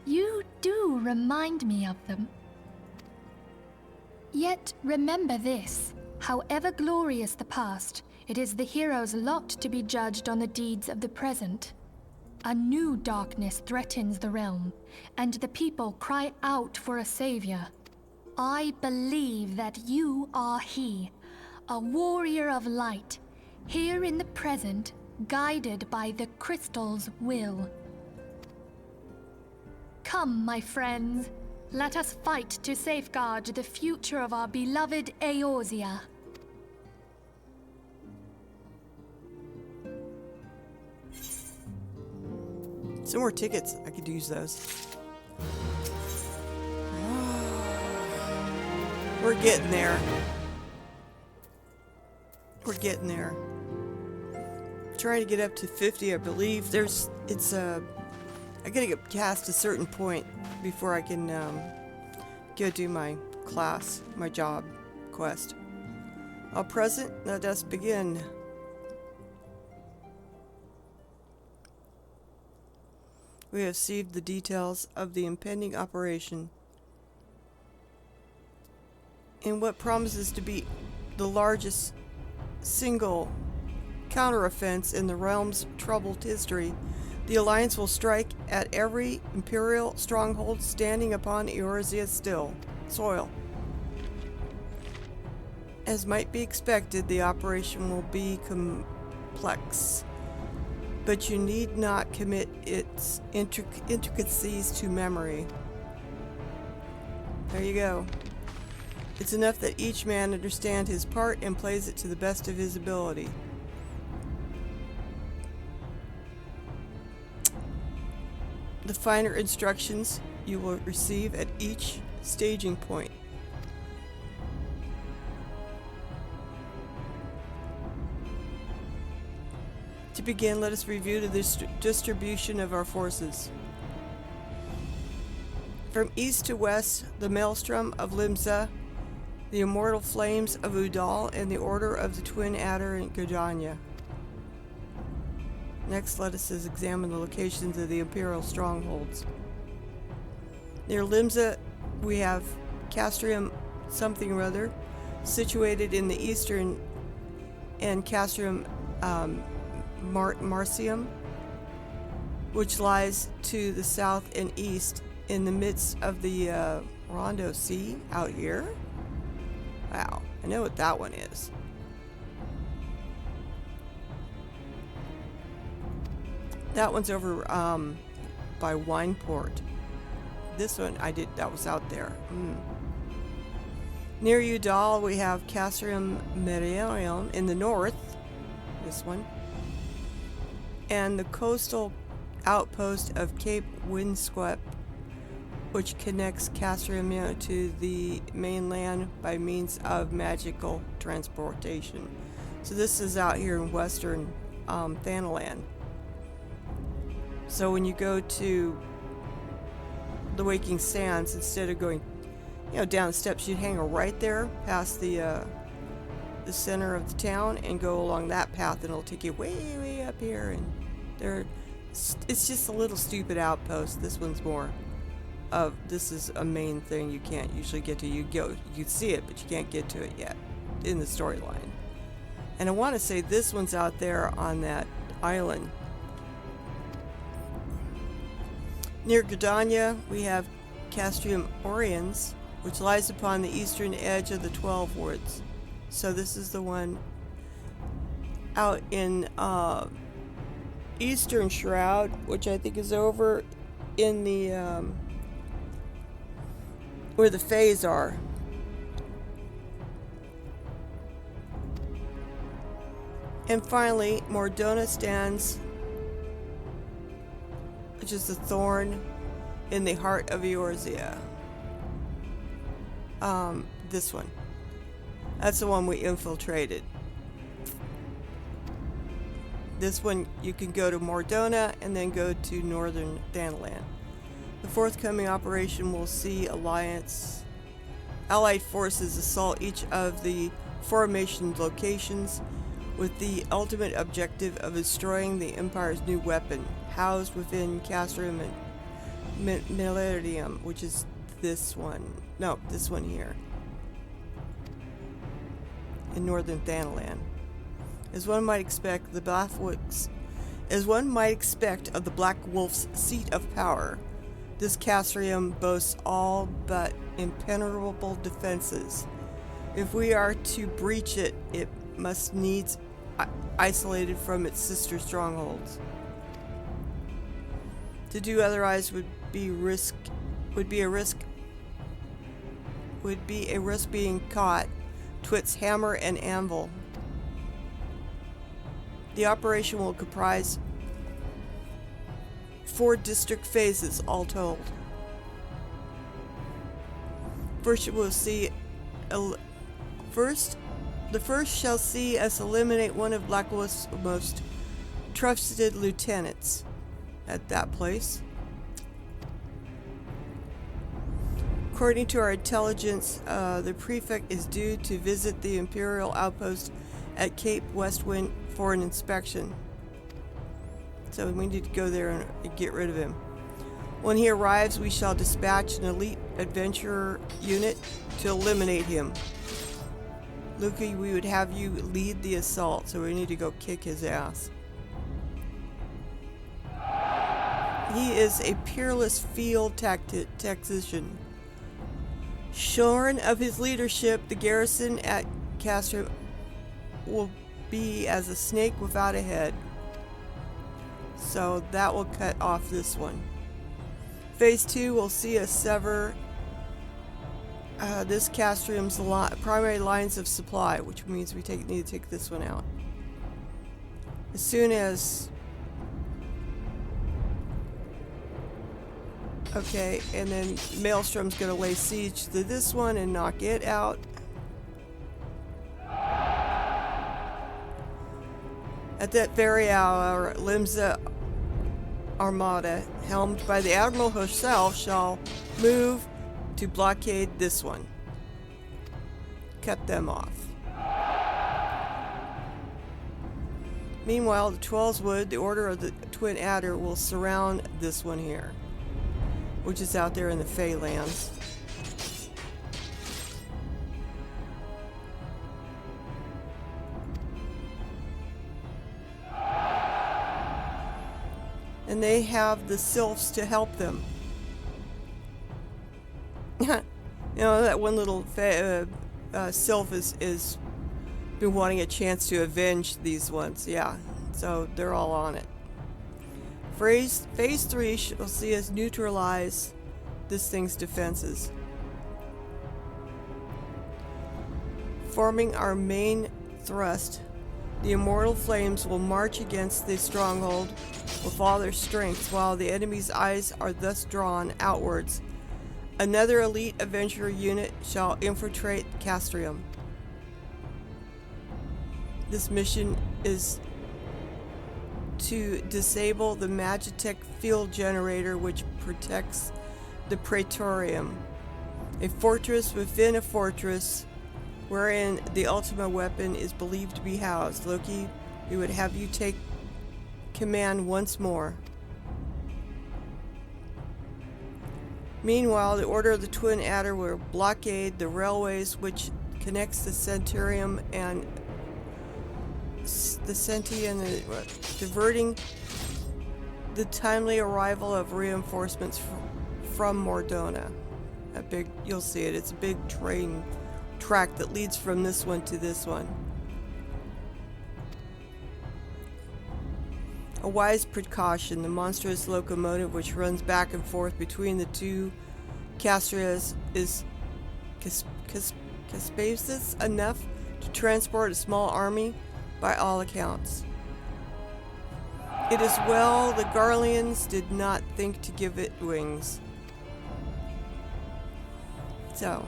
you do remind me of them. Yet remember this, however glorious the past, it is the hero's lot to be judged on the deeds of the present. A new darkness threatens the realm, and the people cry out for a savior. I believe that you are he, a warrior of light, here in the present, guided by the crystal's will. Come, my friends, let us fight to safeguard the future of our beloved Eorzea. Some more tickets. I could use those. We're getting there. We're getting there. Trying to get up to 50, I believe. I gotta get past a certain point before I can go do my class, my job quest. All present, let us begin. We have received the details of the impending operation in what promises to be the largest single counteroffense in the realm's troubled history. The Alliance will strike at every Imperial stronghold standing upon Eorzea's soil. As might be expected, the operation will be complex, but you need not commit its intricacies to memory. There you go. It's enough that each man understand his part and plays it to the best of his ability. The finer instructions you will receive at each staging point. To begin, let us review the distribution of our forces. From east to west, the Maelstrom of Limsa, the Immortal Flames of Udal, and the Order of the Twin Adder in Gridania. Next, let us examine the locations of the Imperial strongholds. Near Limsa, we have Castrium something or other, situated in the eastern, and Castrium Marcium, which lies to the south and east in the midst of the Rondo Sea out here. Wow, I know what that one is. That one's over by Wineport. This one that was out there. Near Udal, we have Castrium Meridium in the north. This one. And the coastal outpost of Cape Windswept, which connects Castrium to the mainland by means of magical transportation. So this is out here in western Thanalan. So when you go to the Waking Sands, instead of going down the steps, you'd hang right there past the the center of the town and go along that path, and it'll take you way, way up here. And it's just a little stupid outpost. This one's more of, this is a main thing you can't usually get to. You see it, but you can't get to it yet in the storyline. And I want to say this one's out there on that island. Near Gridania, we have Castrium Oriens, which lies upon the eastern edge of the 12 Woods. So this is the one out in Eastern Shroud, which I think is over in the where the Fays are. And finally, Mordona stands, which is the thorn in the heart of Eorzea. This one. That's the one we infiltrated. This one, you can go to Mordona and then go to northern Thanalan. The forthcoming operation will see Allied forces assault each of the formation locations with the ultimate objective of destroying the Empire's new weapon, housed within Castrium and Millennium, which is this one. No, this one here. In northern Thanalan. As one might expect of the Black Wolf's seat of power, this Castrium boasts all but impenetrable defenses. If we are to breach it, it must needs isolated from its sister strongholds. To do otherwise would be a risk being caught to its hammer and anvil. The operation will comprise 4 district phases, all told. First, you will see the first shall see us eliminate one of Black Wolf's most trusted lieutenants at that place. According to our intelligence, the prefect is due to visit the Imperial outpost at Cape Westwind for an inspection. So we need to go there and get rid of him. When he arrives, we shall dispatch an elite adventurer unit to eliminate him. Luki, we would have you lead the assault, so we need to go kick his ass. He is a peerless field tactician. Shorn of his leadership, the garrison at Castrium will be as a snake without a head. So that will cut off this one. Phase 2 will see us sever this Castrium's primary lines of supply, which means we need to take this one out. As soon as... Okay, and then Maelstrom's going to lay siege to this one and knock it out. At that very hour, Limsa Armada, helmed by the Admiral herself, shall move to blockade this one. Cut them off. Meanwhile, the Twelveswood, the Order of the Twin Adder, will surround this one here, which is out there in the Fey lands. And they have the sylphs to help them. You know, that one little sylph is been wanting a chance to avenge these ones. Yeah, so they're all on it. Phase 3 will see us neutralize this thing's defenses. Forming our main thrust, the immortal flames will march against the stronghold with all their strength, while the enemy's eyes are thus drawn outwards. Another elite adventurer unit shall infiltrate Castrium. This mission is to disable the Magitech field generator which protects the Praetorium, a fortress within a fortress wherein the Ultima weapon is believed to be housed. Loki, we would have you take command once more. Meanwhile, the Order of the Twin Adder will blockade the railways which connects the Centurium and the Centi and diverting the timely arrival of reinforcements from Mordona. You'll see it. It's a big train track that leads from this one to this one. A wise precaution, the monstrous locomotive which runs back and forth between the two Castrias is capacious enough to transport a small army by all accounts. It is well the Garleans did not think to give it wings. So,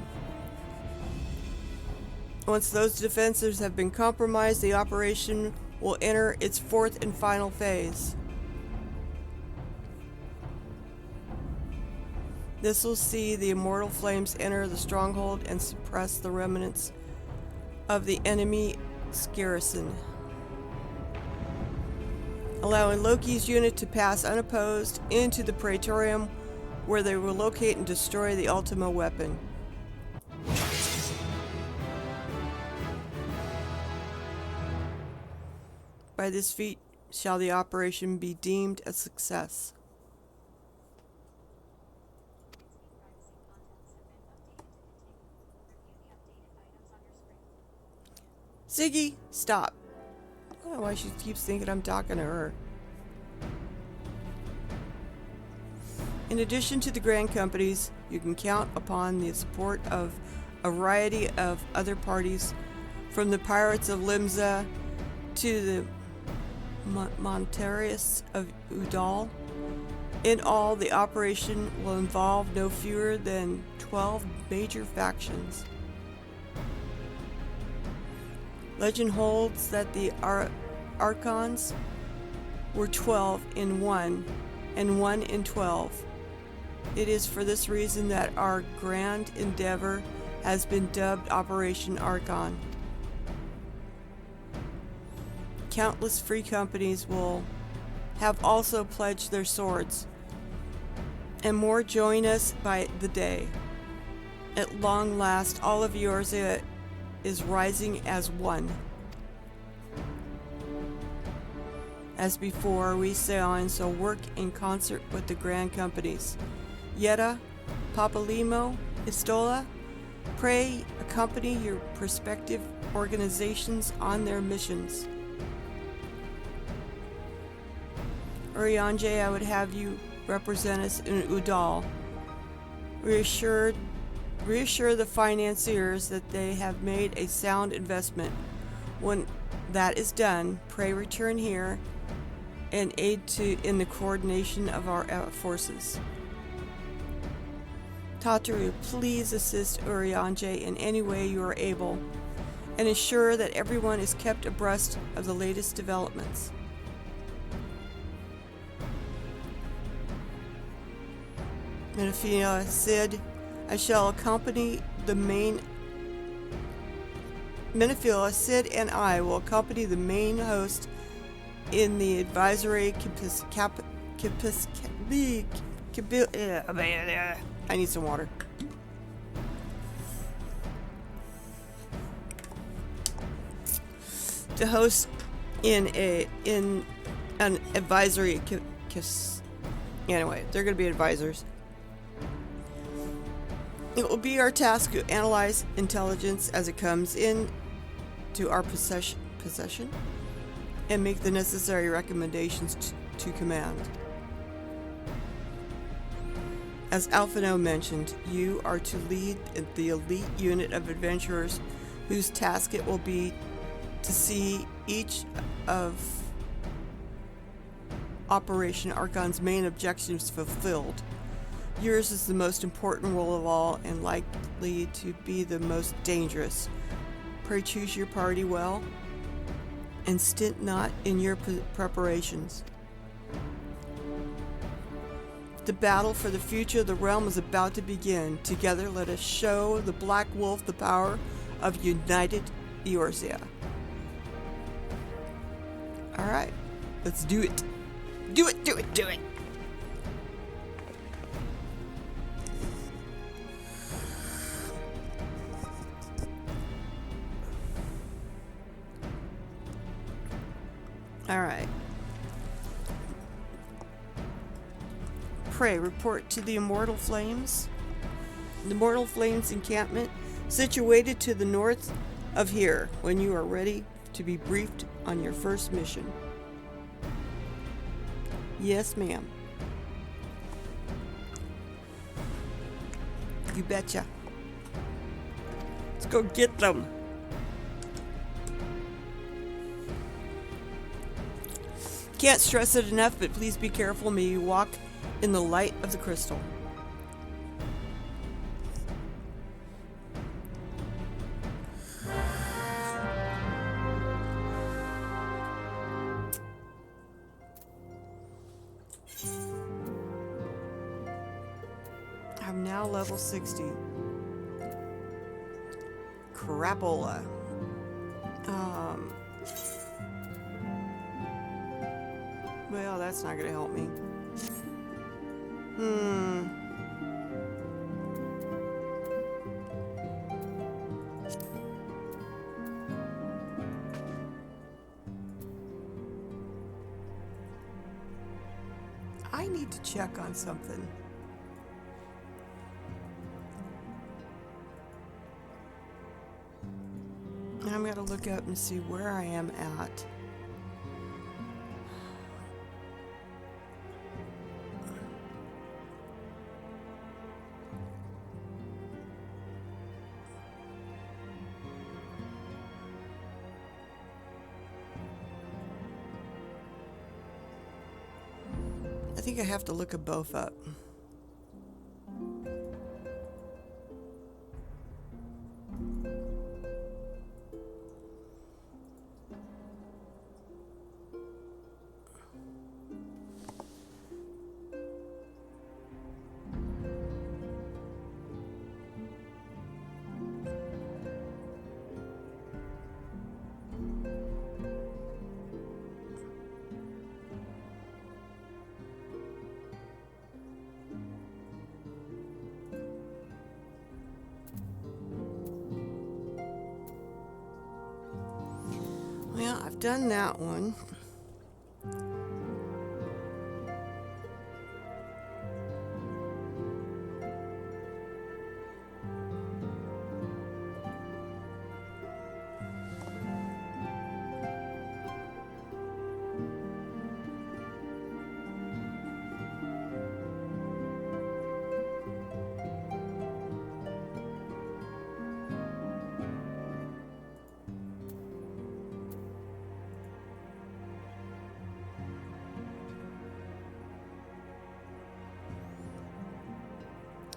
once those defenses have been compromised, the operation will enter its fourth and final phase. This will see the immortal flames enter the stronghold and suppress the remnants of the enemy's garrison, allowing Loki's unit to pass unopposed into the Praetorium, where they will locate and destroy the Ultima weapon. By this feat shall the operation be deemed a success. Ziggy, stop. I don't know why she keeps thinking I'm talking to her. In addition to the grand companies, you can count upon the support of a variety of other parties, from the pirates of Limsa to the Montarius of Udal. In all, the operation will involve no fewer than 12 major factions. Legend holds that the Archons were 12 in 1 and 1 in 12. It is for this reason that our grand endeavor has been dubbed Operation Archon. Countless free companies will have also pledged their swords, and more join us by the day. At long last, all of Eorzea is rising as one. As before, we Seons shall work in concert with the grand companies. Yetta, Papalimo, Istola, pray accompany your prospective organizations on their missions. Urianger, I would have you represent us in Udal. Reassure the financiers that they have made a sound investment. When that is done, pray return here and aid in the coordination of our forces. Tataru, please assist Urianger in any way you are able, and ensure that everyone is kept abreast of the latest developments. Menefina Sid, I shall accompany the main... Menefila, Sid, and I will accompany the main host in the advisory I need some water. To host in an advisory anyway, they're going to be advisors. It will be our task to analyze intelligence as it comes in to our possession and make the necessary recommendations to command. As Alphino mentioned, you are to lead the elite unit of adventurers whose task it will be to see each of Operation Archon's main objectives fulfilled. Yours is the most important role of all and likely to be the most dangerous. Pray choose your party well and stint not in your preparations. The battle for the future of the realm is about to begin. Together let us show the Black Wolf the power of united Eorzea. Alright, let's do it. Do it, do it, do it! Alright. Pray, report to the Immortal Flames. The Immortal Flames encampment, situated to the north of here, when you are ready to be briefed on your first mission. Yes, ma'am. You betcha. Let's go get them. Can't stress it enough, but please be careful. May you walk in the light of the crystal. I'm now level 60. Crapola. Well, that's not gonna help me. I need to check on something. I'm gonna look up and see where I am at. I think I have to look at both up. Well, I've done that one.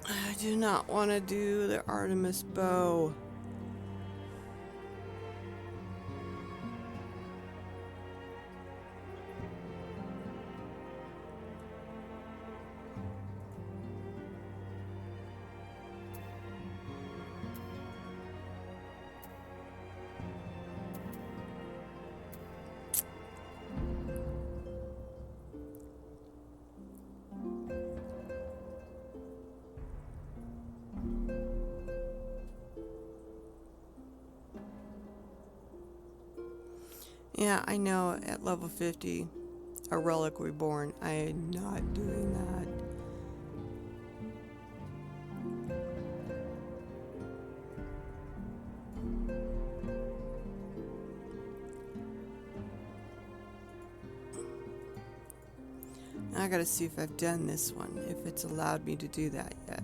I do not want to do the Artemis bow. Yeah, I know at level 50, a relic reborn. I am not doing that. I gotta see if I've done this one, if it's allowed me to do that yet.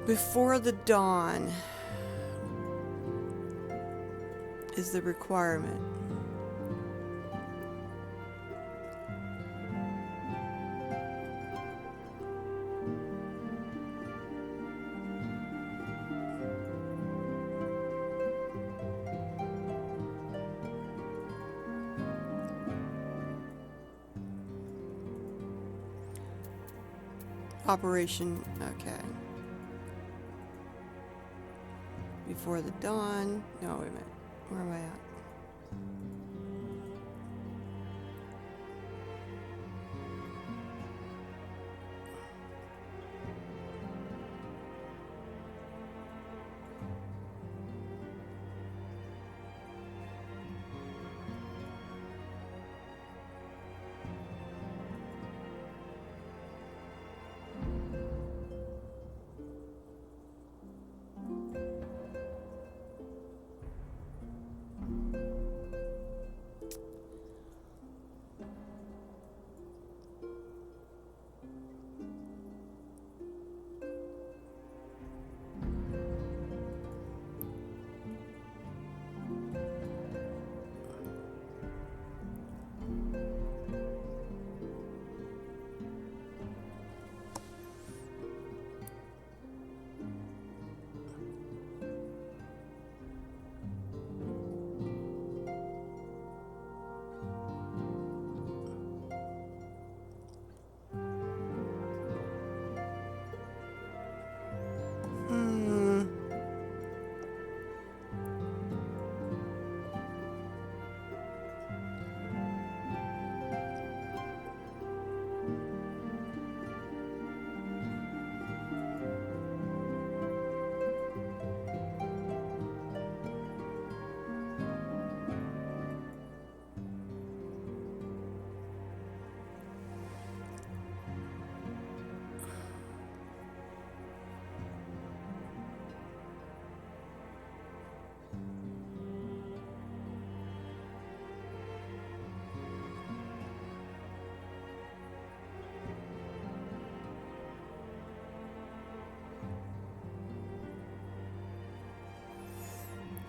Before the dawn is the requirement. Operation, okay. Before the dawn. No, wait a minute. Where am I at?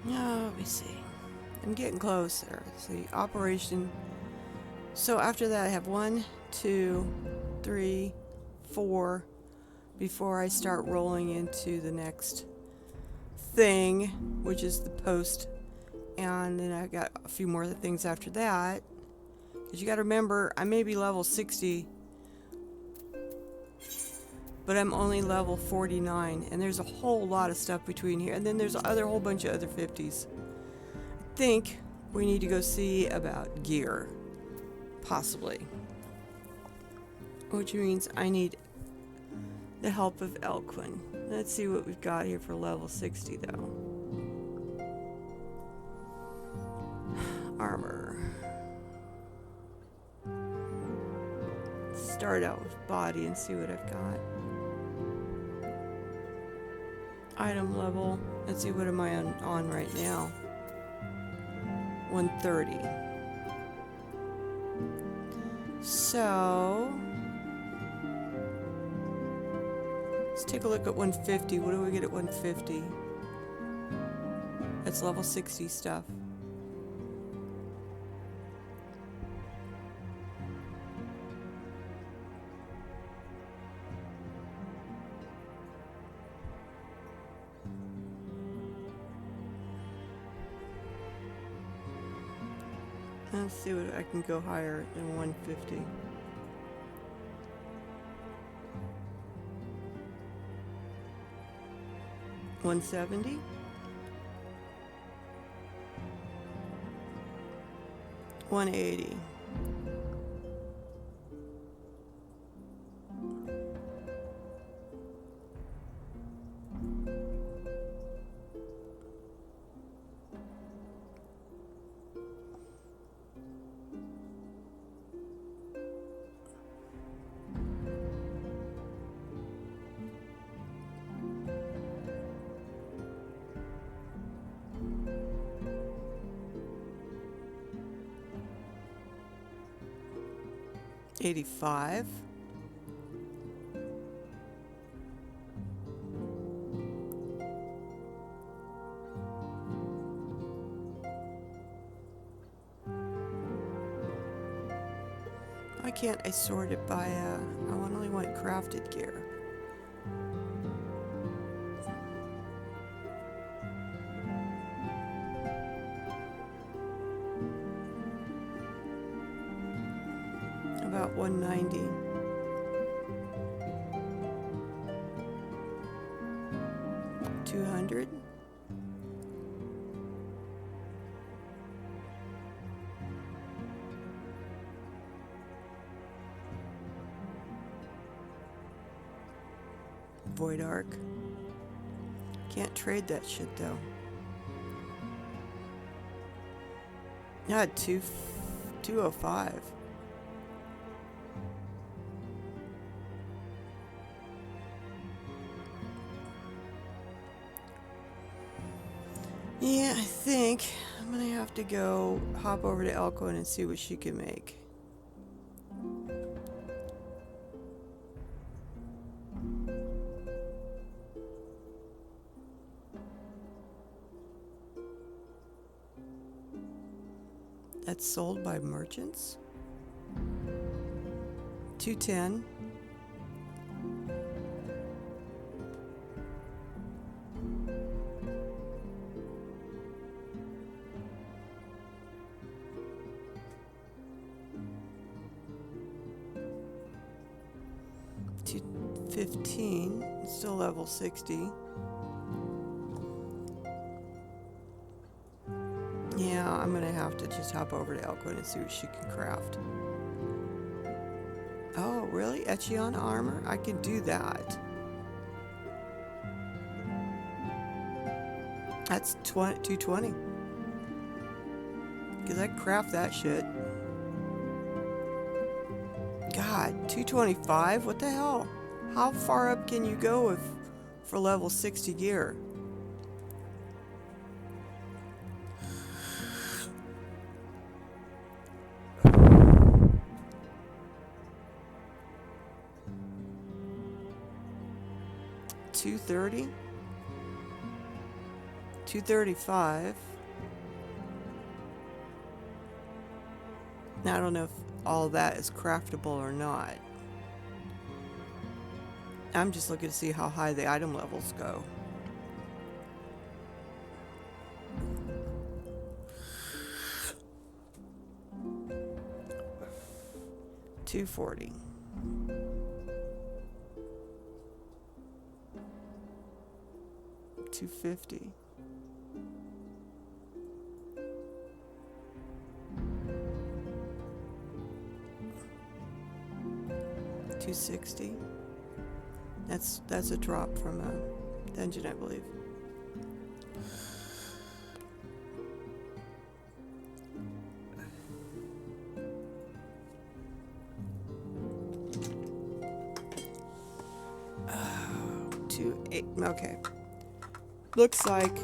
Oh, let me see. I'm getting closer. See, operation. So after that, I have 1, 2, 3, 4 before I start rolling into the next thing, which is the post. And then I got a few more things after that. Because you got to remember, I may be level 60, but I'm only level 49. And there's a whole lot of stuff between here. And then there's a whole bunch of other 50s. I think we need to go see about gear. Possibly. Which means I need the help of Elquin. Let's see what we've got here for level 60 though. Armor. Start out with body and see what I've got. Item level. Let's see, what am I on right now? 130. So let's take a look at 150. What do we get at 150? That's level 60 stuff. Let's see what I can go higher than 150. $170? $180. $85. Why can't I sort it by, I only want crafted gear. About 190. 200. Void Arc. Can't trade that shit though. Yeah, 205. Yeah, I think I'm gonna have to go hop over to Elko and see what she can make. That's sold by merchants. 210. $215. Still level 60. Yeah, I'm gonna have to just hop over to Elko and see what she can craft. Oh, really? Echion armor? I can do that. That's 220. Because I craft that shit. God, 225? What the hell? How far up can you go for level 60 gear? $230? $235. Now I don't know if all of that is craftable or not. I'm just looking to see how high the item levels go. $240. $250. $260. That's a drop from a dungeon, I believe. Okay. Looks like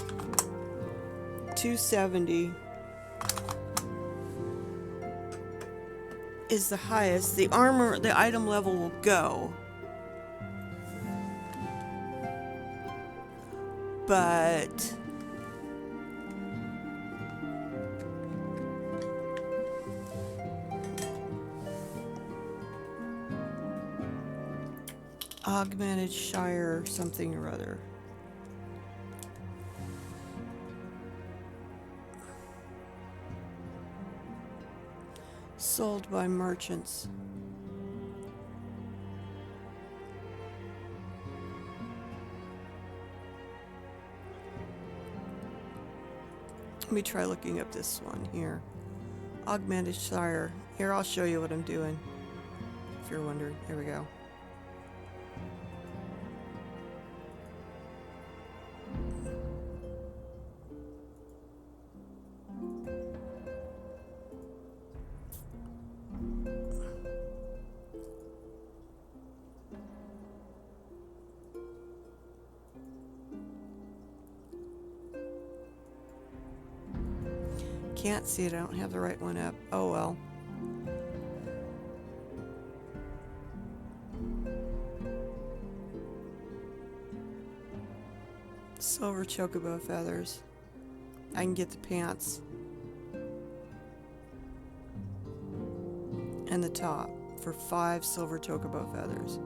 270 is the highest the item level will go. But augmented Shire something or other. Sold by merchants. Let me try looking up this one here. Augmented Shire. Here, I'll show you what I'm doing. If you're wondering. Here we go. Can't see it. I don't have the right one up. Oh well. Silver Chocobo feathers. I can get the pants. And the top for 5 silver Chocobo feathers.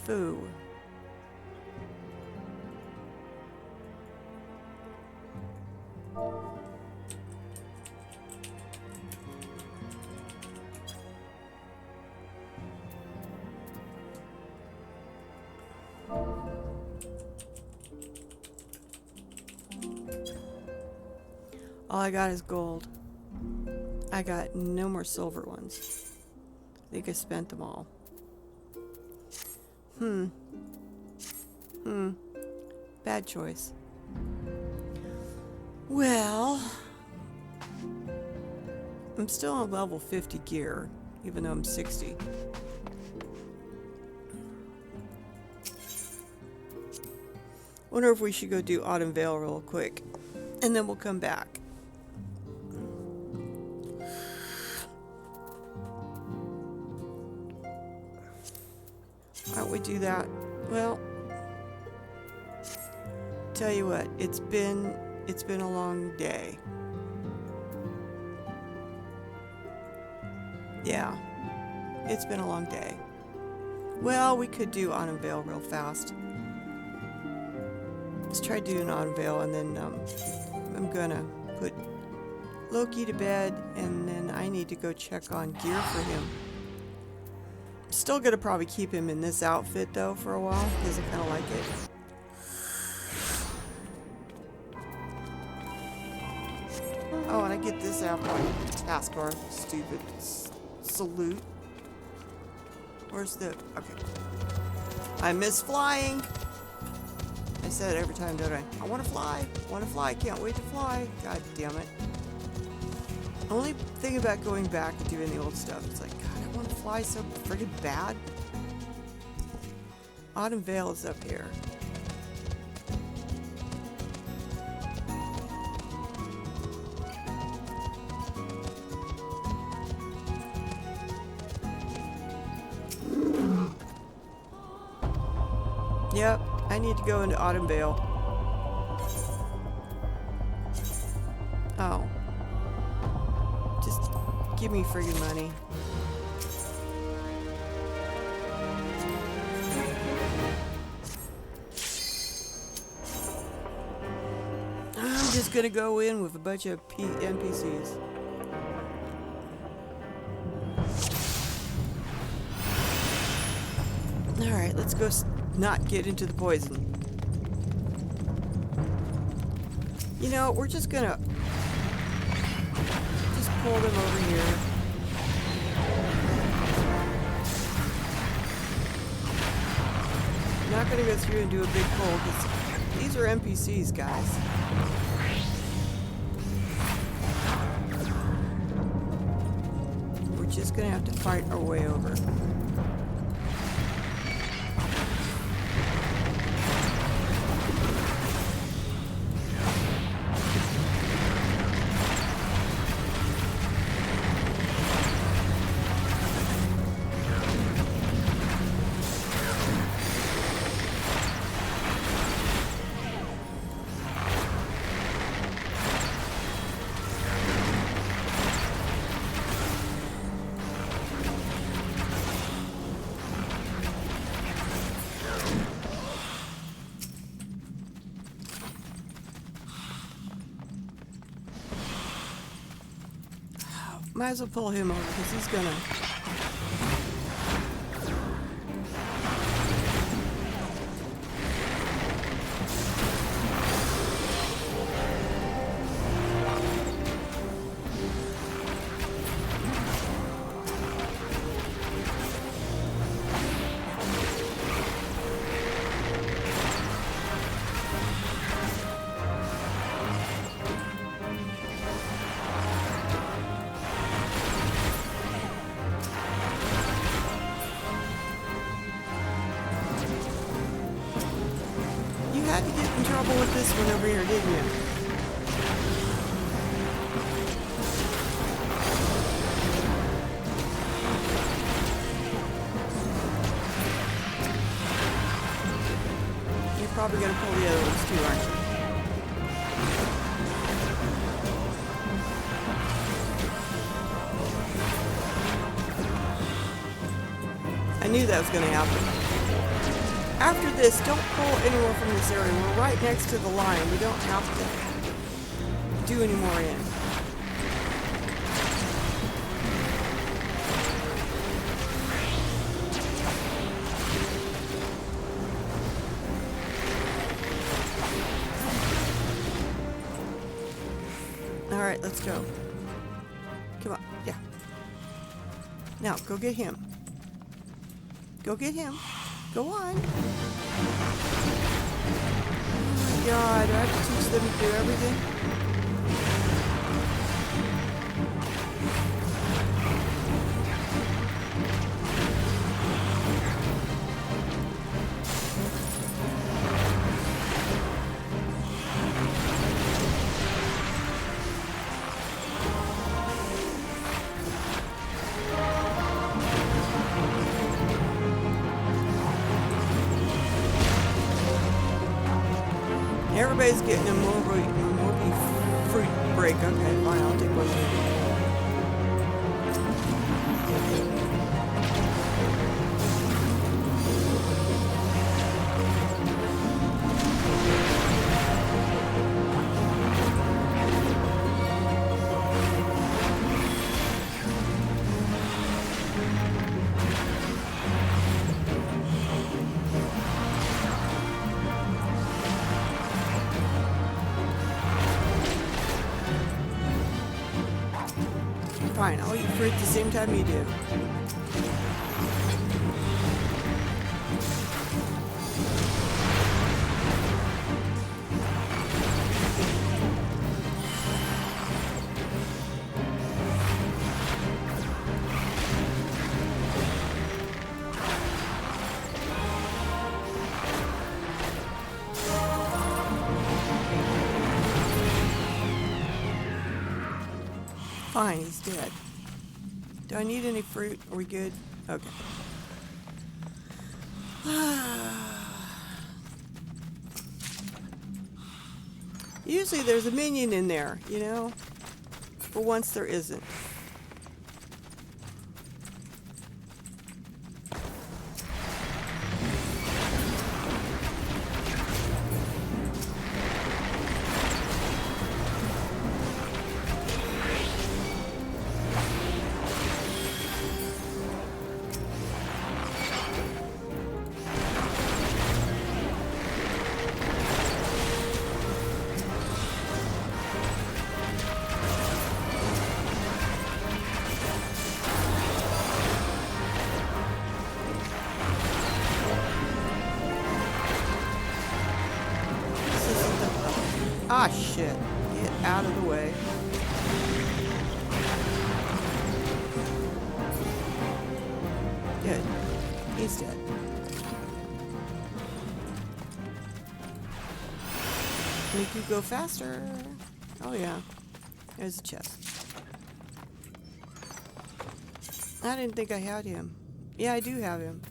Foo. All I got is gold. I got no more silver ones. I think I spent them all. Bad choice. Well, I'm still on level 50 gear, even though I'm 60. Wonder if we should go do Autumn Vale real quick, and then we'll come back. Why don't we do that? Well, tell you what, it's been a long day. Yeah, it's been a long day. Well, we could do Autumn Vale real fast. Let's try doing Autumn Vale, and then I'm gonna put Loki to bed, and then I need to go check on gear for him. Still gonna probably keep him in this outfit though for a while because I kind of like it. Oh, and I get this out by taskbar. Stupid salute. Where's the... Okay. I miss flying. I said it every time, don't I? I want to fly. I want to fly. Can't wait to fly. God damn it. The only thing about going back and doing the old stuff, it's like, God, I want to fly so friggin' bad. Autumn Vale is up here. Yep, I need to go into Autumn Vale. Oh. Just give me friggin' money. I'm just gonna go in with a bunch of NPCs. Alright, let's go not get into the poison. You know, we're just gonna just pull them over here. I'm not gonna go through and do a big pull because these are NPCs, guys. We're just gonna have to fight our way over. Might as well pull him over because he's gonna... had to get in trouble with this one over here, didn't you? You're probably going to pull the other ones too, aren't you? I knew that was going to happen. After this, don't pull anymore from this area. We're right next to the line. We don't have to do any more in. Alright, let's go. Come on, yeah. Now, go get him. Go get him. Go on. Oh my god, do I have to teach them to do everything? Everybody's getting a Mobi fruit break. Okay, fine, I'll take one of them. Fine, I'll eat fruit at the same time you do. Fine, he's dead. Do I need any fruit? Are we good? Okay. Usually there's a minion in there, you know? For once there isn't. Ah, shit. Get out of the way. Good. He's dead. Make you go faster. Oh, yeah. There's a chest. I didn't think I had him. Yeah, I do have him.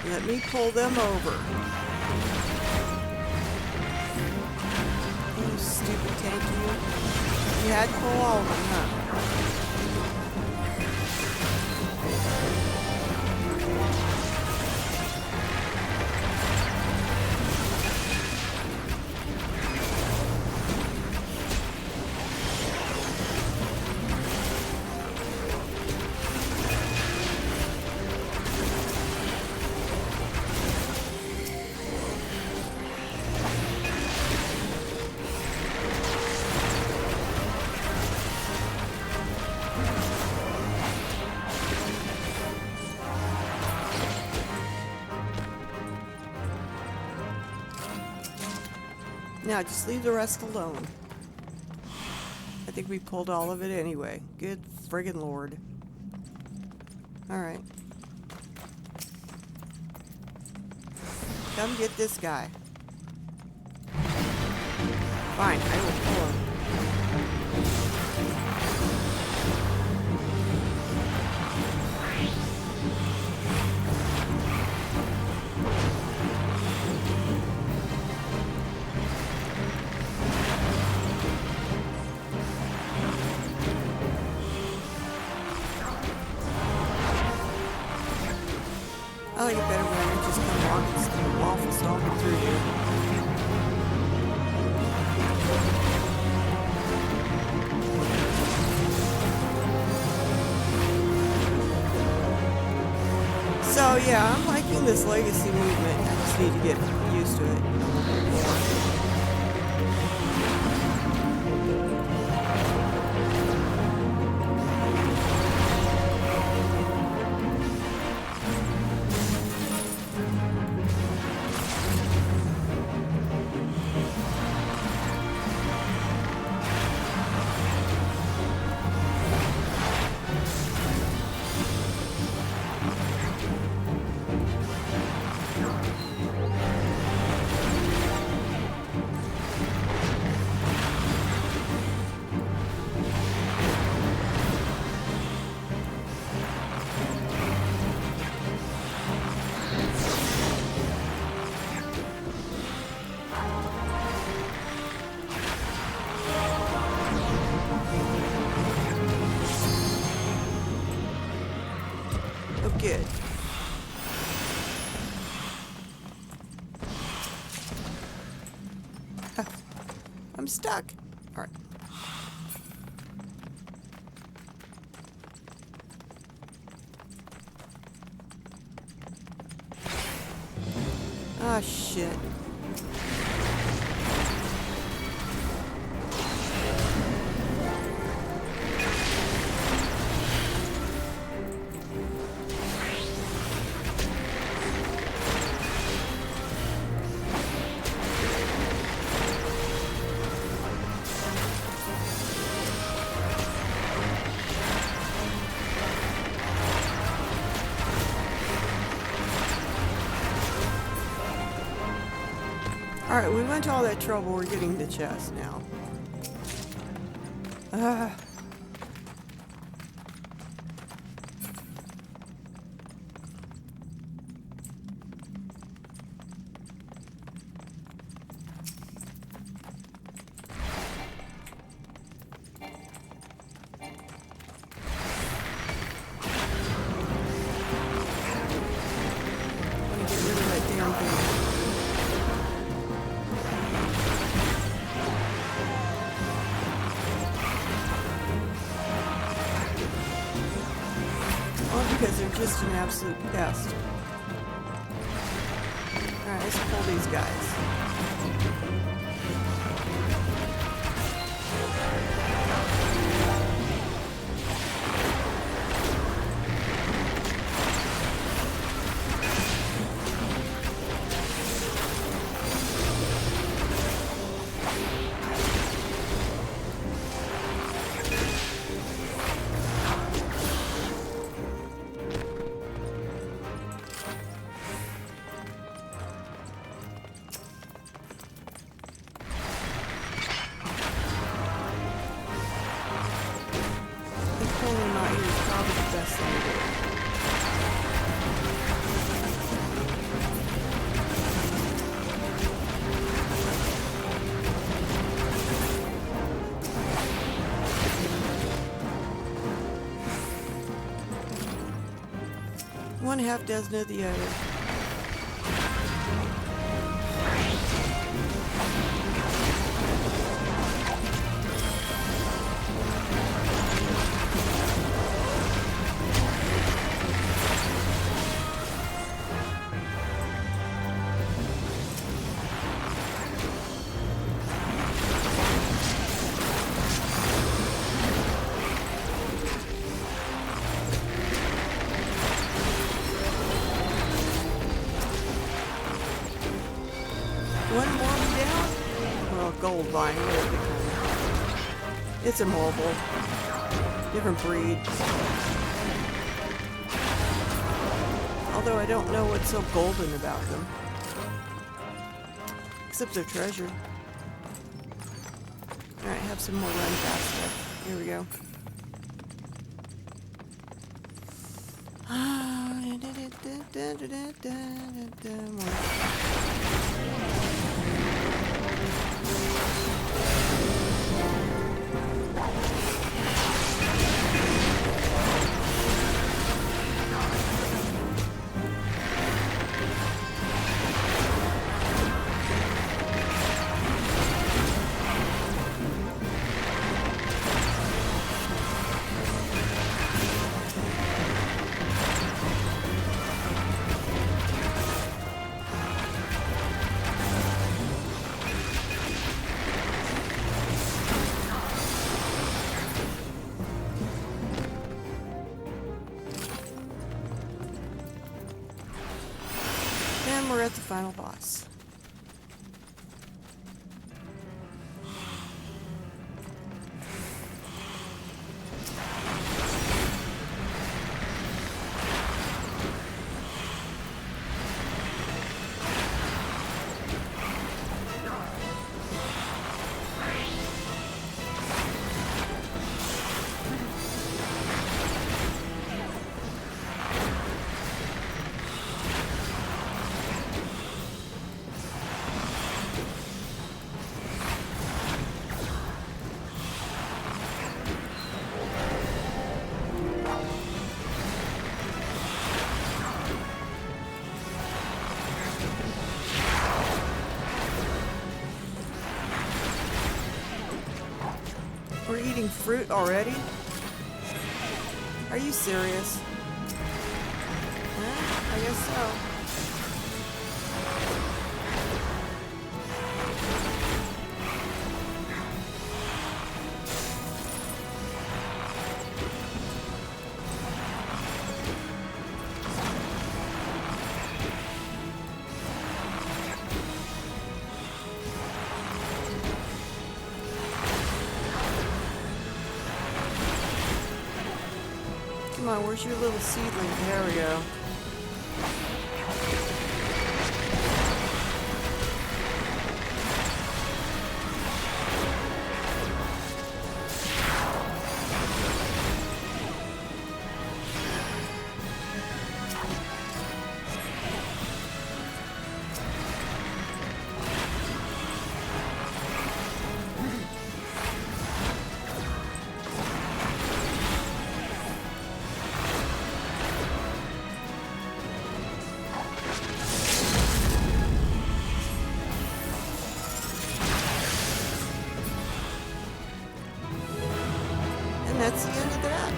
Let me pull them over. You stupid tank, you. You had to pull all of them, huh? Now, just leave the rest alone. I think we pulled all of it anyway. Good friggin' lord. Alright. Come get this guy. Fine, I will pull him. waffle stomping through here. So yeah, I'm liking this legacy movement. I just need to get used to it. Good. Ah, I'm stuck. All right. Ah, shit. Alright, we went to all that trouble. We're getting the chest now. Because they're just an absolute pest. Alright, let's pull these guys. One half dozen of the other. One more down? Well, gold vine, whatever they call it. It's a mobile. Different breed. Although I don't know what's so golden about them. Except their treasure. Alright, have some more run fast stuff. Here we go. at the final boss. We're eating fruit already? Are you serious? I guess so. Come on, where's your little seedling? There we go. That's the end of that.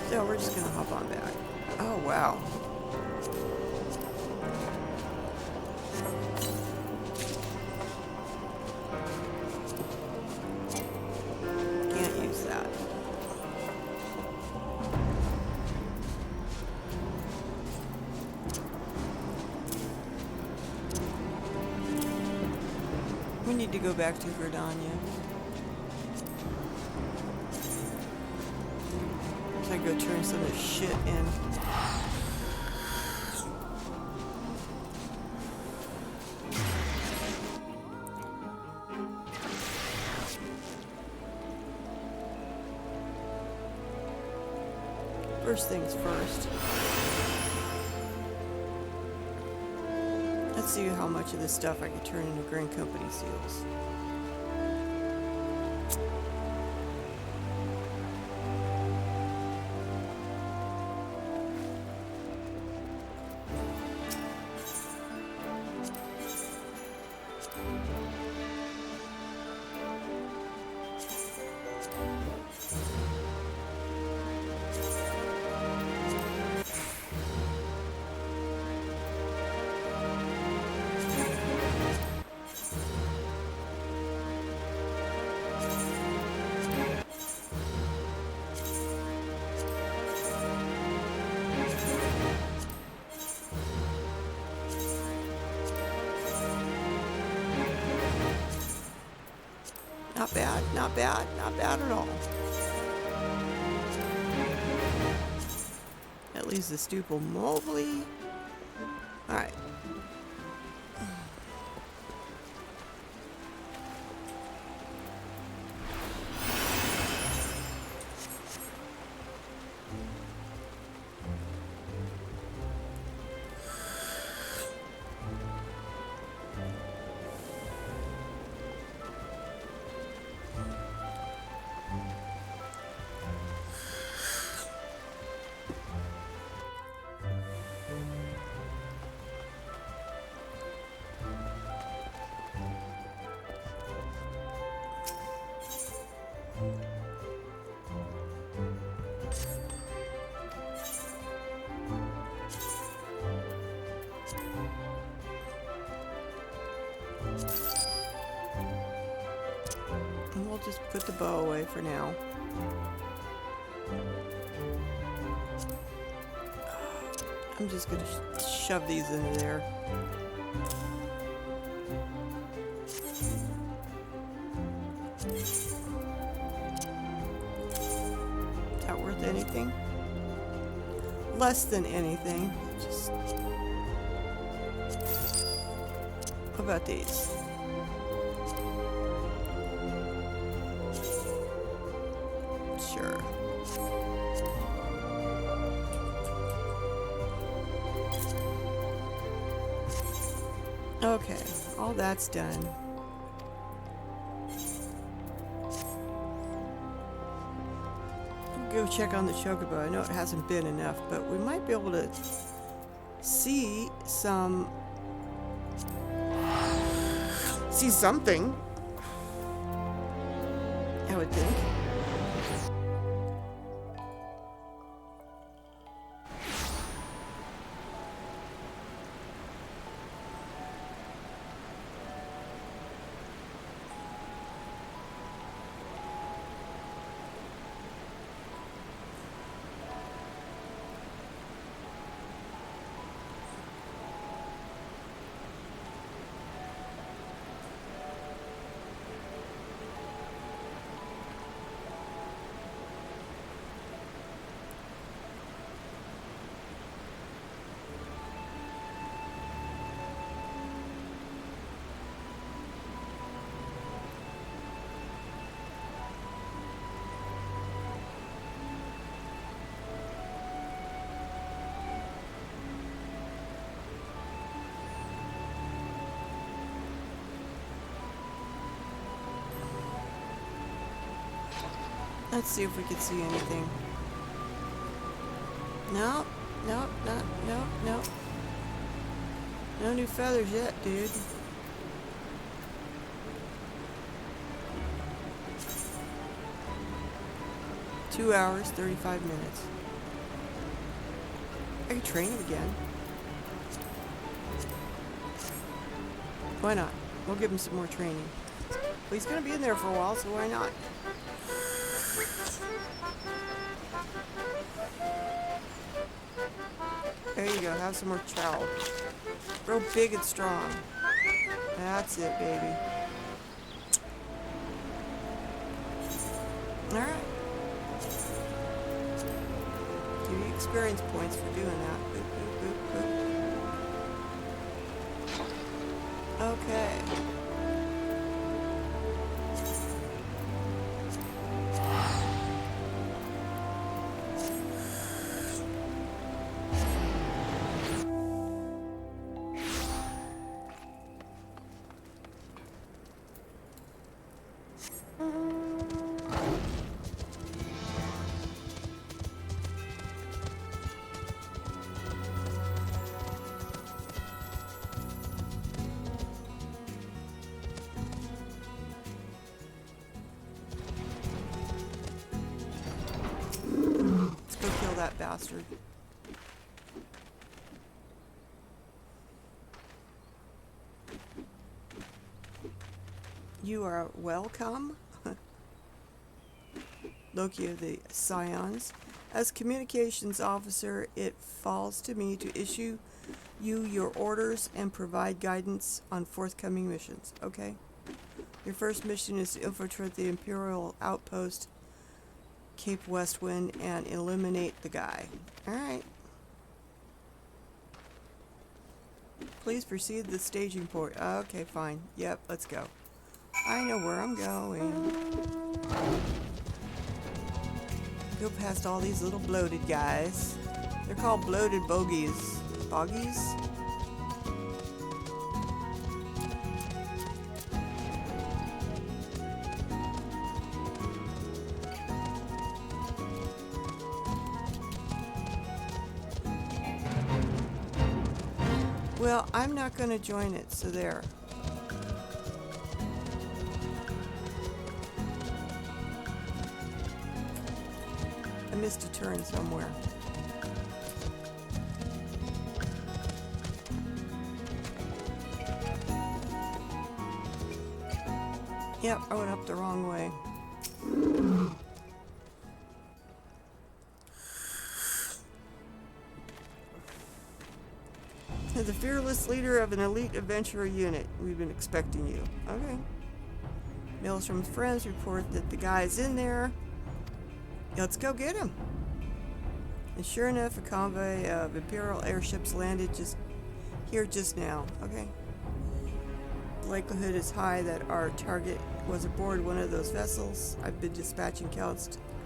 So we're just gonna hop on back. Oh wow. Can't use that. We need to go back to Verdania. I go turn some of this shit in. First things first. Let's see how much of this stuff I can turn into Grand Company seals. Not bad, not bad, not bad at all. That leaves the Stupel Mobley. Alright. And we'll just put the bow away for now. I'm just gonna shove these into there. Is that worth anything? Less than anything. Just. How about these? Sure. Okay, all that's done. Go check on the Chocobo. I know it hasn't been enough, but we might be able to see something. I would think. Let's see if we can see anything. No, no, no, no, no. No new feathers yet, dude. Two hours, 35 minutes. I can train him again. Why not? We'll give him some more training. Well, he's gonna be in there for a while, so why not? There you go, have some more chow. Grow big and strong. That's it, baby. Alright. Give you experience points for doing that. Boop, boop, boop, boop. Okay. That bastard. You are welcome. Lokki of the Scions. As communications officer, it falls to me to issue you your orders and provide guidance on forthcoming missions. Okay? Your first mission is to infiltrate the Imperial outpost Cape Westwind and eliminate the guy. Alright. Please proceed to the staging port. Okay, fine. Yep, let's go. I know where I'm going. Go past all these little bloated guys. They're called bloated bogies. Boggies? Well, I'm not going to join it, so there. I missed a turn somewhere. Yep, I went up the wrong way. As the fearless leader of an elite adventurer unit, we've been expecting you. Okay. Mails from friends report that the guy's in there. Let's go get him. And sure enough, a convoy of Imperial airships landed just now. Okay. The likelihood is high that our target was aboard one of those vessels. I've been dispatching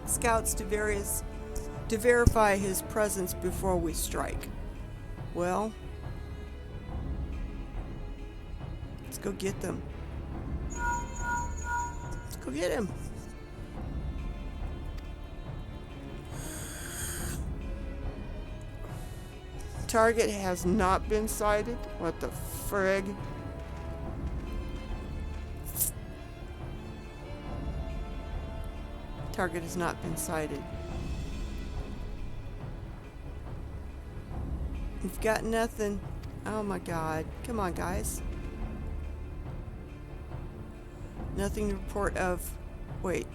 scouts to verify his presence before we strike. Well, let's go get them. Let's go get him. Target has not been sighted. What the frig? Target has not been sighted. We've got nothing. Oh my god. Come on, guys. Nothing to report of. Wait.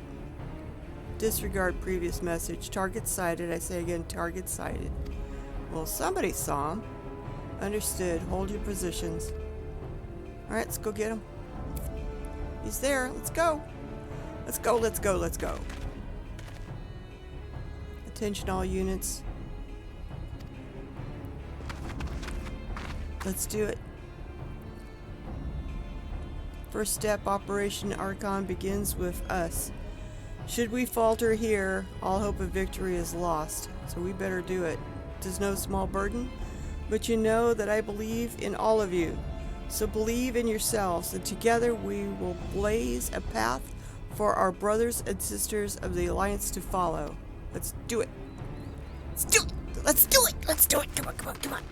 Disregard previous message. Target sighted. I say again, target sighted. Well, somebody saw him. Understood. Hold your positions. Alright, let's go get him. He's there. Let's go. Let's go, let's go, let's go. Attention all units. Let's do it. First step, Operation Archon begins with us. Should we falter here, all hope of victory is lost. So we better do it. It is no small burden, but you know that I believe in all of you. So believe in yourselves, and together we will blaze a path for our brothers and sisters of the Alliance to follow. Let's do it. Let's do it. Let's do it. Let's do it. Come on, come on, come on.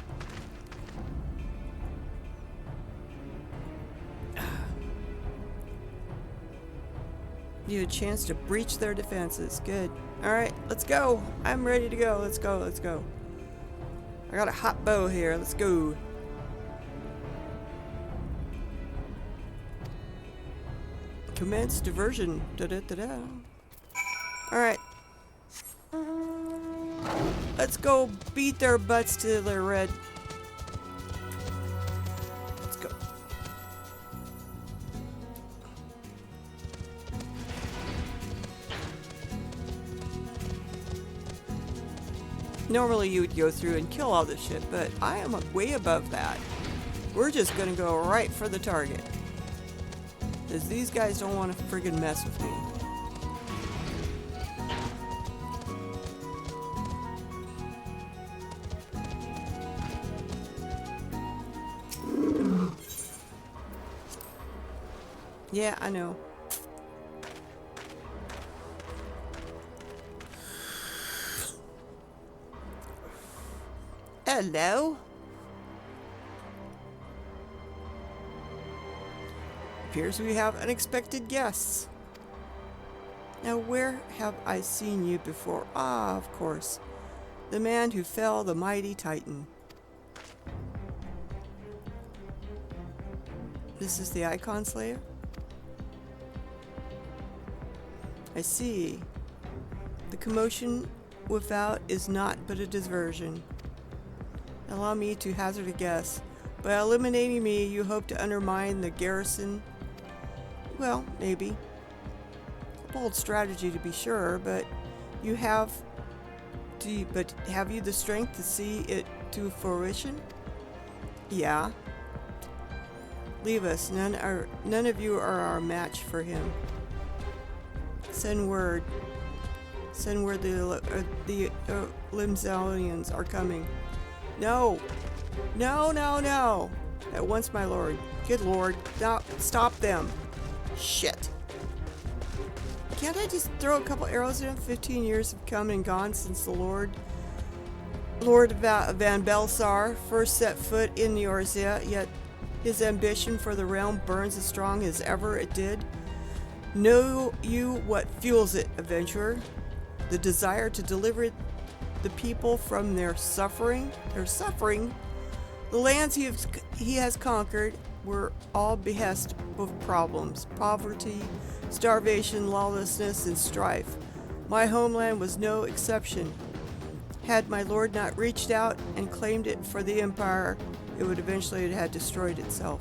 Need a chance to breach their defenses. Good. Alright, let's go. I'm ready to go. Let's go, let's go. I got a hot bow here. Let's go. Commence diversion. Da-da-da-da. Alright. Let's go beat their butts till they're red. Let's go. Normally you would go through and kill all this shit, but I am way above that. We're just gonna go right for the target. Because these guys don't want to friggin' mess with me. Yeah, I know. Hello? Appears we have unexpected guests. Now, where have I seen you before? Ah, of course. The man who fell the mighty Titan. This is the Icon Slayer? I see. The commotion without is not but a diversion. Allow me to hazard a guess. By eliminating me, you hope to undermine the garrison. Well, maybe. A bold strategy to be sure, but have you the strength to see it to fruition? Yeah. Leave us. None of you are our match for him. Send word. Send word the Limzalians are coming. No! No, no, no! At once, my lord. Good lord. Stop them. Shit. Can't I just throw a couple arrows at him? 15 years have come and gone since the Lord Van Belsar first set foot in the Eorzea, yet his ambition for the realm burns as strong as ever it did. Know you what fuels it, adventurer? The desire to deliver the people from their suffering. The lands he has conquered, were all behest of problems, poverty, starvation, lawlessness, and strife. My homeland was no exception. Had my lord not reached out and claimed it for the Empire, it would eventually have destroyed itself.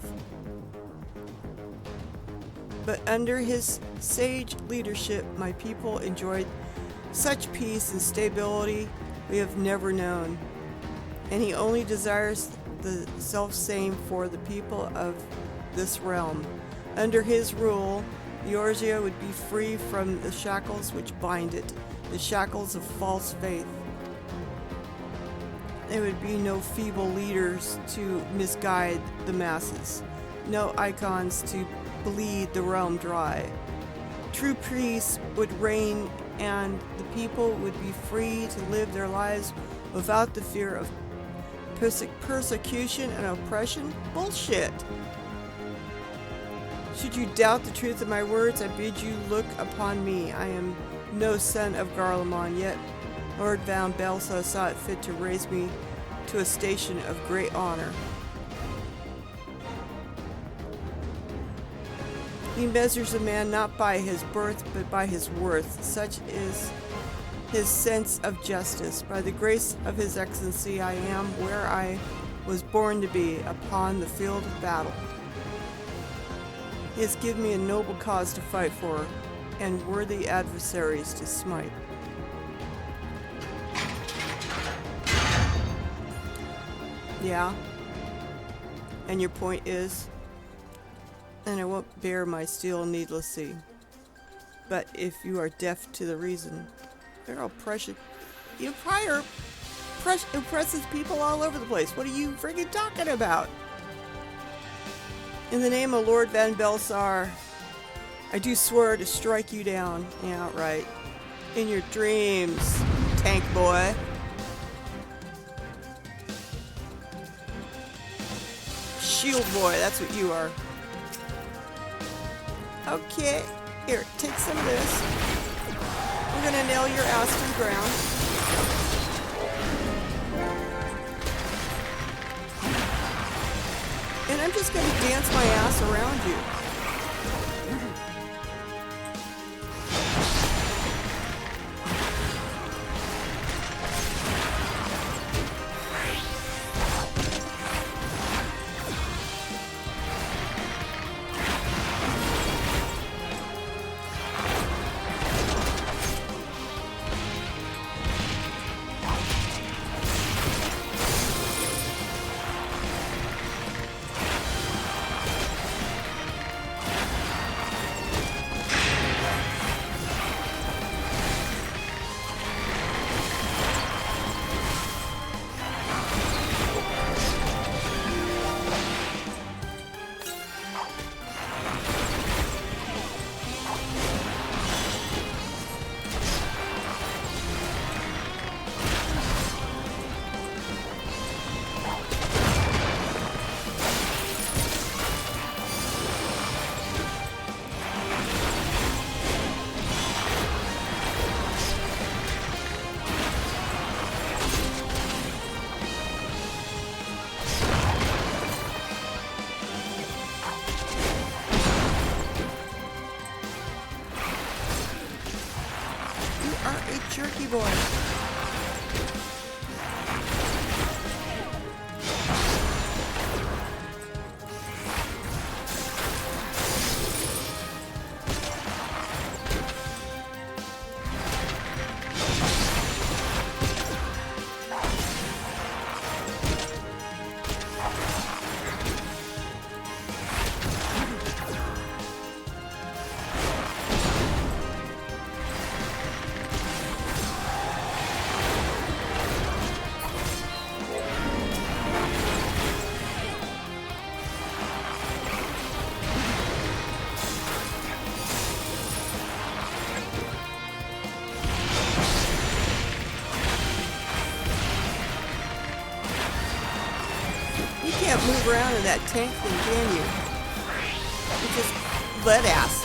But under his sage leadership, my people enjoyed such peace and stability we have never known. And he only desires the self-same for the people of this realm. Under his rule, Eorzea would be free from the shackles which bind it, the shackles of false faith. There would be no feeble leaders to misguide the masses, no icons to bleed the realm dry. True peace would reign, and the people would be free to live their lives without the fear of persecution and oppression. Bullshit! Should you doubt the truth of my words, I bid you look upon me. I am no son of Garlemald, yet Lord Van Belsar saw it fit to raise me to a station of great honor. He measures a man not by his birth, but by his worth. Such is his sense of justice. By the grace of his excellency, I am where I was born to be, upon the field of battle. He has given me a noble cause to fight for, and worthy adversaries to smite. Yeah. And your point is? And I won't bear my steel needlessly. But if you are deaf to the reason, they're all precious. The Empire oppresses people all over the place. What are you friggin' talking about? In the name of Lord Van Belsar, I do swear to strike you down. Yeah, right. In your dreams, tank boy. Shield boy, that's what you are. Okay, here, take some of this. We're gonna nail your ass to the ground. And I'm just gonna dance my ass around you. Jerky boy. Move around in that tank thing, can you? It's just lead ass.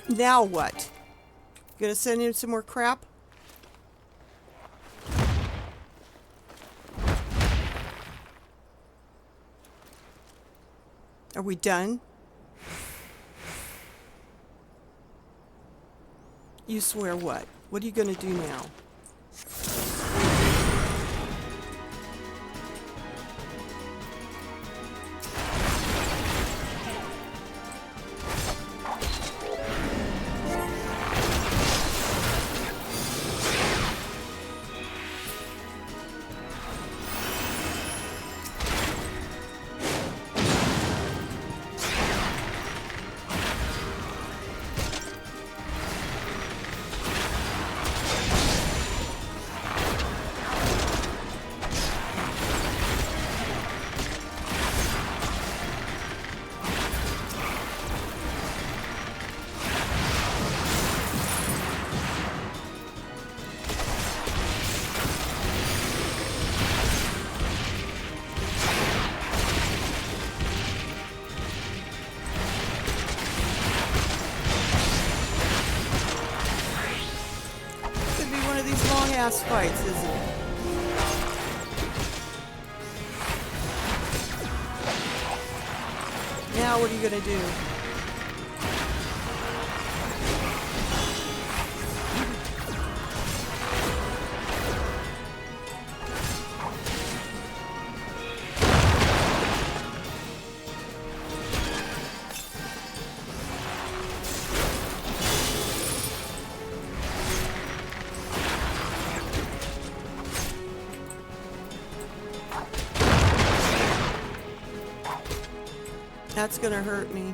Now what? Gonna send him some more crap? Are we done? You swear what? What are you gonna do now? Ass fights, isn't it? Now what are you gonna do? That's gonna hurt me.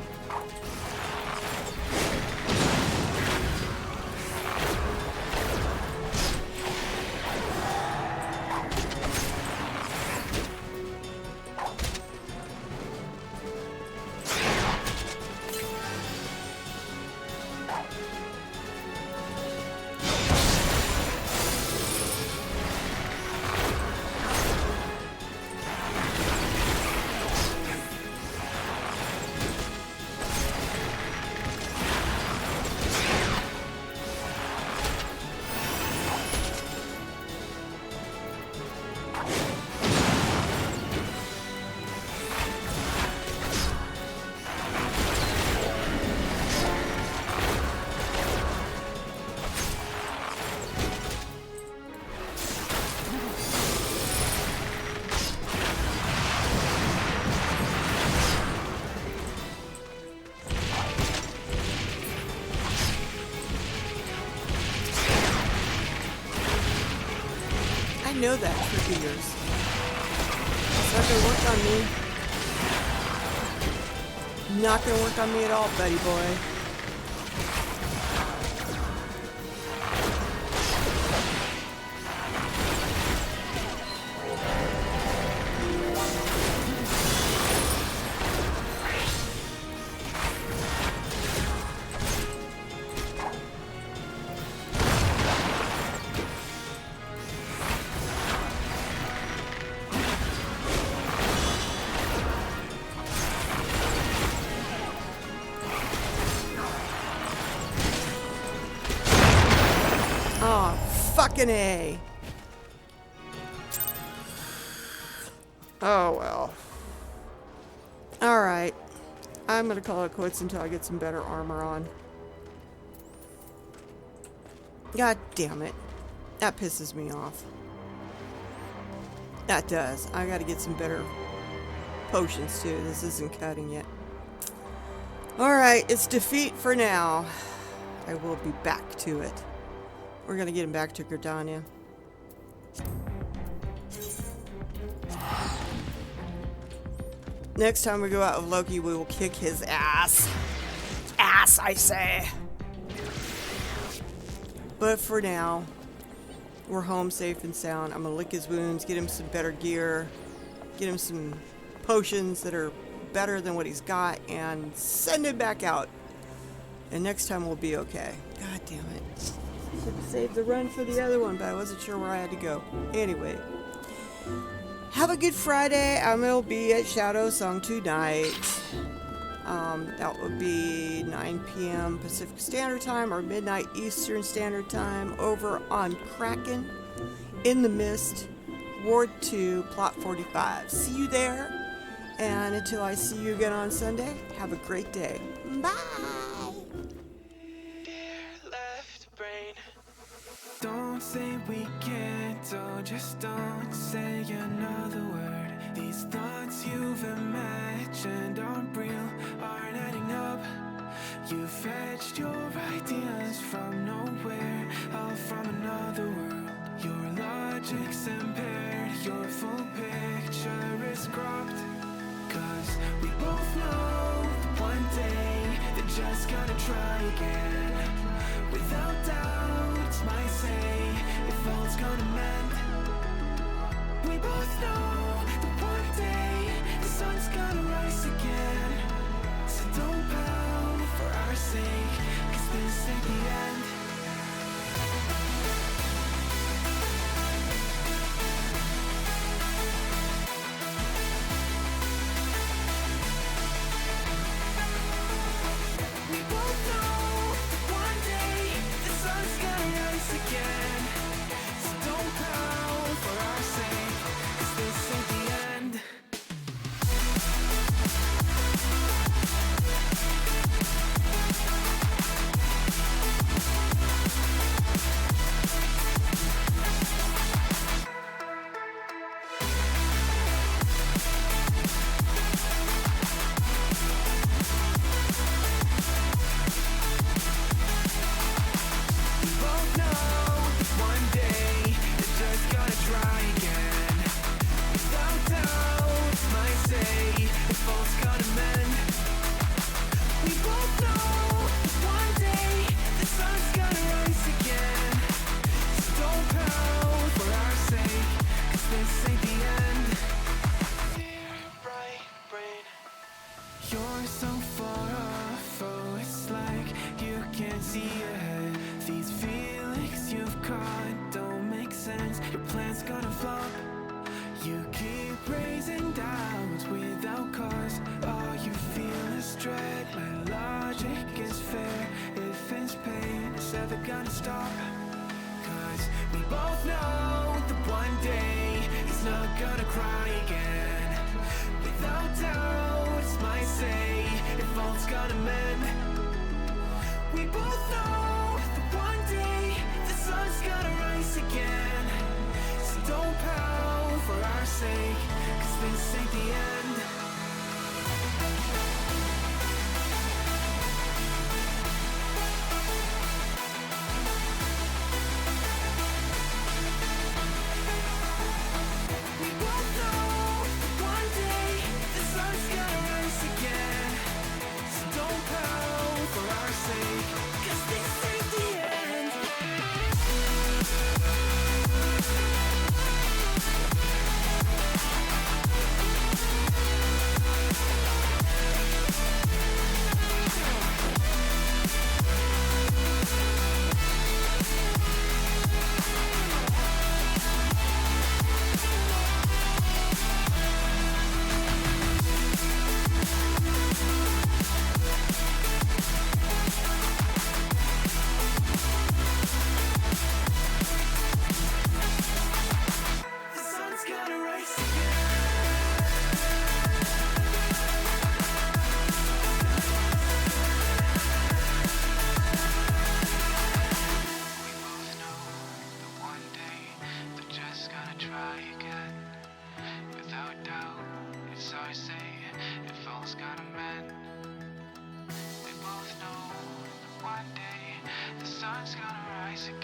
I know that for years. It's not gonna work on me. Not gonna work on me at all, buddy boy. Fucking A. Oh well. Alright. I'm gonna call it quits until I get some better armor on. God damn it. That pisses me off. That does. I gotta get some better potions too. This isn't cutting yet. Alright, it's defeat for now. I will be back to it. We're gonna get him back to Gridania. Next time we go out with Loki, we will kick his ass. Ass, I say. But for now, we're home safe and sound. I'm gonna lick his wounds, get him some better gear, get him some potions that are better than what he's got, and send him back out. And next time we'll be okay. God damn it. Should have saved the run for the other one, but I wasn't sure where I had to go. Anyway. Have a good Friday. I will be at Shadow Song tonight. That would be 9 p.m. Pacific Standard Time or midnight Eastern Standard Time over on Kraken in the Mist, Ward 2, Plot 45. See you there. And until I see you again on Sunday, have a great day. Bye. Don't say we can't, oh, just don't say another word. These thoughts you've imagined aren't real, aren't adding up. You fetched your ideas from nowhere, all from another world. Your logic's impaired, your full picture is cropped. Cause we both know one day they're just gonna try again. Without doubt, might say if all's gonna mend. We both know that one day the sun's gonna rise again. So don't pout for our sake, cause this ain't the end. We both know that one day the sun's gonna rise again. So don't pout for our sake, cause this ain't the end. We both know that one day they're just gonna try again. Without doubt, might say if all's gonna mend. We both know that one day the sun's gonna rise again. So don't pout for our sake, cause this ain't the end. Dear bright brain, you're so far off, oh it's like you can't see ahead. These feelings you've caught don't make sense, your plan's gonna flop. You keep raising doubts without cause, all you feel is dread. My logic is fair, if it's pain, it's ever gonna stop. Cause we both know that one day he's not gonna cry again. Without doubt, might say if all's gonna mend. We both know that one day the sun's gonna rise again. So don't pout for our sake, cause this ain't the end. We both know that one day the sun's gonna rise again. So don't pout for our sake, cause this ain't the end. The sun's gonna rise one day they're just gonna try again. Without doubt, it's our say if all's gonna mend. We both know that one day the sun's gonna rise again.